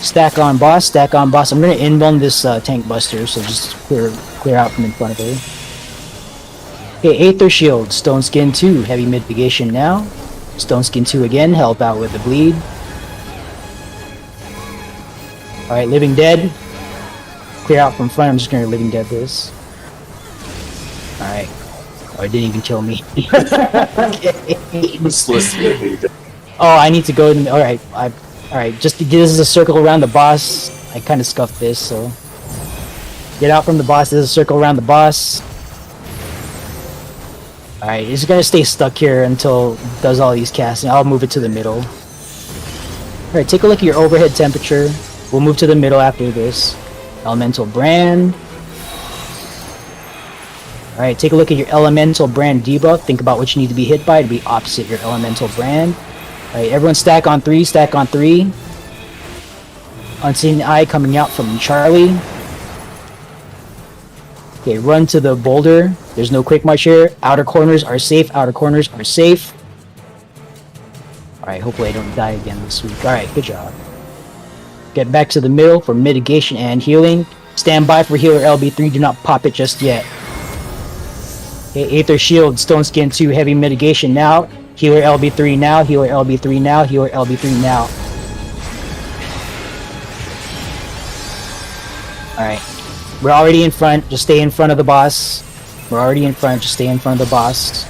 Stack on boss, stack on boss. I'm gonna inbone this tank buster, so just clear out from in front of her. Okay, Aether Shield, Stone Skin 2, heavy mitigation now. Stone Skin 2 again, help out with the bleed. Alright, Living Dead. Clear out from front, I'm just gonna Living Dead this. Alright. Oh, it didn't even kill me. Okay. Oh, I need to go and alright, alright, just this is a circle around the boss. I kinda scuffed this, so get out from the boss, there's a circle around the boss. Alright, it's gonna stay stuck here until it does all these casts, and I'll move it to the middle. Alright, take a look at your overhead temperature. We'll move to the middle after this. Elemental brand. Alright, take a look at your elemental brand debuff. Think about what you need to be hit by to be opposite your elemental brand. Alright, everyone stack on 3, stack on 3. Unseen Eye coming out from Charlie. Okay, run to the boulder. There's no quick march here. Outer corners are safe, outer corners are safe. Alright, hopefully I don't die again this week. Alright, good job. Get back to the middle for mitigation and healing. Stand by for healer LB3, do not pop it just yet. Okay, Aether Shield, Stone Skin 2, heavy mitigation now. Healer LB3 now, healer LB3 now, healer LB3 now. Alright. We're already in front, just stay in front of the boss. We're already in front, just stay in front of the boss.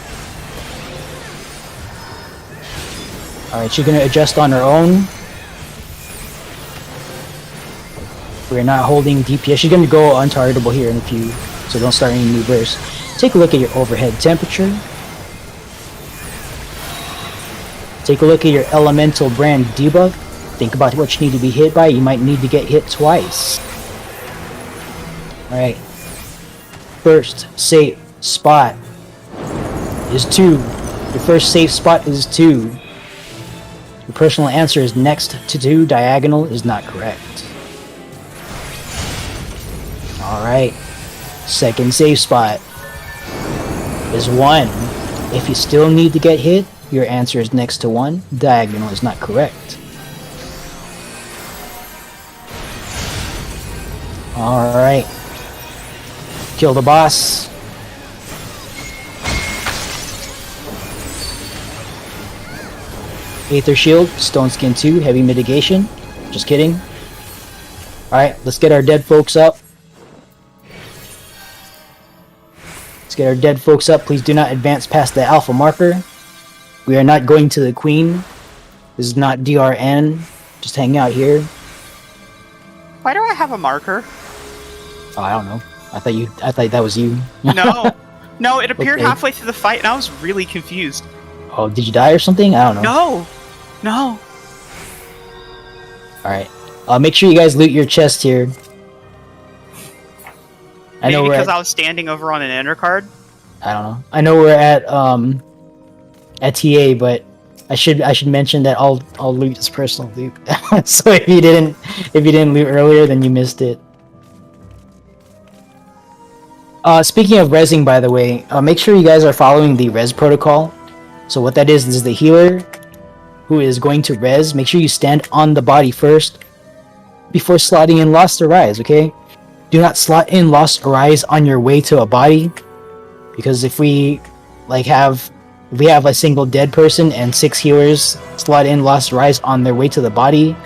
Alright, she's gonna adjust on her own. We're not holding DPS. She's gonna go untargetable here in a few, so don't start any new bursts. Take a look at your overhead temperature. Take a look at your elemental brand debuff. Think about what you need to be hit by. You might need to get hit twice. Alright. First safe spot is 2. Your first safe spot is 2. Your personal answer is next to 2. Diagonal is not correct. Alright. Second safe spot is 1. If you still need to get hit, your answer is next to 1. Diagonal is not correct. Alright. Kill the boss. Aether Shield, Stone Skin 2, heavy mitigation. Just kidding. Alright, let's get our dead folks up. Let's get our dead folks up. Please do not advance past the alpha marker. We are not going to the queen. This is not DRN. Just hang out here. Why do I have a marker? Oh, I don't know. I thought that was you. No. No, it appeared Okay. halfway through the fight and I was really confused. Oh, did you die or something? I don't know. No. Alright. Make sure you guys loot your chest here. I know Maybe we're because at, I was standing over on an enter card. I don't know. I know we're at TA, but I should mention that I'll loot this personal loot. So if you didn't loot earlier, then you missed it. Speaking of rezzing, by the way, make sure you guys are following the res protocol. So what that is the healer who is going to res. Make sure you stand on the body first before slotting in Lost Arise, okay? do not slot in Lost Arise on your way to a body, because if we have a single dead person and 6 healers slot in Lost Arise on their way to the body,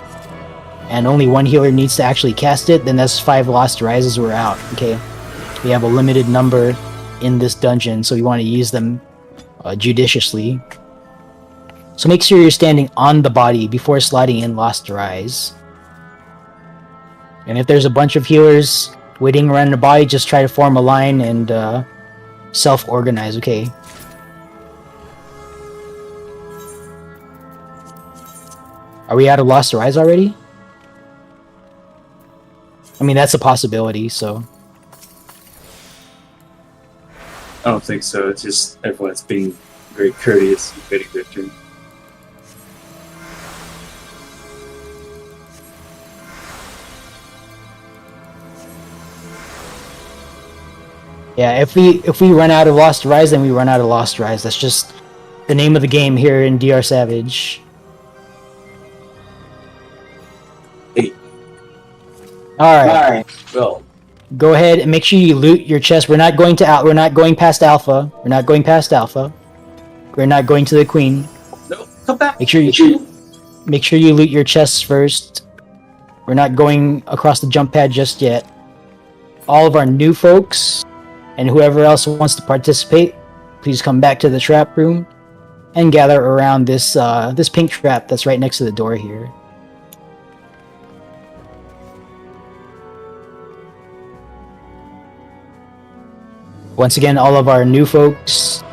and only 1 healer needs to actually cast it, then that's 5 Lost Arises we're out. Okay, we have a limited number in this dungeon, so we want to use them judiciously. So make sure you're standing on the body before slotting in Lost Arise. And if there's a bunch of healers waiting around the body, just try to form a line and self-organize, okay? Are we out of Lost Arise already? I mean, that's a possibility, so... I don't think so. It's just everyone's being very courteous and getting their turn. Yeah, if we run out of Lost Rise, then we run out of Lost Rise. That's just the name of the game here in DR Savage. Alright. Well, Go ahead and make sure you loot your chest. We're not going past Alpha. We're not going past Alpha. We're not going to the Queen. no, come back. Make sure you loot your chests first. We're not going across the jump pad just yet. All of our new folks and whoever else wants to participate, please come back to the trap room and gather around this this pink trap that's right next to the door here. Once again, all of our new folks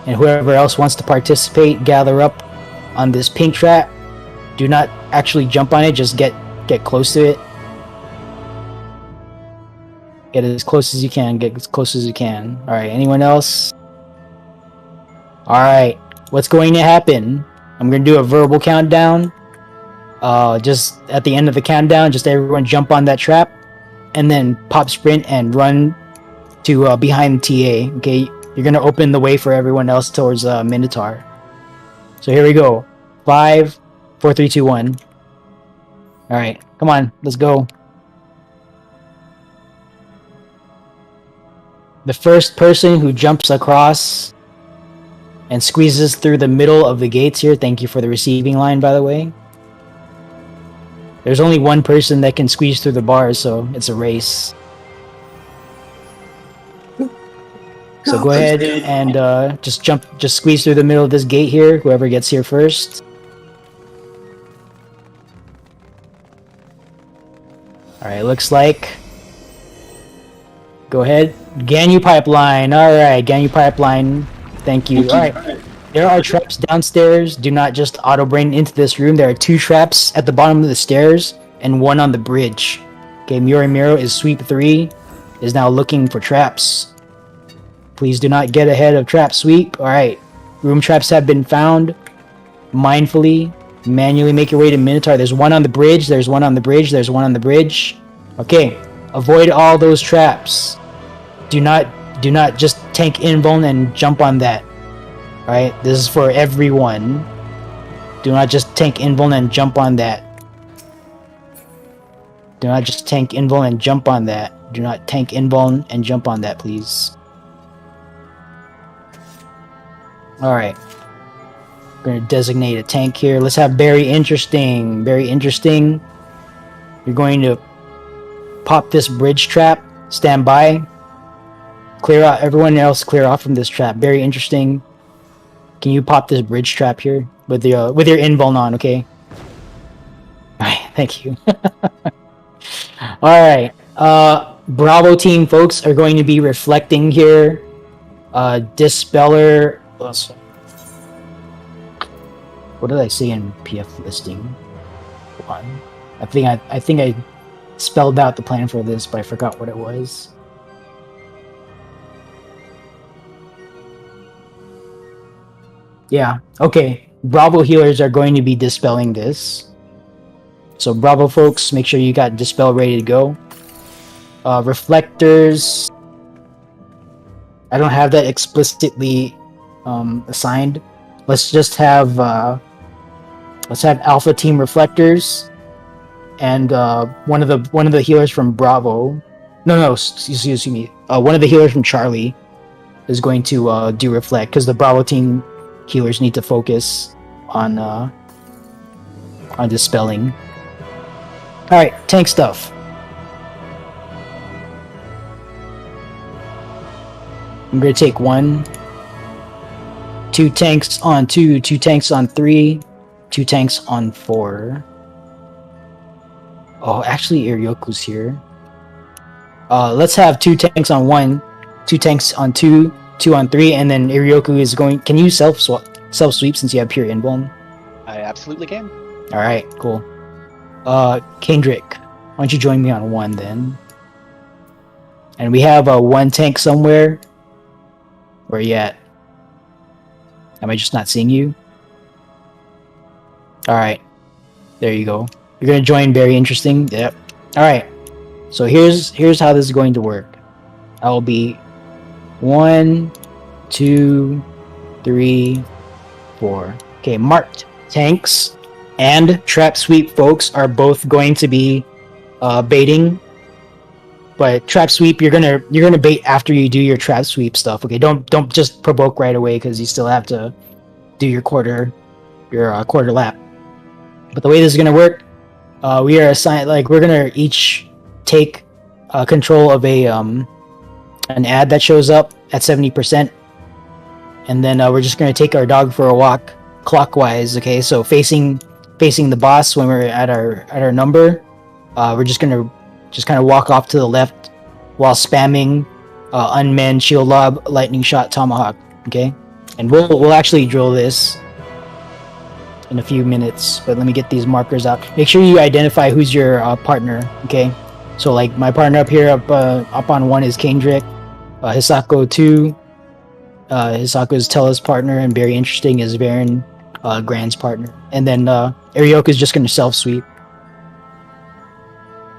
and whoever else wants to participate, gather up on this pink trap. Do not actually jump on it, just get close to it. Get as close as you can, Alright, anyone else? Alright, what's going to happen? I'm going to do a verbal countdown. Just at the end of the countdown, just everyone jump on that trap. And then pop sprint and run to behind TA. Okay, you're going to open the way for everyone else towards Minotaur. So here we go. 5, 4, 3, 2, 1. Alright, come on, let's go. The first person who jumps across and squeezes through the middle of the gates here, thank you for the receiving line, by the way. There's only one person that can squeeze through the bars, so it's a race. So go ahead and just squeeze through the middle of this gate here, whoever gets here first. Alright, looks like... Go ahead. Ganyu Pipeline. Alright, Ganyu Pipeline. Thank you. Alright. There are traps downstairs. Do not just auto-brain into this room. There are 2 traps at the bottom of the stairs and 1 on the bridge. Okay, Miro is sweep 3. Is now looking for traps. Please do not get ahead of trap sweep. Alright. Room traps have been found. Mindfully. Manually make your way to Minotaur. There's 1 on the bridge. There's 1 on the bridge. There's 1 on the bridge. Okay. Avoid all those traps. Do not just tank invuln and jump on that. Alright? This is for everyone. Do not just tank invuln and jump on that. Do not just tank invuln and jump on that. Do not tank invuln and jump on that, please. Alright. We're gonna designate a tank here. Let's have very interesting. Very interesting. You're going to pop this bridge trap. Stand by. Clear out. Everyone else clear off from this trap. Very interesting. Can you pop this bridge trap here with your invuln on? Okay. Alright. Thank you. Alright. Bravo team folks are going to be reflecting here. Dispeller. What did I say in PF listing? Hold on. I think I spelled out the plan for this, but I forgot what it was. Yeah, okay. Bravo healers are going to be dispelling this. So Bravo folks, make sure you got dispel ready to go. Reflectors. I don't have that explicitly assigned. Let's just have Alpha Team Reflectors and one of the healers from Bravo No, excuse me. One of the healers from Charlie is going to do reflect because the Bravo team healers need to focus on dispelling. All right, tank stuff. I'm gonna take 1, 2 tanks on 2, 2 tanks on 3, 2 tanks on 4. Oh, actually, Iryoku's here. Let's have 2 tanks on 1, 2 tanks on 2, 2 on 3, and then Iryoku is going. Can you self sweep since you have pure invuln? I absolutely can. All right, cool. Kendrick, why don't you join me on 1 then? And we have 1 tank somewhere. Where you at? Am I just not seeing you? Alright. There you go. You're gonna join very interesting. Yep. Alright. So here's how this is going to work. I'll be 1, 2, 3, 4. Okay, marked. Tanks and trap sweep folks are both going to be baiting. But trap sweep, you're gonna bait after you do your trap sweep stuff. Okay, don't just provoke right away because you still have to do your quarter lap. But the way this is gonna work, we are assigned we're gonna each take control of an ad that shows up at 70%, and then we're just gonna take our dog for a walk clockwise. Okay, so facing the boss when we're at our number, we're just gonna kind of walk off to the left while spamming unmanned shield lob, lightning shot, tomahawk. Okay, and we'll actually drill this in a few minutes. But let me get these markers out. Make sure you identify who's your partner. Okay, so like my partner up here, up on 1 is Kendrick. Hisako 2. Hisako is Tella's partner, and very interesting is Varen, Grand's partner. And then Iryoku is just going to self sweep.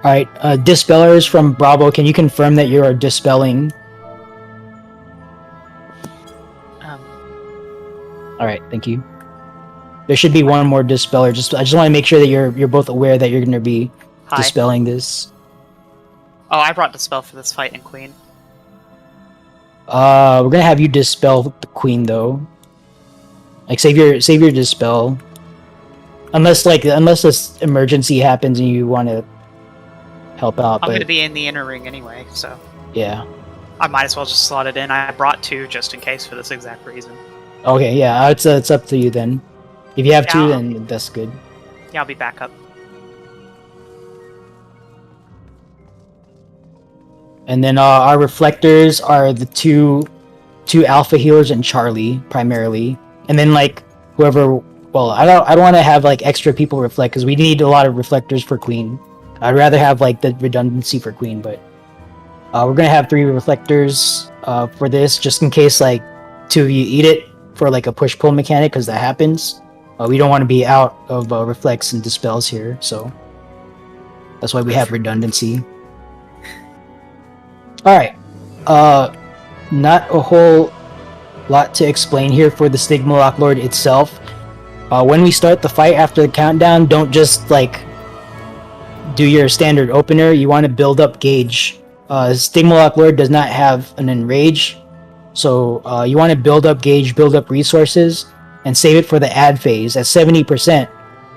Alright, Dispellers from Bravo, can you confirm that you are dispelling? Alright, thank you. There should be 1 more Dispeller. I just want to make sure that you're both aware that you're going to be Hi. dispelling this. Oh, I brought Dispel for this fight in Queen. We're going to have you dispel the Queen, though. Like, save your Dispel. Unless this emergency happens and you want to help out. I'm but going to be in the inner ring anyway, so yeah. I might as well just slot it in. I brought 2 just in case for this exact reason. Okay, yeah, it's up to you then. If you have 2, Yeah. then that's good. Yeah, I'll be back up. And then our reflectors are the two alpha healers and Charlie primarily, and then like whoever. Well, I don't want to have like extra people reflect because we need a lot of reflectors for Queen. I'd rather have like the redundancy for Queen, but we're gonna have 3 reflectors for this just in case like 2 of you eat it for like a push pull mechanic because that happens. We don't want to be out of reflects and dispels here, so that's why we have redundancy. Alright, not a whole lot to explain here for the Stigma Lock Lord itself. When we start the fight after the countdown, don't just like do your standard opener. You want to build up gauge. Stigma Lock Lord does not have an enrage, so you want to build up gauge, build up resources, and save it for the ad phase. At 70%,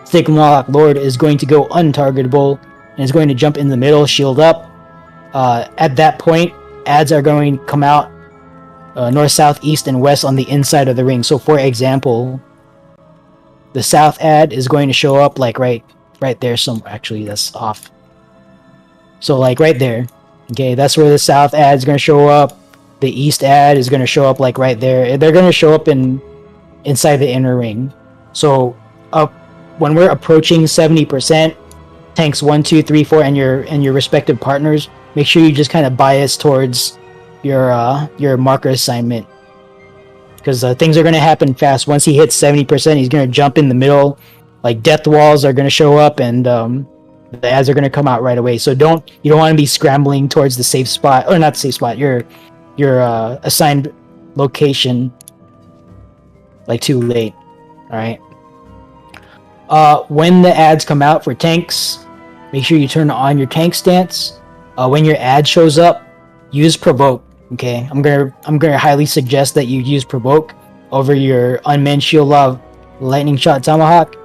Stigma Lock Lord is going to go untargetable and is going to jump in the middle, shield up. At that point, ads are going to come out north, south, east, and west on the inside of the ring. So, for example, the south ad is going to show up like right there. Actually, that's off. So, like right there. Okay, that's where the south ad is going to show up. The east ad is going to show up like right there. They're going to show up inside the inner ring. So, when we're approaching 70%, tanks 1, 2, 3, 4, and your respective partners, make sure you just kind of bias towards your marker assignment, because things are going to happen fast. Once he hits 70%, he's going to jump in the middle. Like death walls are going to show up, and the ads are going to come out right away. So you don't want to be scrambling towards the safe spot, or not the safe spot, your assigned location, like too late. All right. When the ads come out for tanks, make sure you turn on your tank stance. When your ad shows up, use provoke. Okay, I'm gonna highly suggest that you use provoke over your unmanned shield lob lightning shot tomahawk,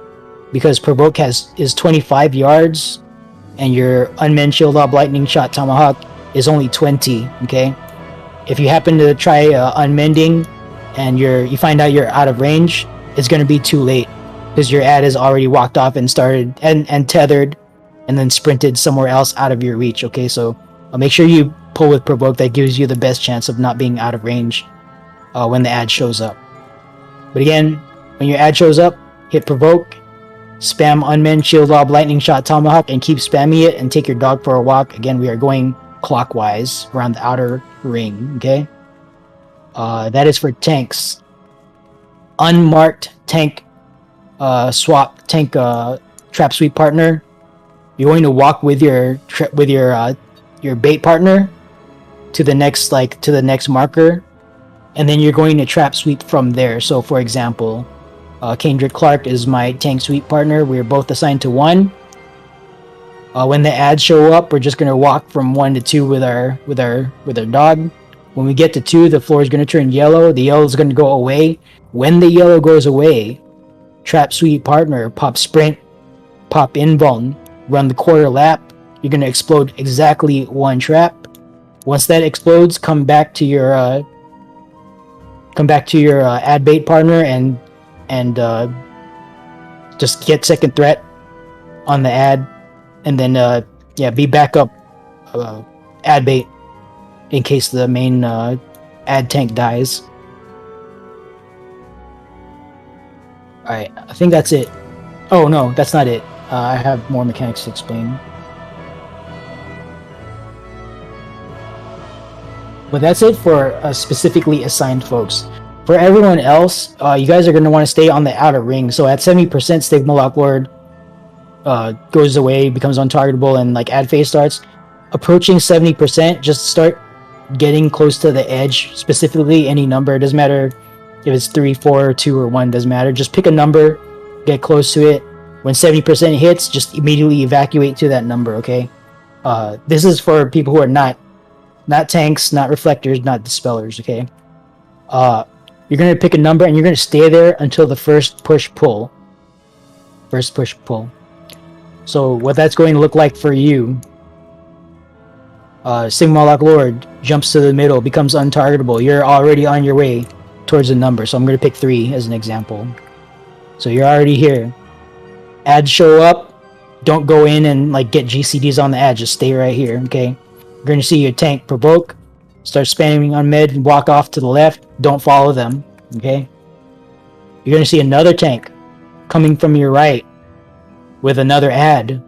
because provoke is 25 yards, and your unmanned shield lob lightning shot tomahawk is only 20. Okay, if you happen to try unmending and you find out you're out of range, it's gonna be too late because your ad has already walked off and started and tethered, and then sprinted somewhere else out of your reach. Okay, so make sure you pull with provoke. That gives you the best chance of not being out of range when the ad shows up. But again, when your ad shows up, hit provoke, spam unmanned shield lob lightning shot tomahawk, and keep spamming it, and take your dog for a walk. Again, we are going clockwise around the outer ring. Okay, that is for tanks. Unmarked tank swap tank trap sweep partner. You're going to walk with your bait partner to the next marker, and then you're going to trap sweep from there. So for example, Kendrick Clark is my tank sweep partner. We're both assigned to 1. When the ads show up, we're just going to walk from 1 to 2 with our dog. When we get to 2, the floor is going to turn yellow. The yellow is going to go away. When the yellow goes away, trap sweep partner, pop sprint, pop invuln, run the quarter lap. You're going to explode exactly 1 trap. Once that explodes, come back to your ad bait partner and just get second threat on the ad, and then be backup ad bait in case the main ad tank dies. Alright, I think that's it. Oh no, that's not it. I have more mechanics to explain. But that's it for specifically assigned folks. For everyone else, you guys are going to want to stay on the outer ring. So at 70%, Stigma Lock Lord goes away, becomes untargetable, and like ad phase starts. Approaching 70%, just start getting close to the edge. Specifically, any number. It doesn't matter if it's 3, 4, 2, or 1. Doesn't matter. Just pick a number, get close to it. When 70% hits, just immediately evacuate to that number. Okay. This is for people who are not tanks, not reflectors, not dispellers. Okay. You're going to pick a number and you're going to stay there until the first push pull. So what that's going to look like for you, Sigma Lock Lord jumps to the middle, becomes untargetable. You're already on your way towards a number. So I'm going to pick 3 as an example. So you're already here. Ads show up. Don't go in and like get GCDs on the ad. Just stay right here. Okay. You're going to see your tank provoke. Start spamming on mid and walk off to the left. Don't follow them. Okay. You're going to see another tank coming from your right with another ad.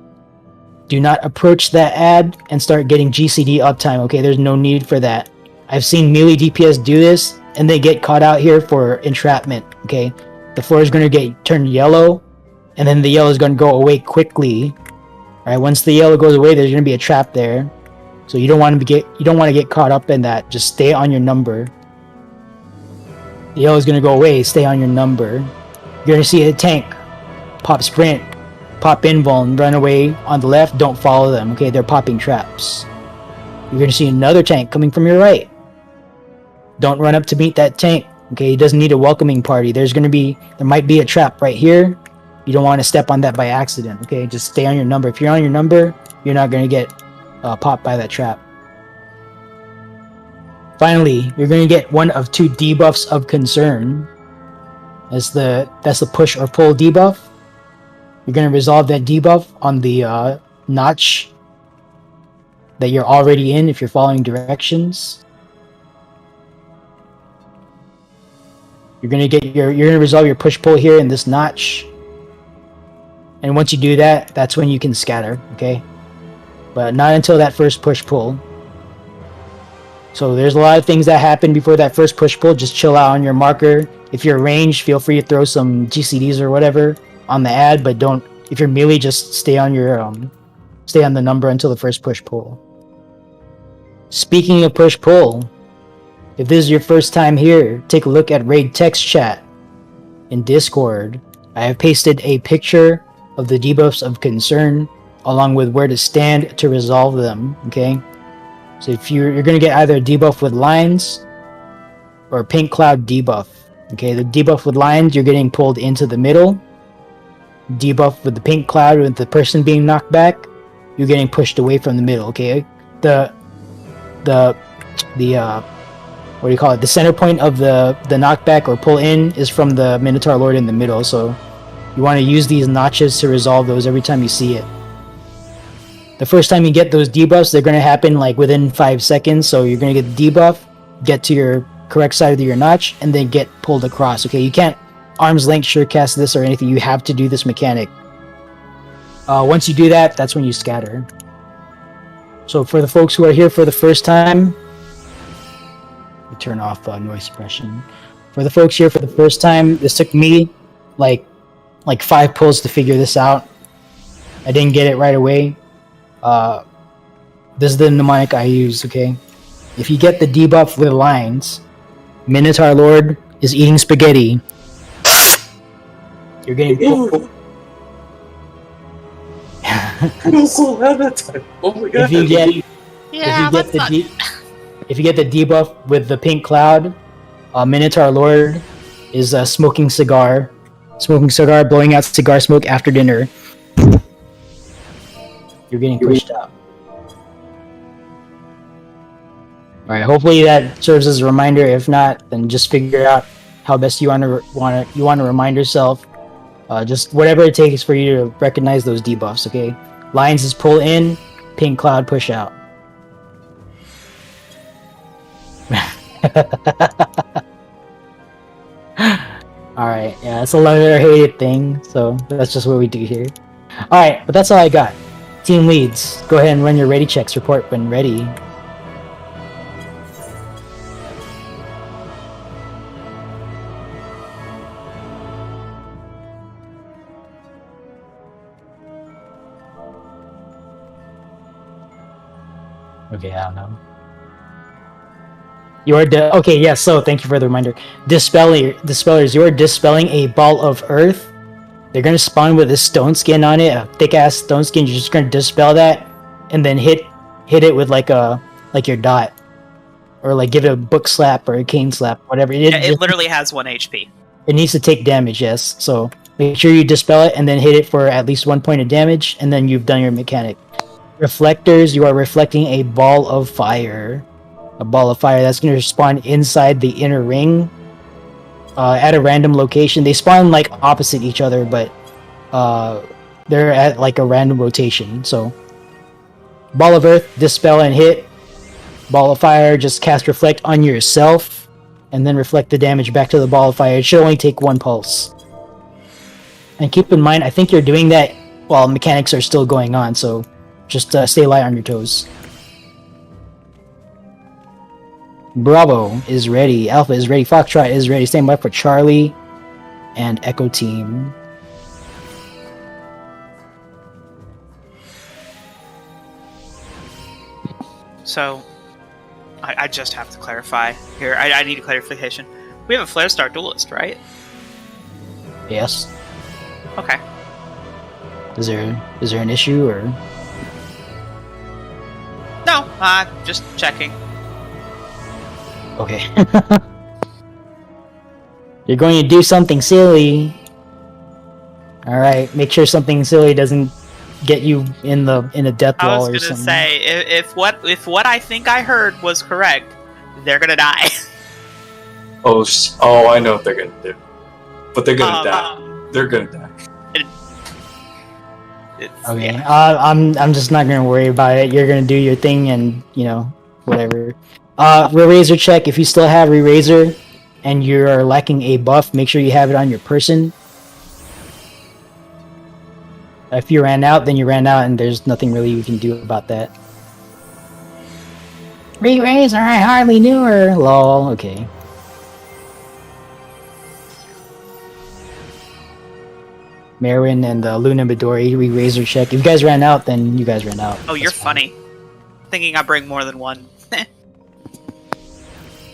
Do not approach that ad and start getting GCD uptime. Okay. There's no need for that. I've seen melee DPS do this and they get caught out here for entrapment. Okay. The floor is going to get turned yellow and then the yellow is going to go away quickly. All right. Once the yellow goes away, there's going to be a trap there. So you don't want to get caught up in that. Just stay on your number. The yellow is going to go away. Stay on your number. You're going to see a tank pop sprint, pop invuln, run away on the left. Don't follow them. Okay, they're popping traps. You're going to see another tank coming from your right. Don't run up to meet that tank. Okay, he doesn't need a welcoming party. There might be a trap right here. You don't want to step on that by accident. Okay, just stay on your number. If you're on your number, you're not going to get popped by that trap. Finally, you're going to get one of 2 debuffs of concern. That's the push or pull debuff. You're going to resolve that debuff on the notch that you're already in if you're following directions. You're going to resolve your push pull here in this notch. And once you do that, that's when you can scatter, okay? But not until that first push pull. So there's a lot of things that happen before that first push pull. Just chill out on your marker. If you're ranged, feel free to throw some GCDs or whatever on the ad, but don't. If you're melee, just stay on the number until the first push pull. Speaking of push pull, if this is your first time here, take a look at Raid text chat in Discord. I have pasted a picture of the debuffs of concern along with where to stand to resolve them. Okay, So if you're gonna get either a debuff with lines or a pink cloud debuff. Okay, the debuff with lines, you're getting pulled into the middle. Debuff with the pink cloud, with the person being knocked back, you're getting pushed away from the middle. Okay, the what do you call it? The center point of the knockback or pull in is from the Minotaur Lord in the middle. So you want to use these notches to resolve those every time you see it. The first time you get those debuffs, they're going to happen like within 5 seconds. So you're going to get the debuff, get to your correct side of your notch, and then get pulled across. Okay, you can't arm's length sure cast this or anything. You have to do this mechanic. Once you do that, that's when you scatter. So for the folks who are here for the first time, we turn off noise suppression. For the folks here for the first time, this took me like 5 pulls to figure this out. I didn't get it right away. This is the mnemonic I use, okay? If you get the debuff with lines, Minotaur Lord is eating spaghetti. You're getting pulled. I also have that time. Oh my god. If you get Yeah, if you get the debuff with the pink cloud, Minotaur Lord is smoking a cigar, blowing out cigar smoke after dinner. You're getting pushed out. All right. Hopefully that serves as a reminder. If not, then just figure out how best you want to remind yourself. Just whatever it takes for you to recognize those debuffs. Okay. Lines is pull in, pink cloud push out. Alright, yeah, it's a lover hated thing, so that's just what we do here. Alright, but that's all I got. Team leads, go ahead and run your ready checks, report when ready. Okay, I don't know. You are okay, yes, so thank you for the reminder. Dispellers, you are dispelling a ball of earth. They're gonna spawn with a stone skin on it, a thick ass stone skin. You're just gonna dispel that and then hit it with like your dot. Or like give it a book slap or a cane slap, whatever. It literally has 1 HP. It needs to take damage, yes. So make sure you dispel it and then hit it for at least 1 point of damage, and then you've done your mechanic. Reflectors, you are reflecting a ball of fire. A ball of fire that's going to spawn inside the inner ring at a random location. They spawn like opposite each other, but they're at like a random rotation. So, ball of earth, dispel and hit. Ball of fire, just cast reflect on yourself, and then reflect the damage back to the ball of fire. It should only take 1 pulse. And keep in mind, I think you're doing that while mechanics are still going on, so just stay light on your toes. Bravo is ready. Alpha is ready. Foxtrot is ready. Stand by for Charlie and Echo Team. So, I just have to clarify here. I need a clarification. We have a Flare Star Duelist, right? Yes. Okay. Is there an issue or? No, just checking. Okay. You're going to do something silly. Alright, make sure something silly doesn't get you in a death I wall was or gonna something. say, if what I think I heard was correct, they're gonna die. Oh, I know what they're gonna do. But they're gonna die. They're gonna die. Okay, Yeah. I'm just not gonna worry about it. You're gonna do your thing, and whatever. Re-Razor check. If you still have Re-Razor and you're lacking a buff, make sure you have it on your person. If you ran out, then you ran out, and there's nothing really you can do about that. Re-Razor, I hardly knew her. Lol. Okay. Merwin and Luna Midori, Re-Razor check. If you guys ran out, then you guys ran out. Oh, you're That's fine. funny. Thinking I bring more than one.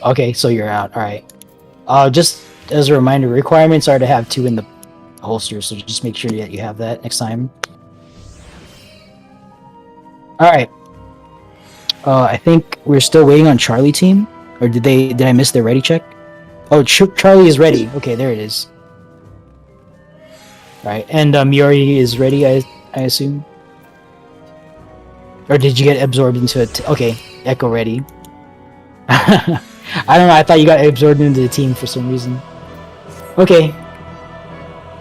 Okay, so you're out. Alright. Just as a reminder, requirements are to have 2 in the holster, so just make sure that you have that next time. Alright. I think we're still waiting on Charlie team, or did I miss their ready check? Oh, Charlie is ready. Okay, there it is. All right, and Yuri is ready. I assume. Or did you get absorbed into it? Okay, Echo ready. I don't know. I thought you got absorbed into the team for some reason. Okay.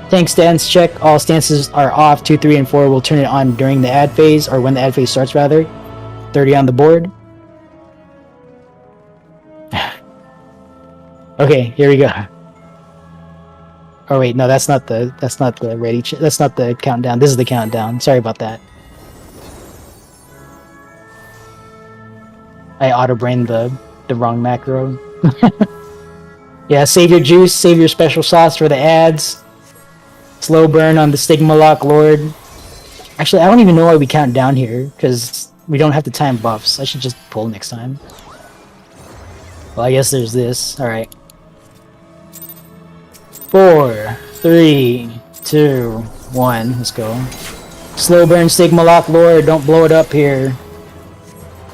Tank stance check. All stances are off. 2, 3, and 4 will turn it on during the ad phase, or when the ad phase starts, rather. 30 on the board. Okay, here we go. Oh wait, no, that's not the ready. That's not the countdown. This is the countdown. Sorry about that. I auto-brained the wrong macro. Yeah, save your juice, save your special sauce for the ads. Slow burn on the Stigma Lock Lord. Actually, I don't even know why we count down here, because we don't have to time buffs. I should just pull next time. Well, I guess there's this. Alright. 4, 3, 2, 1. Let's go. Slow burn Stigma Lock Lord. Don't blow it up here.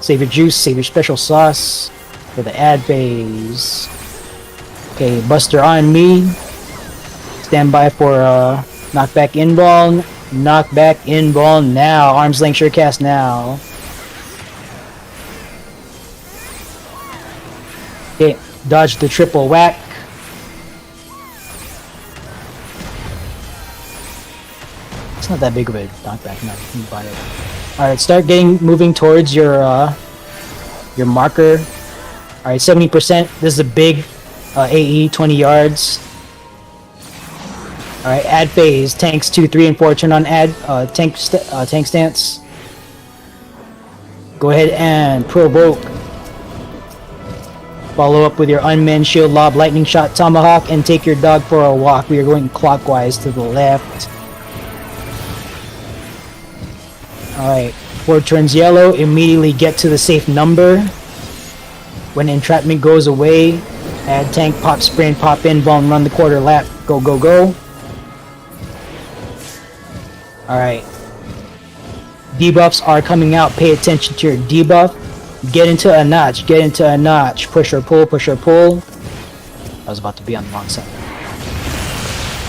Save your juice, save your special sauce for the ad phase. Okay, Buster on me. Stand by for knockback in ball. Knockback in ball now. Arms length sure cast now. Okay, dodge the triple whack. It's not that big of a knockback, not about it. Alright, start moving towards your marker. Alright, 70%. This is a big AE, 20 yards. Alright, ad phase. Tanks 2, 3, and 4 turn on tank stance. Go ahead and provoke. Follow up with your unmanned shield lob, lightning shot, tomahawk, and take your dog for a walk. We are going clockwise to the left. Alright, 4 turns yellow, immediately get to the safe number. When entrapment goes away, add tank, pop, sprint, pop in, ball, and run the quarter lap. Go, go, go. Alright. Debuffs are coming out, pay attention to your debuff. Get into a notch, get into a notch. Push or pull, push or pull. I was about to be on the wrong side.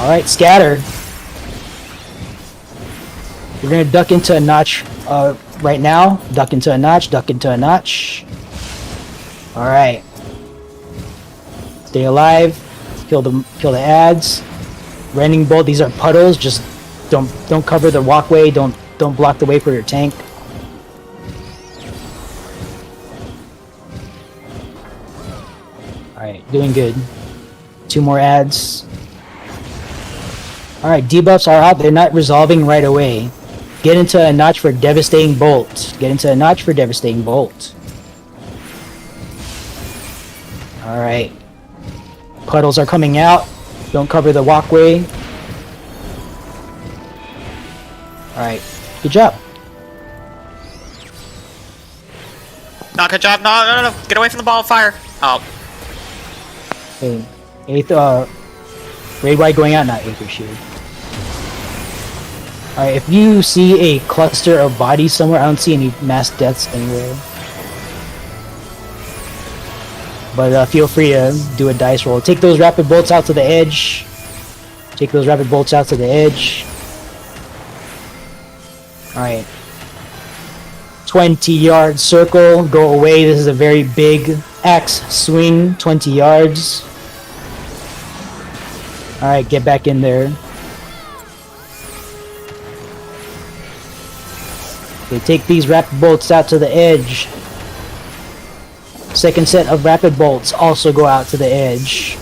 Alright, scatter. We're gonna duck into a notch right now. Duck into a notch, duck into a notch. Alright. Stay alive. Kill the ads. Rending bolt, these are puddles. Just don't cover the walkway, don't block the way for your tank. Alright, doing good. 2 more ads. Alright, debuffs are out, they're not resolving right away. Get into a notch for Devastating Bolt. Get into a notch for Devastating Bolt. Alright. Puddles are coming out. Don't cover the walkway. Alright. Good job. Not good job. No. Get away from the ball of fire. Oh. Okay. 8th, raid wide going out, not Aether Shield. Alright, if you see a cluster of bodies somewhere, I don't see any mass deaths anywhere. But feel free to do a dice roll. Take those rapid bolts out to the edge. Take those rapid bolts out to the edge. Alright. 20-yard circle. Go away. This is a very big axe swing. 20 yards. Alright, get back in there. Okay, take these rapid bolts out to the edge. Second set of rapid bolts also go out to the edge.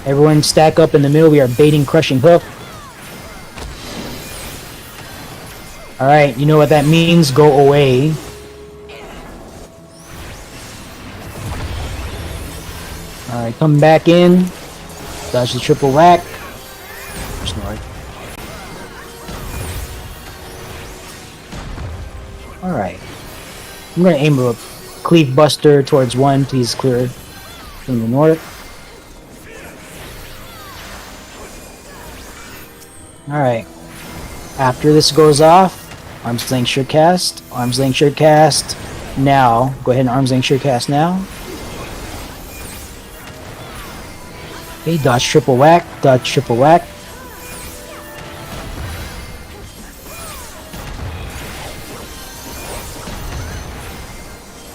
Everyone stack up in the middle. We are baiting Crushing Hoof. Alright, you know what that means. Go away. Alright, come back in. Dodge the triple whack. Snort. Alright. I'm gonna aim a Cleave Buster towards 1. Please clear from the north. Alright. After this goes off, Arms Length Sure Cast. Arms Length Sure Cast. now. Go ahead and arms length cast now. Okay, dodge triple whack, dodge triple whack.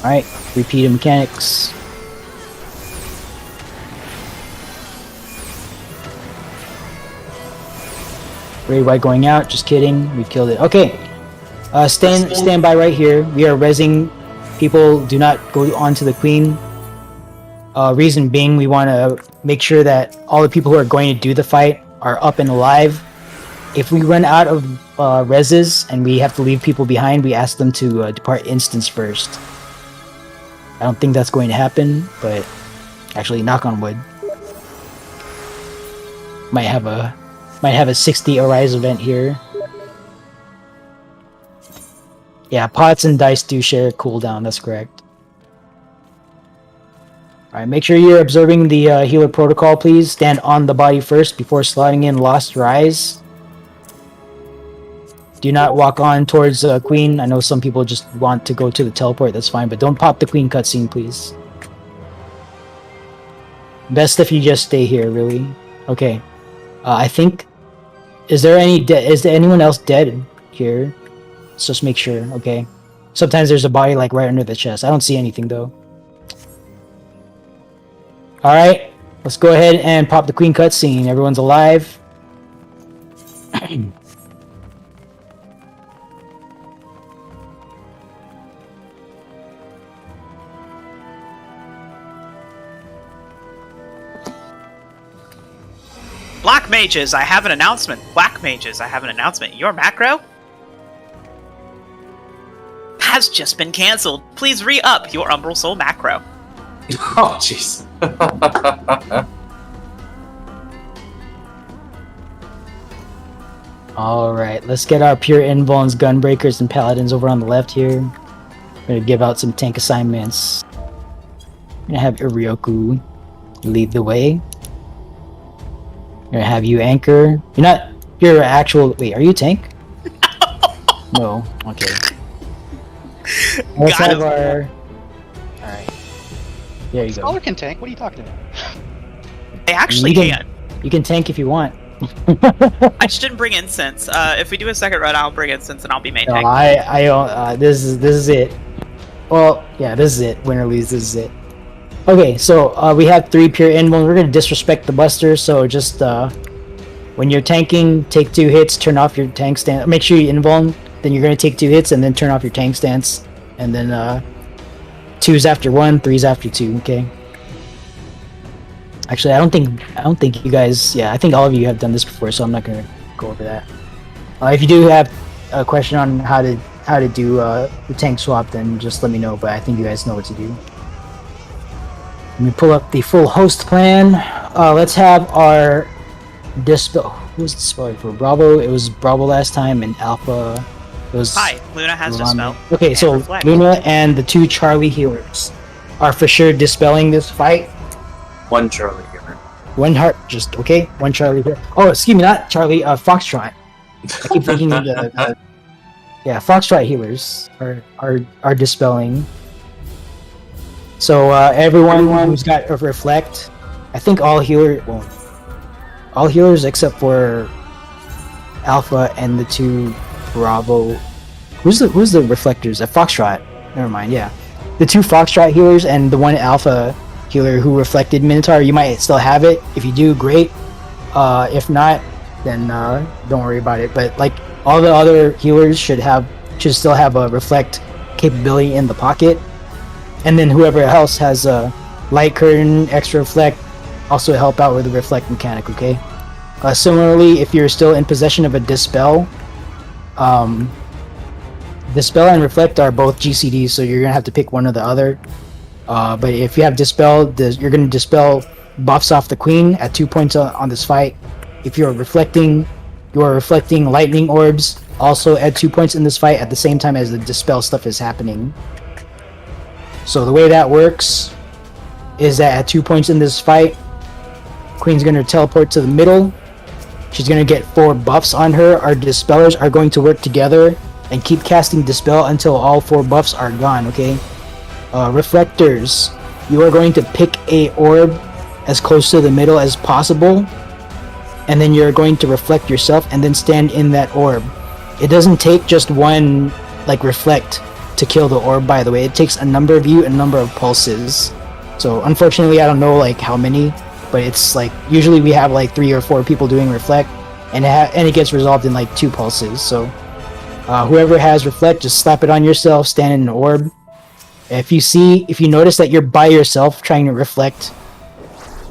Alright, repeated mechanics. Ray White going out, just kidding, we've killed it. Okay, stand by right here. We are rezzing people, do not go onto the queen. Reason being, we want to make sure that all the people who are going to do the fight are up and alive. If we run out of reses and we have to leave people behind, we ask them to depart instance first. I don't think that's going to happen, but actually, knock on wood. Might have a 60 Arise event here. Yeah, pots and dice do share a cooldown, that's correct. Alright, make sure you're observing the healer protocol, please. Stand on the body first before slotting in Lost Rise. Do not walk on towards Queen. I know some people just want to go to the teleport, that's fine, but don't pop the Queen cutscene, please. Best if you just stay here, really. Okay. I think... Is there anyone else dead here? Let's just make sure, okay. Sometimes there's a body like right under the chest. I don't see anything though. Alright, let's go ahead and pop the Queen cutscene. Everyone's alive. Black Mages, I have an announcement. Black Mages, I have an announcement. Your macro has just been cancelled. Please re-up your Umbral Soul macro. Oh, jeez. Alright, let's get our Pure Invulns, Gunbreakers, and Paladins over on the left here. We're gonna give out some tank assignments. We're gonna have Iryoku lead the way. We're gonna have you anchor. You're actual. Wait, are you a tank? No. Okay. Let's Got have him. our. Alright. There you go. Scholar can tank. What are you talking about? They actually You can- can. You can tank if you want. I just didn't bring incense. If we do a second run, I'll bring incense and I'll be main No, tank. this is it. Well, yeah, this is it. Win or lose, this is it. Okay, so we have 3 Pure Invulns. We're gonna disrespect the Buster, so just when you're tanking, take 2 hits, turn off your tank stance. Make sure you invuln. Then you're gonna take 2 hits and then turn off your tank stance, and then 2s after 1, 3s after 2. Okay. Actually, I don't think you guys. Yeah, I think all of you have done this before, so I'm not gonna go over that. If you do have a question on how to do the tank swap, then just let me know. But I think you guys know what to do. Let me pull up the full host plan. Let's have our dispel. Who's dispelling for Bravo? It was Bravo last time, and Alpha. It was. Hi, Luna has dispel. Okay, And so reflect. Luna and the 2 Charlie healers are for sure dispelling this fight. One Charlie here. One heart, just okay. One Charlie here. Oh, excuse me, not Charlie. Foxtrot. I keep thinking of the yeah, Foxtrot healers are dispelling. So everyone who's got a reflect, I think all healers except for Alpha and the 2 Bravo. Who's the reflectors? Foxtrot. Never mind. Yeah, the 2 Foxtrot healers and the 1 Alpha healer who reflected Minotaur. You might still have it. If you do, great. If not, then don't worry about it. But like all the other healers should still have a reflect capability in the pocket. And then whoever else has a light curtain, extra reflect, also help out with the reflect mechanic, okay? Similarly, if you're still in possession of a dispel, dispel and reflect are both GCDs, so you're gonna have to pick one or the other. But if you have dispel, you're gonna dispel buffs off the queen at 2 points on this fight. If you're reflecting lightning orbs also at 2 points in this fight at the same time as the dispel stuff is happening. So the way that works is that at 2 points in this fight, Queen's gonna teleport to the middle. She's gonna get 4 buffs on her. Our dispellers are going to work together and keep casting Dispel until all 4 buffs are gone, okay? Reflectors, you are going to pick a orb as close to the middle as possible, and then you're going to reflect yourself and then stand in that orb. It doesn't take just one, like, reflect to kill the orb, by the way. It takes a number of you and a number of pulses. So unfortunately, I don't know like how many, but it's like usually we have like 3 or 4 people doing reflect, and it gets resolved in like 2 pulses. So whoever has reflect, just slap it on yourself, stand in an orb. If you notice that you're by yourself trying to reflect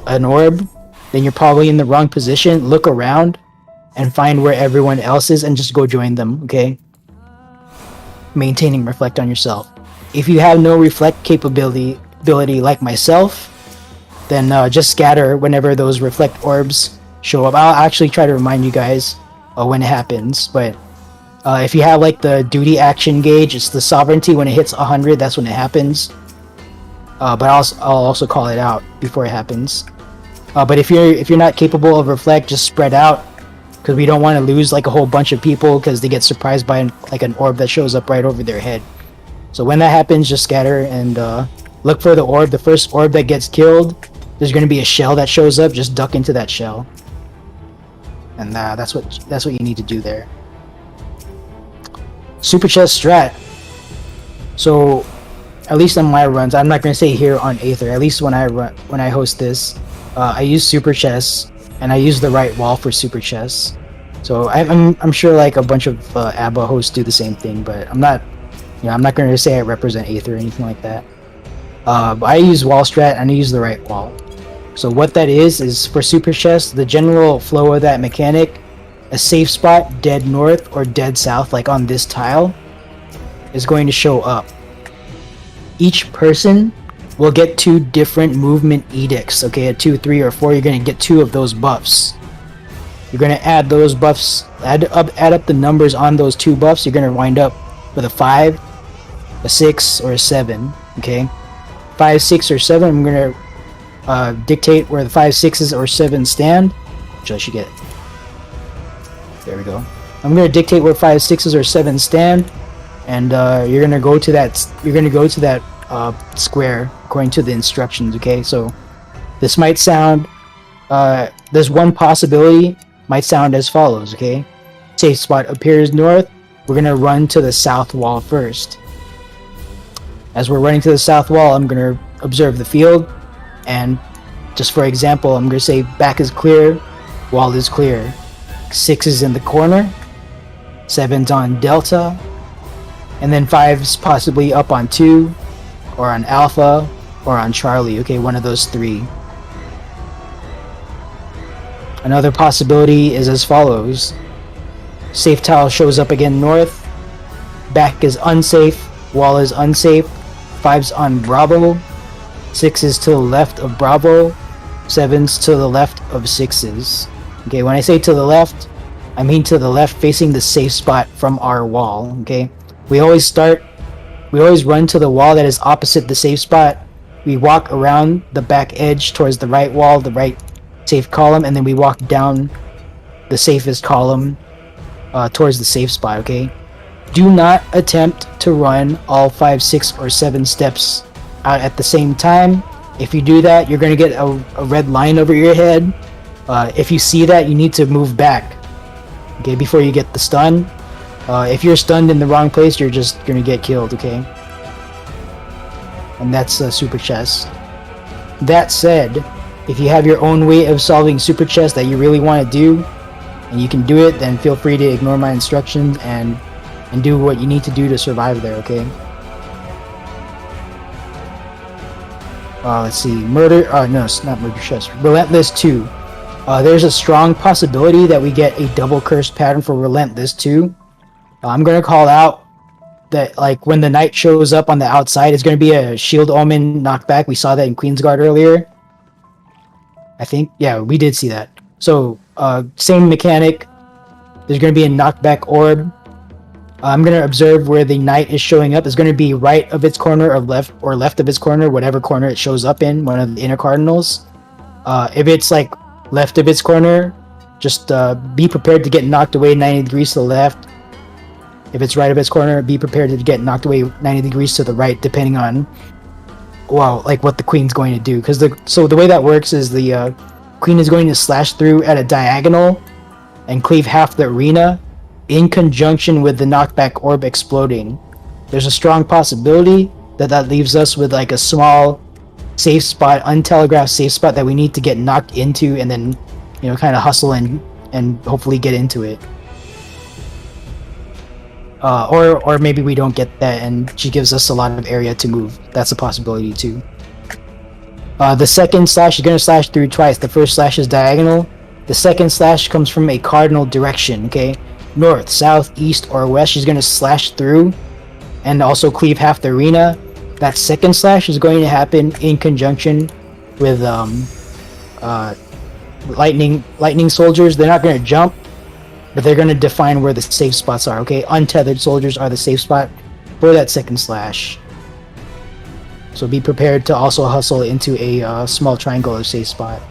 an orb, then you're probably in the wrong position. Look around and find where everyone else is and just go join them, okay? Maintaining reflect on yourself. If you have no reflect capability like myself, then just scatter whenever those reflect orbs show up. I'll actually try to remind you guys when it happens, but if you have like the duty action gauge, it's the sovereignty. When it hits 100, that's when it happens. But I'll also call it out before it happens. But if you're not capable of reflect, just spread out, because we don't want to lose like a whole bunch of people because they get surprised by like an orb that shows up right over their head. So when that happens, just scatter and look for the orb. The first orb that gets killed, there's going to be a shell that shows up. Just duck into that shell, and that's what you need to do there. Super chest strat. So at least on my runs, I'm not going to say here on Aether, at least when I host this, I use super chests, and I use the right wall for super chests. So I'm sure like a bunch of ABBA hosts do the same thing, but I'm not going to say I represent Aether or anything like that. But I use wall strat and I use the right wall. So what that is for super chests, the general flow of that mechanic, a safe spot dead north or dead south, like on this tile, is going to show up. Each person will get 2 different movement edicts. Okay, at 2, 3, or 4, you're going to get 2 of those buffs. You're going to add those buffs, add up the numbers on those 2 buffs. You're going to wind up with a 5, a 6, or a 7. Okay, 5, 6, or 7. I'm going to dictate where the 5, 6s, or 7 stand, which I should get. There we go. I'm going to dictate where 5, 6s, or 7 stand, and you're going to go to that. You're going to go to that square according to the instructions. Okay, so this might sound. There's one possibility. Might sound as follows. Okay, safe spot appears north. We're going to run to the south wall first. As we're running to the south wall, I'm going to observe the field, and just for example, I'm going to say back is clear, wall is clear. 6 is in the corner, 7's on Delta, and then 5's possibly up on 2, or on Alpha, or on Charlie. Okay, one of those 3. Another possibility is as follows. Safe tile shows up again north, back is unsafe, wall is unsafe, 5's on Bravo, 6 is to the left of Bravo, 7's to the left of 6's. Okay, when I say to the left, I mean to the left facing the safe spot from our wall. Okay, we always run to the wall that is opposite the safe spot. We walk around the back edge towards the right wall, the right safe column, and then we walk down the safest column towards the safe spot. Okay, do not attempt to run all 5, 6, or 7 steps out at the same time. If you do that, you're going to get a red line over your head. If you see that, you need to move back, okay, before you get the stun. If you're stunned in the wrong place, you're just gonna get killed, okay? And that's super chest. That said, if you have your own way of solving super chest that you really want to do, and you can do it, then feel free to ignore my instructions and do what you need to do to survive there, okay? Let's see, murder. No, it's not murder chest. Relentless 2. There's a strong possibility that we get a double curse pattern for Relentless 2. I'm going to call out that like when the knight shows up on the outside, it's going to be a shield omen knockback. We saw that in Queensguard earlier. I think, yeah, we did see that. So same mechanic. There's going to be a knockback orb. I'm going to observe where the knight is showing up. It's going to be right of its corner or left of its corner, whatever corner it shows up in, one of the inner cardinals. If it's like left of its corner, just be prepared to get knocked away 90 degrees to the left. If it's right of its corner, be prepared to get knocked away 90 degrees to the right, depending on, well, like what the queen's going to do. Because the way that works is the queen is going to slash through at a diagonal and cleave half the arena in conjunction with the knockback orb exploding. There's a strong possibility that leaves us with like a small safe spot, untelegraphed safe spot that we need to get knocked into and then, you know, kind of hustle and hopefully get into it. Or maybe we don't get that and she gives us a lot of area to move. That's a possibility too. The second slash is going to slash through twice. The first slash is diagonal. The second slash comes from a cardinal direction, okay? North, south, east, or west. She's going to slash through and also cleave half the arena. That second slash is going to happen in conjunction with lightning soldiers. They're not going to jump, but they're going to define where the safe spots are, okay? Untethered soldiers are the safe spot for that second slash. So be prepared to also hustle into a small triangular safe spot.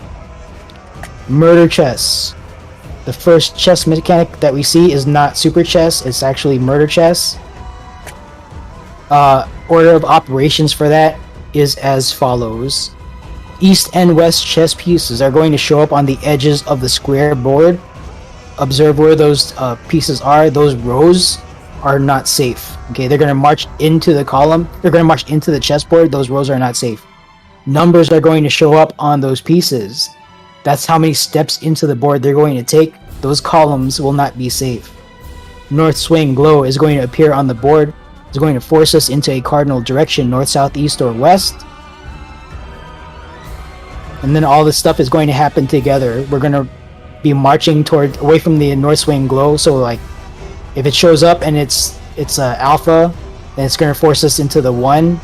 Murder chess. The first chess mechanic that we see is not super chess, it's actually murder chess. Order of operations for that is as follows. East and west chess pieces are going to show up on the edges of the square board. Observe where those pieces are. Those rows are not safe. Okay, they're going to march into the column. They're going to march into the chessboard. Those rows are not safe. Numbers are going to show up on those pieces. That's how many steps into the board they're going to take. Those columns will not be safe. North swing glow is going to appear on the board. It's going to force us into a cardinal direction, north, south, east, or west. And then all this stuff is going to happen together. We're going to be marching away from the north swing glow. So like, if it shows up and it's alpha, then it's going to force us into the 1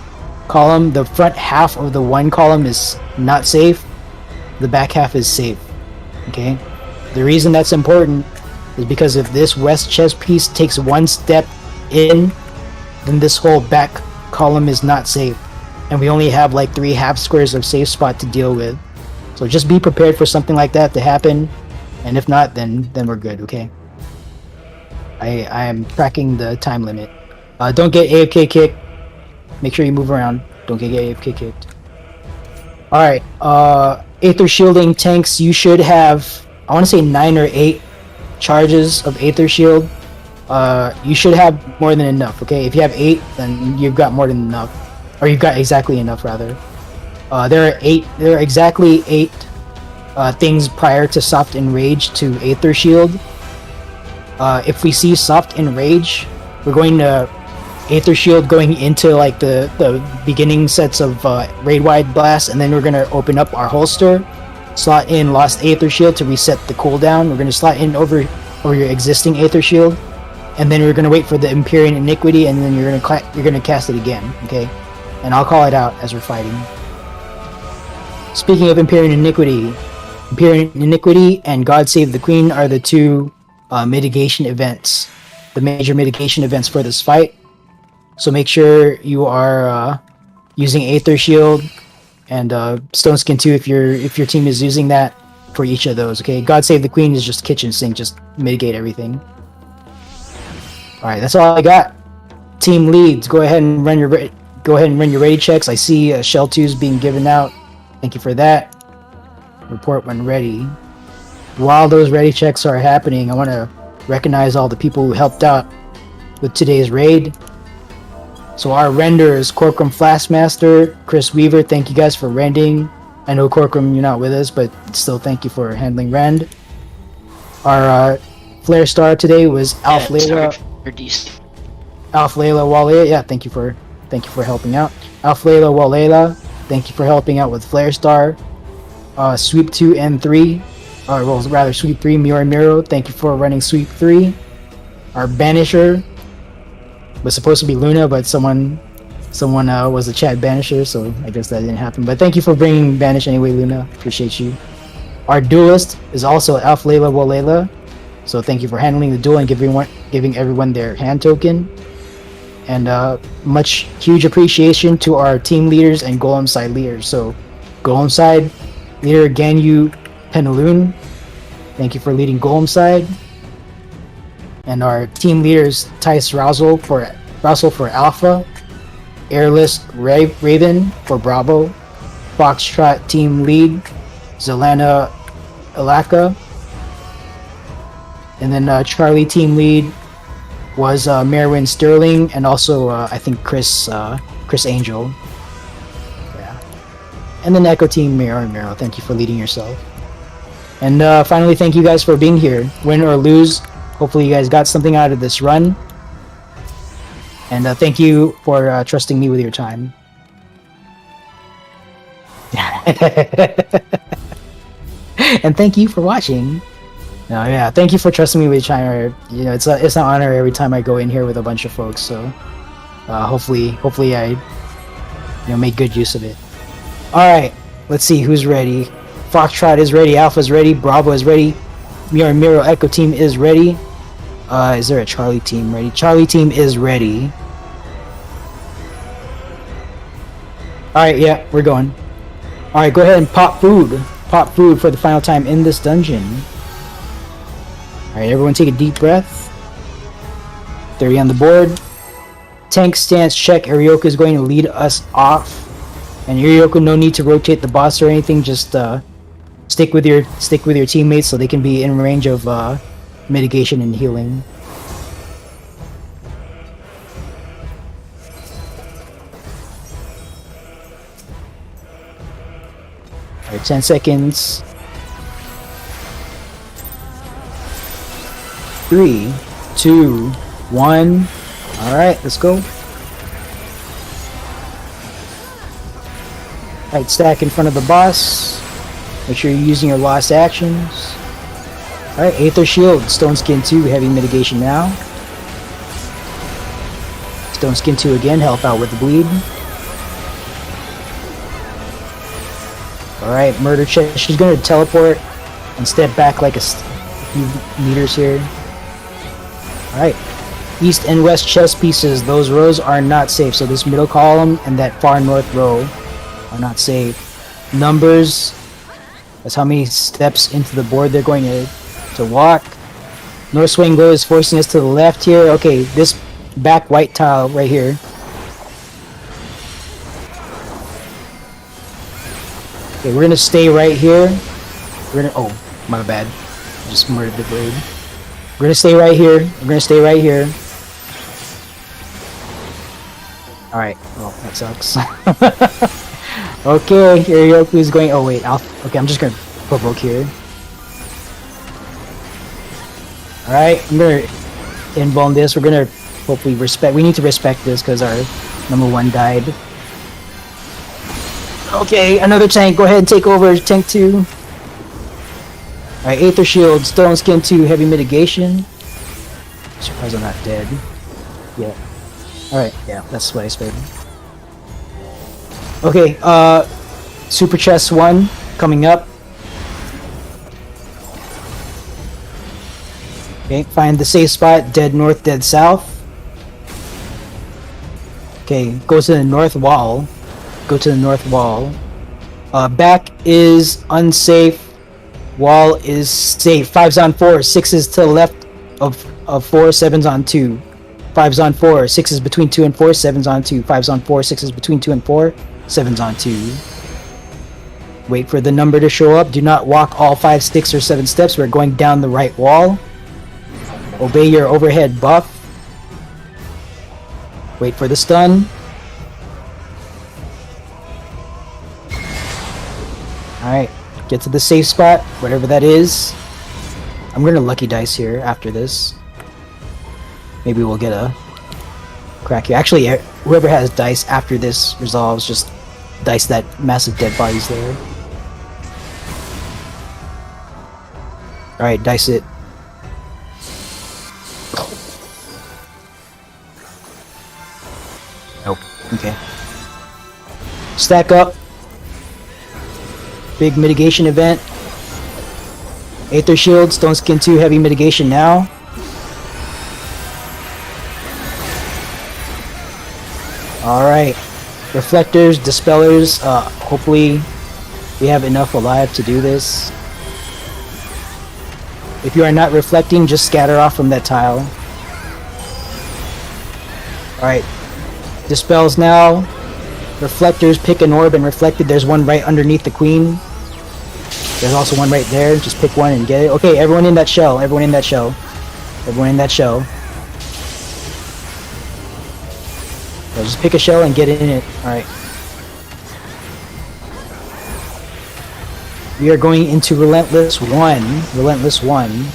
column. The front half of the 1 column is not safe. The back half is safe. Okay? The reason that's important is because if this west chess piece takes 1 step in, then this whole back column is not safe. And we only have like 3 half squares of safe spot to deal with. So just be prepared for something like that to happen. And if not, then we're good, okay? I am tracking the time limit. Don't get AFK kicked. Make sure you move around. Don't get AFK kicked. Alright, Aether Shielding tanks, you should have, I want to say 9 or 8 charges of Aether Shield. You should have more than enough, okay? If you have 8, then you've got more than enough. Or you've got exactly enough, rather. There are exactly 8 things prior to Soft Enrage to Aether Shield. If we see Soft Enrage, we're going to Aether Shield going into like the beginning sets of Raid Wide Blast, and then we're going to open up our holster, slot in Lost Aether Shield to reset the cooldown. We're going to slot in over your existing Aether Shield, and then we're going to wait for the Empyrean Iniquity, and then you're going to cast it again, okay? And I'll call it out as we're fighting. Speaking of Empyrean Iniquity and God Save the Queen are the 2 mitigation events, the major mitigation events for this fight. So make sure you are using Aether Shield and Stone Skin 2 if your team is using that for each of those. Okay, God Save the Queen is just kitchen sink, just mitigate everything. All right, that's all I got. Team leads, go ahead and run your ready checks. I see Shell 2s being given out. Thank you for that. Report when ready. While those ready checks are happening, I want to recognize all the people who helped out with today's raid. So our renders, Corcoran Flashmaster, Chris Weaver, thank you guys for rending. I know Corcoran, you're not with us, but still thank you for handling rend. Our Flare Star today was Alf Layla. Alf Layla Walela, yeah, thank you for helping out. Alf Layla Walela, thank you for helping out with Flare Star. Sweep 2 and 3, or well, rather Sweep 3, Miro Miro, thank you for running Sweep 3. Our Banisher was supposed to be Luna, but someone was a chat Banisher, so I guess that didn't happen. But thank you for bringing Banish anyway, Luna. Appreciate you. Our Duelist is also Alf Layla Walela, so thank you for handling the duel and giving everyone their hand token. And huge appreciation to our team leaders and Golem side leaders. So Golem side leader Ganyu Penaloon, thank you for leading Golem side. And our team leaders Tice Russell for Alpha, Airless Raven for Bravo, Foxtrot team lead Zelana Alaka, and then Charlie team lead was Merwin Sterling, and also I think Chris Angel. Yeah. And then Echo team Mero. Thank you for leading yourself. And finally, thank you guys for being here. Win or lose, hopefully you guys got something out of this run. And thank you for trusting me with your time. And thank you for watching. No, yeah, thank you for trusting me with your time. You know, it's an honor every time I go in here with a bunch of folks. So hopefully I make good use of it. All right, let's see who's ready. Foxtrot is ready. Alpha is ready. Bravo is ready. Miro Echo team is ready. Is there a Charlie team ready? Charlie team is ready. Alright, yeah, we're going. Alright, go ahead and pop food. Pop food for the final time in this dungeon. Alright, everyone take a deep breath. 30 on the board. Tank stance check. Arioka is going to lead us off. And Arioka, no need to rotate the boss or anything. Just stick with your teammates so they can be in range of mitigation and healing. Alright, 10 seconds. 3, 2, 1. Alright, let's go. Alright, stack in front of the boss. Make sure you're using your lost actions. Alright, Aether Shield, Stone Skin 2, heavy mitigation now. Stone Skin 2 again, help out with the bleed. Alright, Murder Chest, she's gonna teleport and step back like a few meters here. Alright, East and West chest pieces, those rows are not safe, so this middle column and that far north row are not safe. Numbers, that's how many steps into the board they're going to walk. North Swing Glow is forcing us to the left here. Okay, this back white tile right here. Okay, we're gonna stay right here. We're gonna, oh, my bad. I just murdered the blade. We're gonna stay right here. We're gonna stay right here. Alright, well, that sucks. Okay, Arioku is going, oh wait, okay, I'm just gonna provoke here. Alright, I'm gonna invuln this. We're gonna hopefully we need to respect this because our number 1 died. Okay, another tank, go ahead and take over tank 2. Alright, Aether Shield, Stone Skin 2, heavy mitigation. Surprised I'm not dead. Yeah. Alright, yeah, that's what I expected. Okay, Super Chest 1 coming up. Okay, find the safe spot, dead north, dead south. Okay, go to the north wall. Go to the north wall. Back is unsafe. Wall is safe. 5's on 4, 6's to the left of 4, 7's on 2. 5's on 4, 6's between 2 and 4, 7's on 2. 5's on 4, 6's between 2 and 4, 7's on 2. Wait for the number to show up. Do not walk all 5, 6, or 7 steps. We're going down the right wall. Obey your overhead buff. Wait for the stun. Alright, get to the safe spot, whatever that is. I'm gonna lucky dice here after this. Maybe we'll get a crack here. Actually, whoever has dice after this resolves, just dice that massive dead bodies there. Alright, dice it. Nope. Okay. Stack up. Big mitigation event. Aether Shield, Stone Skin 2, heavy mitigation now. Alright. Reflectors, Dispellers, hopefully we have enough alive to do this. If you are not reflecting, just scatter off from that tile. Alright. Dispels now. Reflectors, pick an orb and reflected. There's one right underneath the queen. There's also one right there. Just pick one and get it. Okay, everyone in that shell. Everyone in that shell. Everyone in that shell. So just pick a shell and get in it. Alright. We are going into Relentless 1. Relentless 1.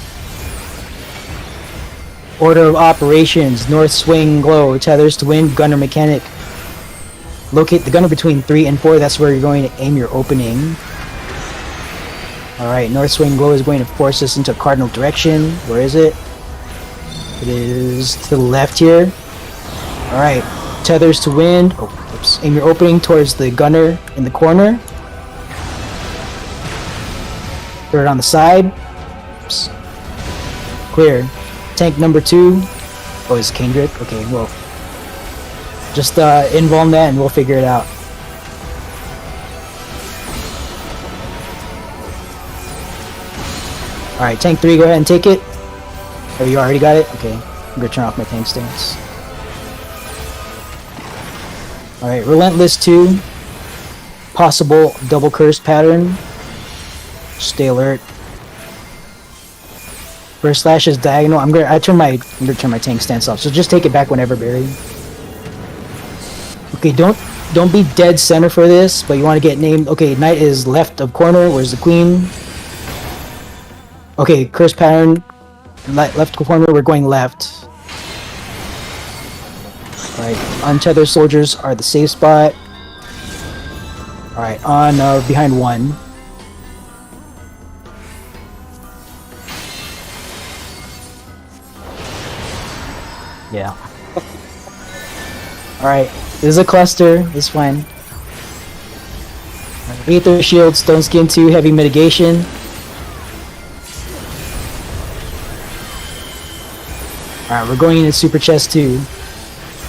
Order of operations. North swing glow. Tethers to wind. Gunner mechanic. Locate the gunner between 3 and 4. That's where you're going to aim your opening. Alright, North Swing Glow is going to force us into cardinal direction. Where is it? It is to the left here. Alright, tethers to wind. Oh, oops. Aim your opening towards the gunner in the corner. Throw it on the side. Oops. Clear. Tank number 2. Oh, it's Kendrick? Okay, well. Just invuln that and we'll figure it out. Alright, tank 3, go ahead and take it. Oh, you already got it? Okay, I'm gonna turn off my tank stance. Alright, Relentless 2. Possible double curse pattern. Stay alert. First slash is diagonal. I'm gonna turn my tank stance off. So just take it back whenever, Barry. Okay, don't be dead center for this, but you want to get named. Okay, knight is left of corner. Where's the queen? Okay, curse pattern, left corner, we're going left. Alright, untethered soldiers are the safe spot. Alright, on behind 1. Yeah. Alright, this is a cluster, it's fine. Aether Shield, Stone Skin 2, Heavy Mitigation. Alright, we're going into Super Chest 2.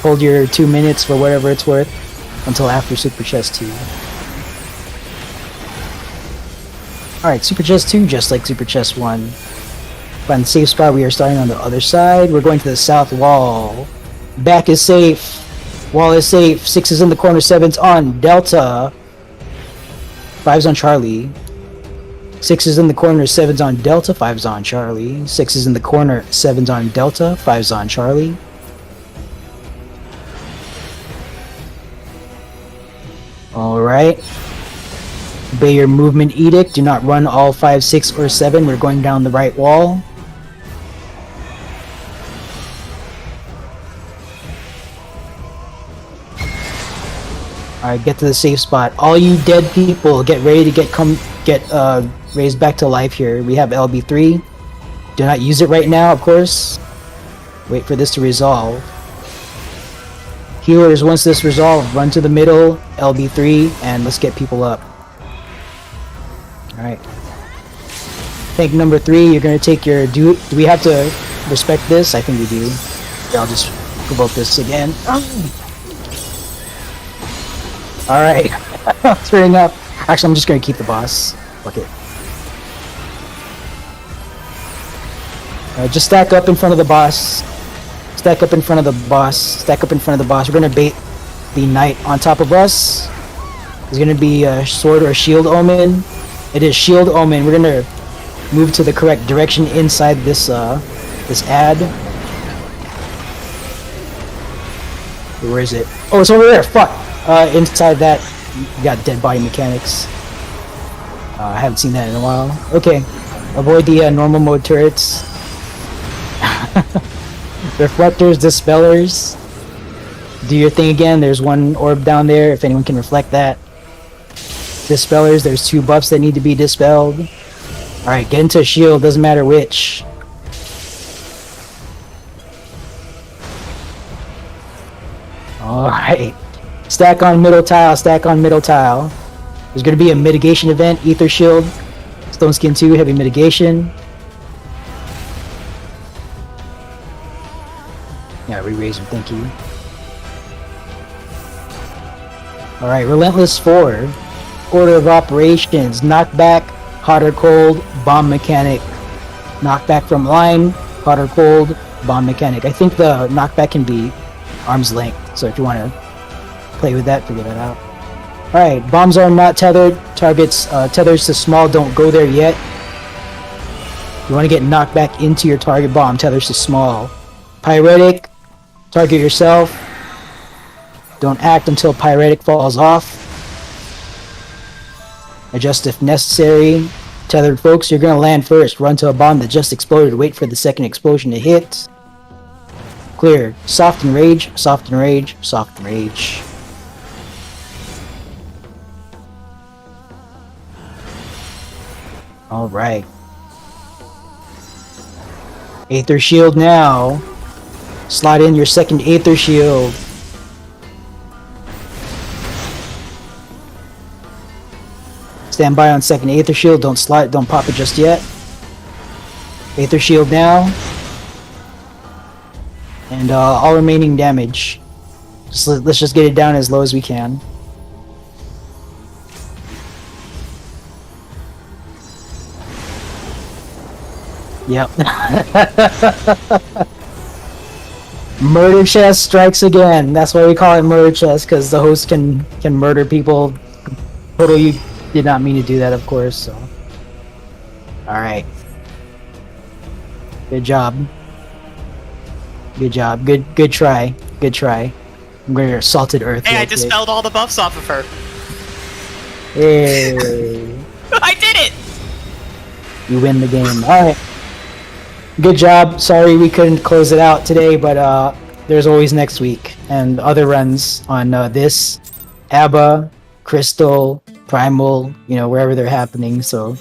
Hold your 2 minutes for whatever it's worth until after Super Chest 2. Alright, Super Chest 2, just like Super Chest 1. Find the safe spot, we are starting on the other side. We're going to the south wall. Back is safe. Wall is safe. 6 is in the corner, 7's on Delta. 5's on Charlie. 6 is in the corner, 7's on Delta, 5's on Charlie. 6 is in the corner, 7's on Delta, 5's on Charlie. Alright. Obey your movement edict. Do not run all 5, 6, or 7. We're going down the right wall. Alright, get to the safe spot. All you dead people, get ready to get raised back to life here. We have LB3. Do not use it right now, of course. Wait for this to resolve. Healers, once this resolves, run to the middle, LB3, and let's get people up. Alright. Tank number 3, you're gonna take your... Do we have to respect this? I think we do. Yeah, I'll just provoke this again. Alright. Turning up. Actually, I'm just gonna keep the boss. Fuck it. Just stack up in front of the boss. Stack up in front of the boss. Stack up in front of the boss. We're gonna bait the knight on top of us. It's gonna be a sword or shield omen. It is shield omen. We're gonna move to the correct direction inside this this ad. Where is it? Oh, it's over there. Fuck. Inside that, you got dead body mechanics. I haven't seen that in a while. Okay, avoid the normal mode turrets. Reflectors, dispellers. Do your thing again. There's one orb down there. If anyone can reflect that. Dispellers. There's 2 buffs that need to be dispelled. All right, get into a shield. Doesn't matter which. All right. Stack on middle tile. Stack on middle tile. There's going to be a mitigation event. Aether Shield. Stone Skin 2. Heavy mitigation. Yeah, re-raise him, thank you. Alright, Relentless 4. Order of operations. Knockback, hot or cold, bomb mechanic. Knockback from line, hot or cold, bomb mechanic. I think the knockback can be arm's length. So if you want to play with that, figure that out. Alright, bombs are not tethered. Targets, tethers to small, don't go there yet. You want to get knocked back into your target bomb, tethers to small. Pyretic, target yourself. Don't act until Pyretic falls off. Adjust if necessary. Tethered folks, you're gonna land first. Run to a bomb that just exploded. Wait for the second explosion to hit. Clear. Soft and rage, soft and rage, soft and rage. Alright. Aether shield now. Slide in your second Aether shield. Stand by on second Aether shield. Don't slide. Don't pop it just yet. Aether shield now. And all remaining damage. Let's just get it down as low as we can. Yep. Murder chest strikes again. That's why we call it murder chest, because the host can murder people. Totally did not mean to do that, of course. So, all right. Good job. Good job. Good try. Good try. I'm going to salted earth. Hey, I real quick. dispelled all the buffs off of her. Hey. I did it! You win the game. Alright. Good job. Sorry we couldn't close it out today, but there's always next week. And other runs on this, ABBA, Crystal, Primal, you know, wherever they're happening. So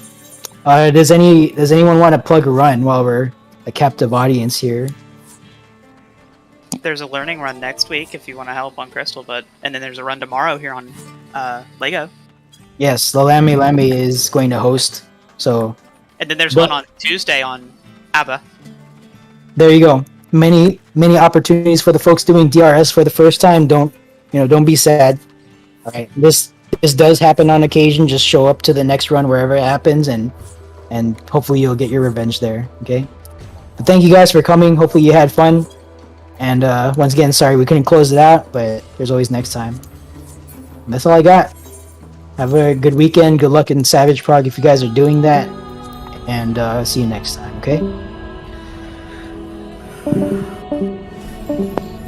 does anyone want to plug a run while we're a captive audience here? There's a learning run next week if you want to help on Crystal, and then there's a run tomorrow here on Lego. Yes, the Lammy is going to host. So And then there's one on Tuesday on ABBA. there you go. Many opportunities for the folks doing DRS for the first time. Don't be sad. All right, this does happen on occasion. Just show up to the next run wherever it happens, and hopefully you'll get your revenge there. Okay. But thank you guys for coming. Hopefully you had fun. And once again, sorry we couldn't close it out, but there's always next time. And that's all I got. Have a good weekend. Good luck in Savage Prog if you guys are doing that. And see you next time, okay?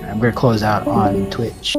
I'm going to close out on Twitch.